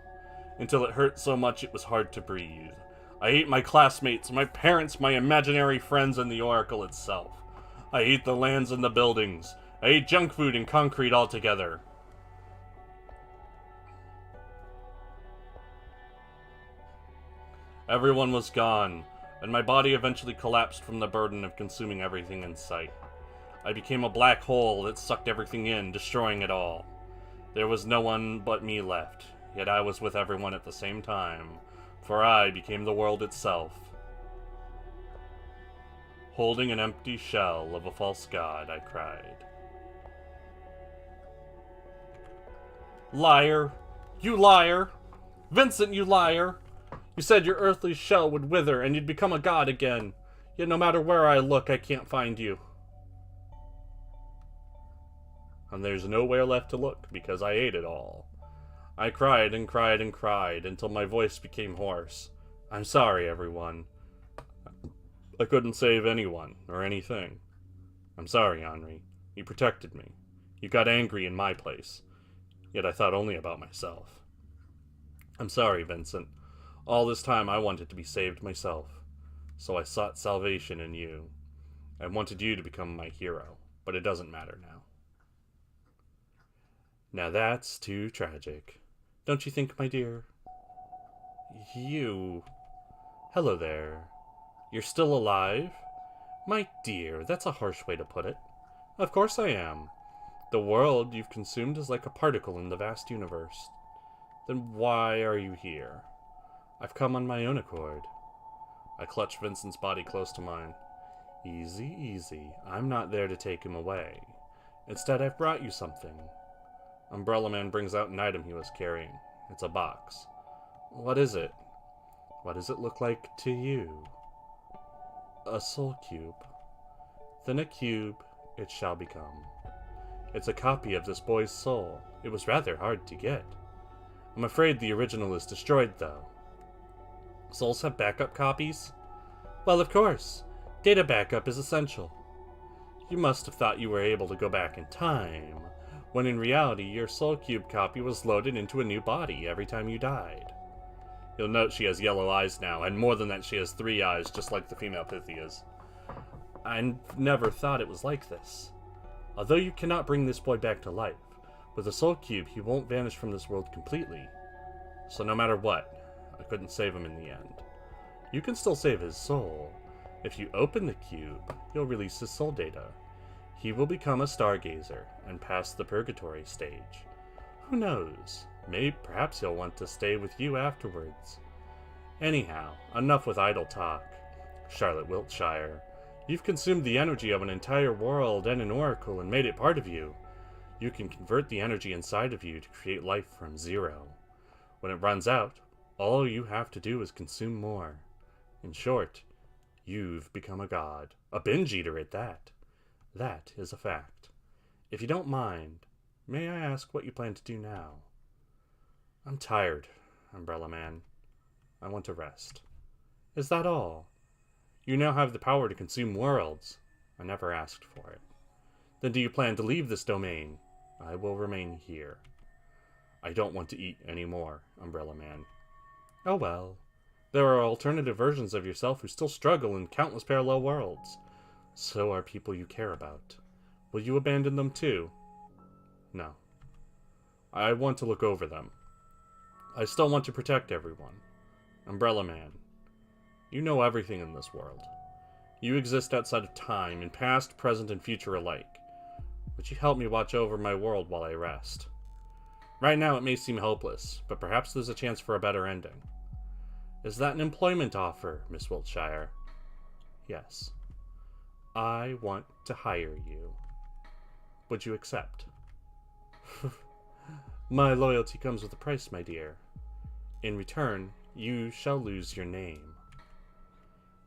until it hurt so much it was hard to breathe. I ate my classmates, my parents, my imaginary friends, and the oracle itself. I ate the lands and the buildings. I ate junk food and concrete altogether. Everyone was gone, and my body eventually collapsed from the burden of consuming everything in sight. I became a black hole that sucked everything in, destroying it all. There was no one but me left, yet I was with everyone at the same time, for I became the world itself. Holding an empty shell of a false god, I cried. Liar! You liar! Vincent, you liar! You said your earthly shell would wither and you'd become a god again. Yet no matter where I look, I can't find you. And there's nowhere left to look because I ate it all. I cried and cried and cried until my voice became hoarse. I'm sorry, everyone. I couldn't save anyone or anything. I'm sorry, Henri. You protected me. You got angry in my place. Yet I thought only about myself. I'm sorry, Vincent. All this time I wanted to be saved myself, so I sought salvation in you. I wanted you to become my hero, but it doesn't matter now. Now that's too tragic. Don't you think, my dear? You... Hello there. You're still alive? My dear, that's a harsh way to put it. Of course I am. The world you've consumed is like a particle in the vast universe. Then why are you here? I've come on my own accord. I clutch Vincent's body close to mine. Easy, easy. I'm not there to take him away. Instead, I've brought you something. Umbrella Man brings out an item he was carrying. It's a box. What is it? What does it look like to you? A soul cube. Then a cube it shall become. It's a copy of this boy's soul. It was rather hard to get. I'm afraid the original is destroyed, though. Souls have backup copies? Well, of course. Data backup is essential. You must have thought you were able to go back in time, when in reality your soul cube copy was loaded into a new body every time you died. You'll note she has yellow eyes now, and more than that she has 3 eyes, just like the female Pythias. I never thought it was like this. Although you cannot bring this boy back to life, with a soul cube he won't vanish from this world completely. So no matter what, I couldn't save him in the end. You can still save his soul. If you open the cube, you'll release his soul data. He will become a stargazer and pass the purgatory stage. Who knows? Perhaps he'll want to stay with you afterwards. Anyhow, enough with idle talk. Charlotte Wiltshire, you've consumed the energy of an entire world and an oracle and made it part of you. You can convert the energy inside of you to create life from zero. When it runs out, all you have to do is consume more. In short, you've become a god. A binge eater at that. That is a fact. If you don't mind, may I ask what you plan to do now? I'm tired, Umbrella Man. I want to rest. Is that all? You now have the power to consume worlds. I never asked for it. Then do you plan to leave this domain? I will remain here. I don't want to eat anymore, Umbrella Man. Oh well. There are alternative versions of yourself who still struggle in countless parallel worlds. So are people you care about. Will you abandon them too? No. I want to look over them. I still want to protect everyone. Umbrella Man, you know everything in this world. You exist outside of time, in past, present, and future alike. Would you help me watch over my world while I rest? Right now it may seem hopeless, but perhaps there's a chance for a better ending. Is that an employment offer, Miss Wiltshire? Yes. I want to hire you. Would you accept? My loyalty comes with a price, my dear. In return, you shall lose your name.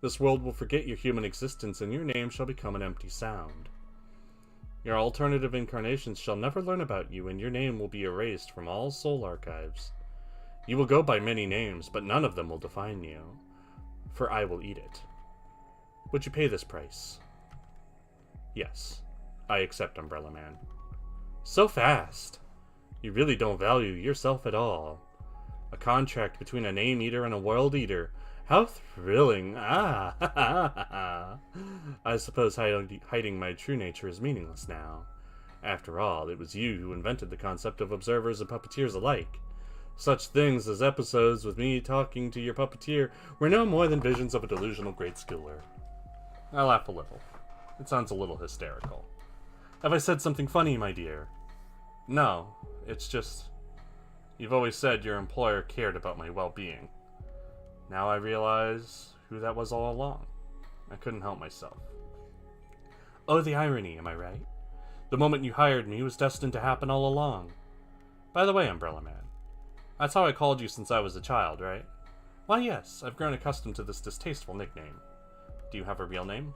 This world will forget your human existence, and your name shall become an empty sound. Your alternative incarnations shall never learn about you, and your name will be erased from all soul archives. You will go by many names, but none of them will define you, for I will eat it. Would you pay this price? Yes, I accept, Umbrella Man. So fast! You really don't value yourself at all. A contract between a name eater and a world eater. How thrilling! Ah, ha, ha, ha, ha. I suppose hiding my true nature is meaningless now. After all, it was you who invented the concept of observers and puppeteers alike. Such things as episodes with me talking to your puppeteer were no more than visions of a delusional great skiller. I laugh a little. It sounds a little hysterical. Have I said something funny, my dear? No, it's just... You've always said your employer cared about my well-being. Now I realize who that was all along. I couldn't help myself. Oh, the irony, am I right? The moment you hired me was destined to happen all along. By the way, Umbrella Man, that's how I called you since I was a child, right? Why, yes, I've grown accustomed to this distasteful nickname. Do you have a real name?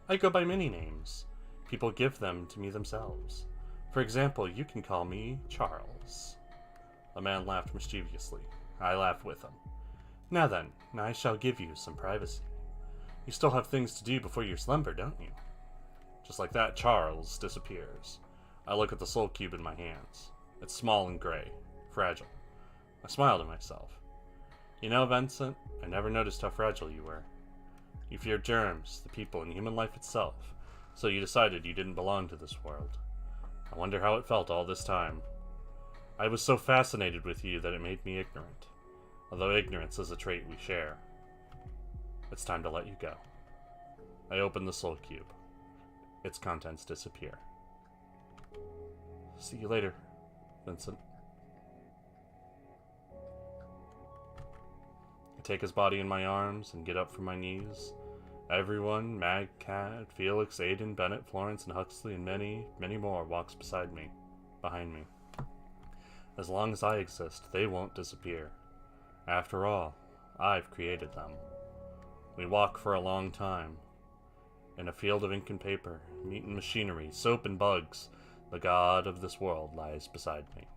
I go by many names. People give them to me themselves. For example, you can call me Charles. The man laughed mischievously. I laughed with him. Now then, I shall give you some privacy. You still have things to do before you slumber, don't you? Just like that, Charles disappears. I look at the soul cube in my hands. It's small and gray, fragile. I smile to myself. You know, Vincent, I never noticed how fragile you were. You feared germs, the people, and human life itself, so you decided you didn't belong to this world. I wonder how it felt all this time. I was so fascinated with you that it made me ignorant, although ignorance is a trait we share. It's time to let you go. I open the soul cube. Its contents disappear. See you later, Vincent. I take his body in my arms and get up from my knees. Everyone, Mag, Cat, Felix, Aiden, Bennett, Florence, and Huxley, and many, many more walks behind me. As long as I exist, they won't disappear. After all, I've created them. We walk for a long time. In a field of ink and paper, meat and machinery, soap and bugs, the god of this world lies beside me.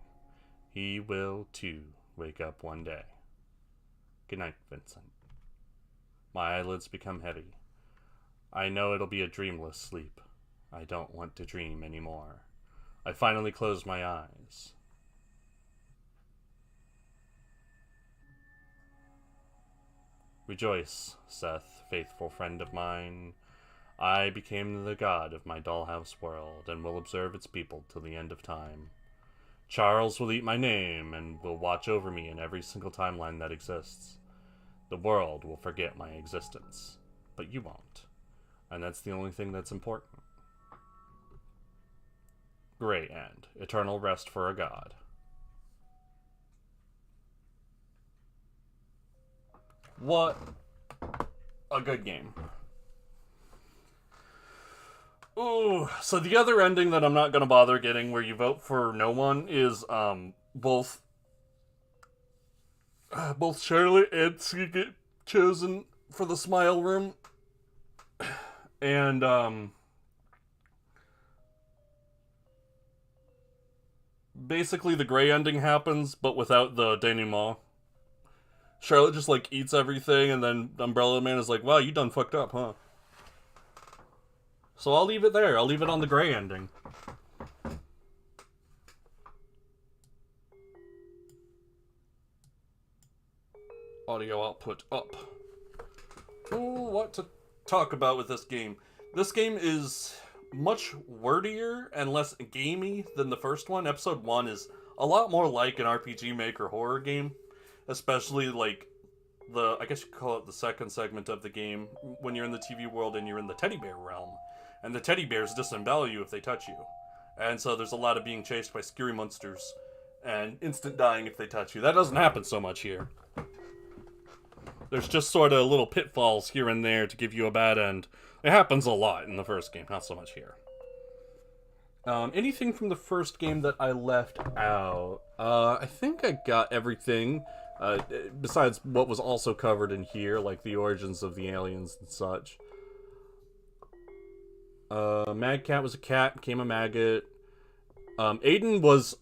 He will, too, wake up one day. Good night, Vincent. My eyelids become heavy. I know it'll be a dreamless sleep. I don't want to dream anymore. I finally close my eyes. Rejoice, Seth, faithful friend of mine. I became the god of my dollhouse world, and will observe its people till the end of time. Charles will eat my name, and will watch over me in every single timeline that exists. The world will forget my existence, but you won't. And that's the only thing that's important. Gray End. Eternal rest for a god. What a good game. Ooh, so the other ending that I'm not going to bother getting, where you vote for no one, is both Charlotte and Ski get chosen for the Smile Room, and basically the gray ending happens, but without the denouement. Charlotte just like eats everything, and then Umbrella Man is like, "Wow, you done fucked up, huh?" So I'll leave it there. I'll leave it on the gray ending. Audio output up. Ooh, what to talk about with this game? This game is much wordier and less gamey than the first one. Episode 1 is a lot more like an RPG Maker horror game. Especially like I guess you could call it the second segment of the game, when you're in the TV world and you're in the teddy bear realm. And the teddy bears disembowel you if they touch you. And so there's a lot of being chased by scary monsters and instant dying if they touch you. That doesn't happen so much here. There's just sort of little pitfalls here and there to give you a bad end. It happens a lot in the first game, not so much here. Anything from the first game that I left out? I think I got everything, besides what was also covered in here, like the origins of the aliens and such. Mad Cat was a cat, became a maggot. Aiden was...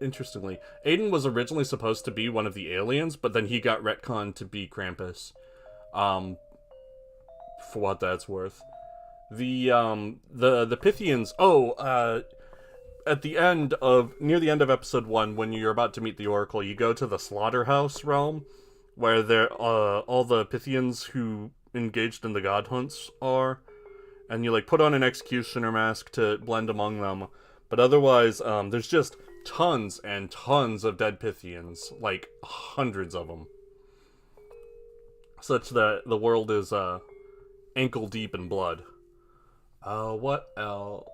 Interestingly, Aiden was originally supposed to be one of the aliens, but then he got retconned to be Krampus. For what that's worth. The Pythians... at the end of... Near the end of episode 1, when you're about to meet the Oracle, you go to the Slaughterhouse realm, where all the Pythians who engaged in the God Hunts are, and you, like, put on an executioner mask to blend among them. But otherwise, there's just tons and tons of dead Pythians, like, hundreds of them. Such that the world is, ankle deep in blood. What else?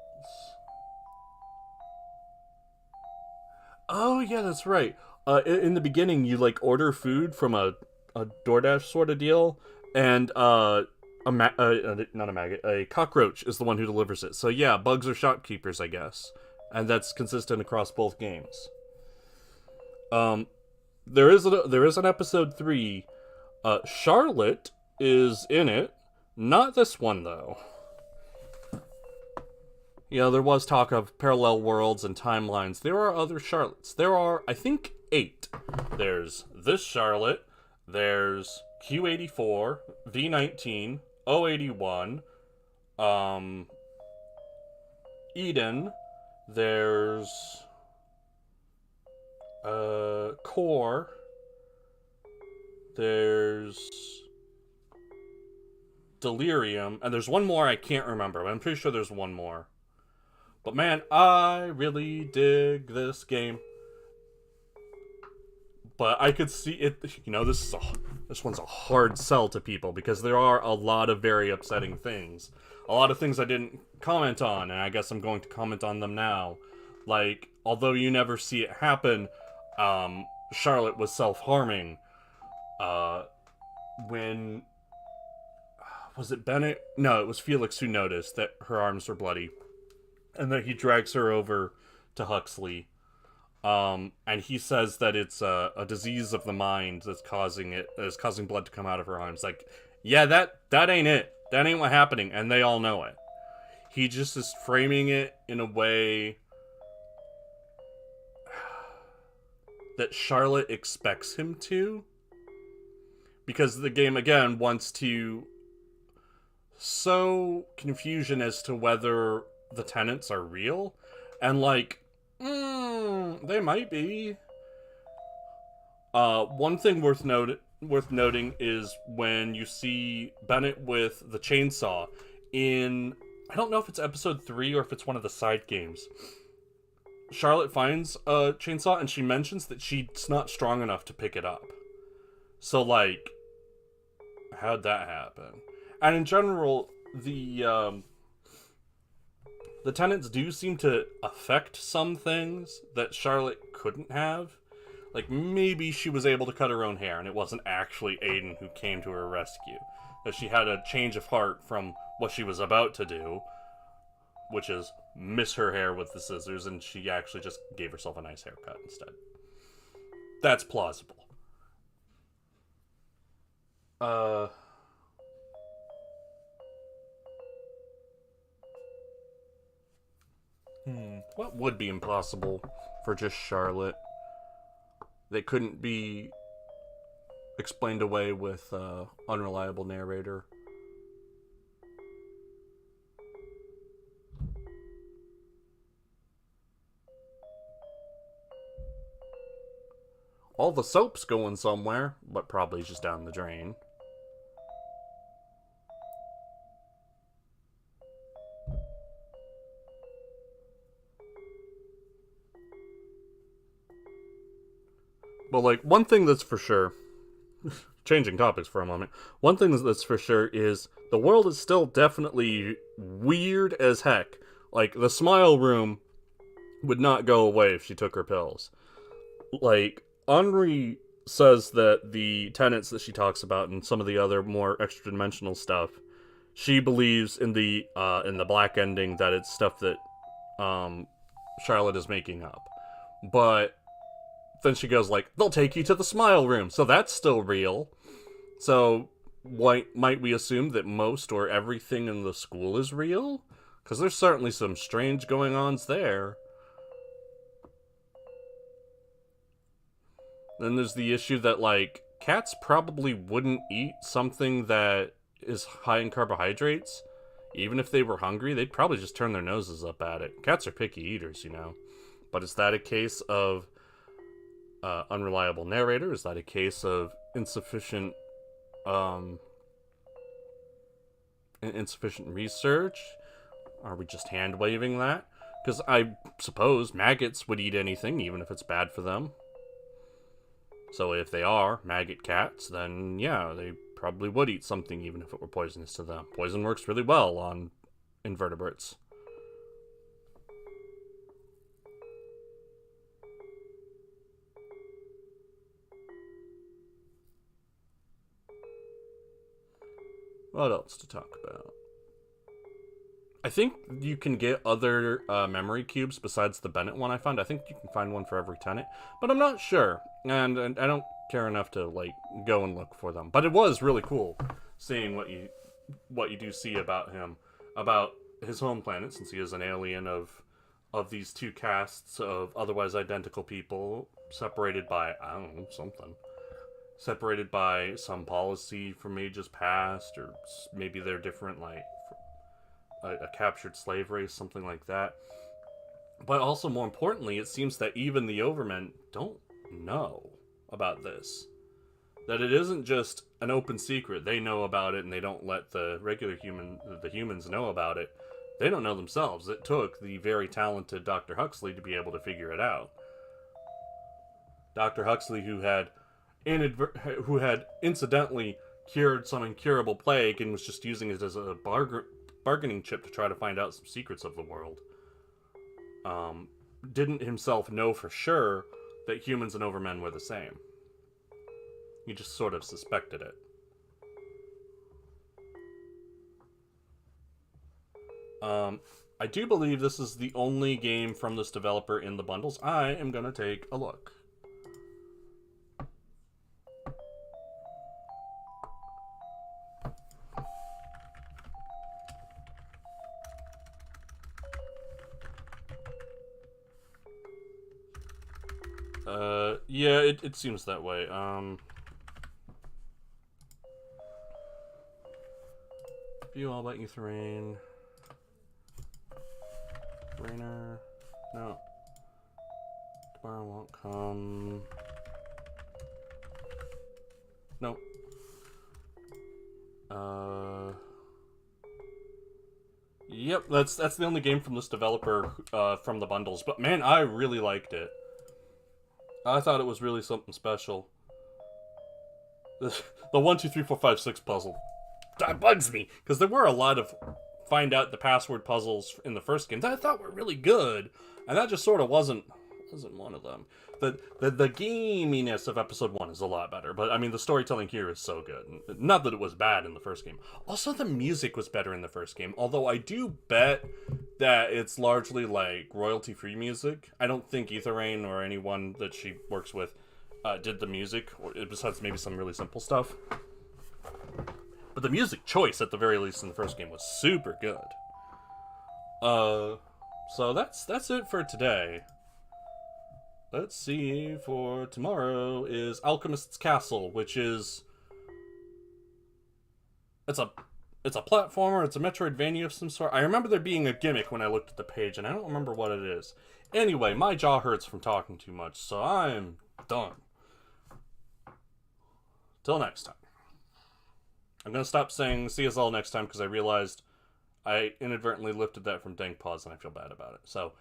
Oh, yeah, that's right. In the beginning, you, like, order food from a DoorDash sort of deal, and, not a maggot, a cockroach is the one who delivers it. So yeah, bugs are shopkeepers, I guess. And that's consistent across both games. There is an episode 3. Charlotte is in it. Not this one, though. You know, there was talk of parallel worlds and timelines. There are other Charlottes. There are, I think, 8. There's this Charlotte. There's Q84, V19, 081, Eden, there's Core, there's Delirium, and there's one more I can't remember, but I'm pretty sure there's one more. But man, I really dig this game. But I could see it. This one's a hard sell to people because there are a lot of very upsetting things. A lot of things I didn't comment on, and I guess I'm going to comment on them now. Like, although you never see it happen, Charlotte was self-harming. When was it Bennett? No, it was Felix who noticed that her arms were bloody, and that he drags her over to Huxley. And he says that it's a disease of the mind that's causing blood to come out of her arms. Like, yeah, that ain't it. That ain't what's happening, and they all know it. He just is framing it in a way that Charlotte expects him to. Because the game, again, wants to sow confusion as to whether the tenants are real. And, like, they might be. One thing worth noting is when you see Bennett with the chainsaw in, I don't know if it's episode 3 or if it's one of the side games. Charlotte finds a chainsaw and she mentions that she's not strong enough to pick it up. So, like, how'd that happen? And in general, the tenants do seem to affect some things that Charlotte couldn't have. Like, maybe she was able to cut her own hair and it wasn't actually Aiden who came to her rescue. That she had a change of heart from what she was about to do, which is miss her hair with the scissors, and she actually just gave herself a nice haircut instead. That's plausible. What would be impossible for just Charlotte? They couldn't be explained away with unreliable narrator. All the soap's going somewhere, but probably just down the drain. But, like, one thing that's for sure, changing topics for a moment, one thing that's for sure is the world is still definitely weird as heck. Like, the smile room would not go away if she took her pills. Like, Henri says that the tenets that she talks about and some of the other more extra-dimensional stuff, she believes in the black ending that it's stuff that Charlotte is making up. But then she goes like, they'll take you to the smile room, so that's still real. So might we assume that most or everything in the school is real? Because there's certainly some strange going-ons there. Then there's the issue that, like, cats probably wouldn't eat something that is high in carbohydrates. Even if they were hungry, they'd probably just turn their noses up at it. Cats are picky eaters, you know. But is that a case of unreliable narrator? Is that a case of insufficient research? Are we just hand-waving that? Because I suppose maggots would eat anything, even if it's bad for them. So if they are maggot cats, then yeah, they probably would eat something even if it were poisonous to them. Poison works really well on invertebrates. What else to talk about? I think you can get other memory cubes besides the Bennett one I found. I think you can find one for every tenant, but I'm not sure. And I don't care enough to, like, go and look for them. But it was really cool seeing what you do see about him, about his home planet, since he is an alien of these two castes of otherwise identical people, separated by, I don't know, something. Separated by some policy from ages past, or maybe they're different, like a captured slave race, something like that. But also, more importantly, it seems that even the Overmen don't know about this. That it isn't just an open secret. They know about it, and they don't let the humans know about it. They don't know themselves. It took the very talented Dr. Huxley to be able to figure it out. Dr. Huxley, who had incidentally cured some incurable plague and was just using it as a bargaining chip to try to find out some secrets of the world, didn't himself know for sure that humans and overmen were the same. He just sort of suspected it. I do believe this is the only game from this developer in the bundles. I am going to take a look. Yeah, it seems that way. View all about Aeternam. Rainer. No. Tomorrow won't come. Nope. Yep, that's the only game from this developer from the bundles. But man, I really liked it. I thought it was really something special. The 1, 2, 3, 4, 5, 6 puzzle. That bugs me, because there were a lot of find out the password puzzles in the first game that I thought were really good, and that just sort of wasn't one of them. The gaminess of episode 1 is a lot better, but I mean the storytelling here is so good. Not that it was bad in the first game. Also, the music was better in the first game, although I do bet that it's largely like royalty-free music. I don't think Aetherrain or anyone that she works with did the music, or besides maybe some really simple stuff. But the music choice, at the very least in the first game, was super good. So that's it for today. Let's see, for tomorrow is Alchemist's Castle, which is... It's a platformer, it's a Metroidvania of some sort. I remember there being a gimmick when I looked at the page, and I don't remember what it is. Anyway, my jaw hurts from talking too much, so I'm done. Till next time. I'm going to stop saying see us all next time because I realized I inadvertently lifted that from Dank Paws and I feel bad about it. So,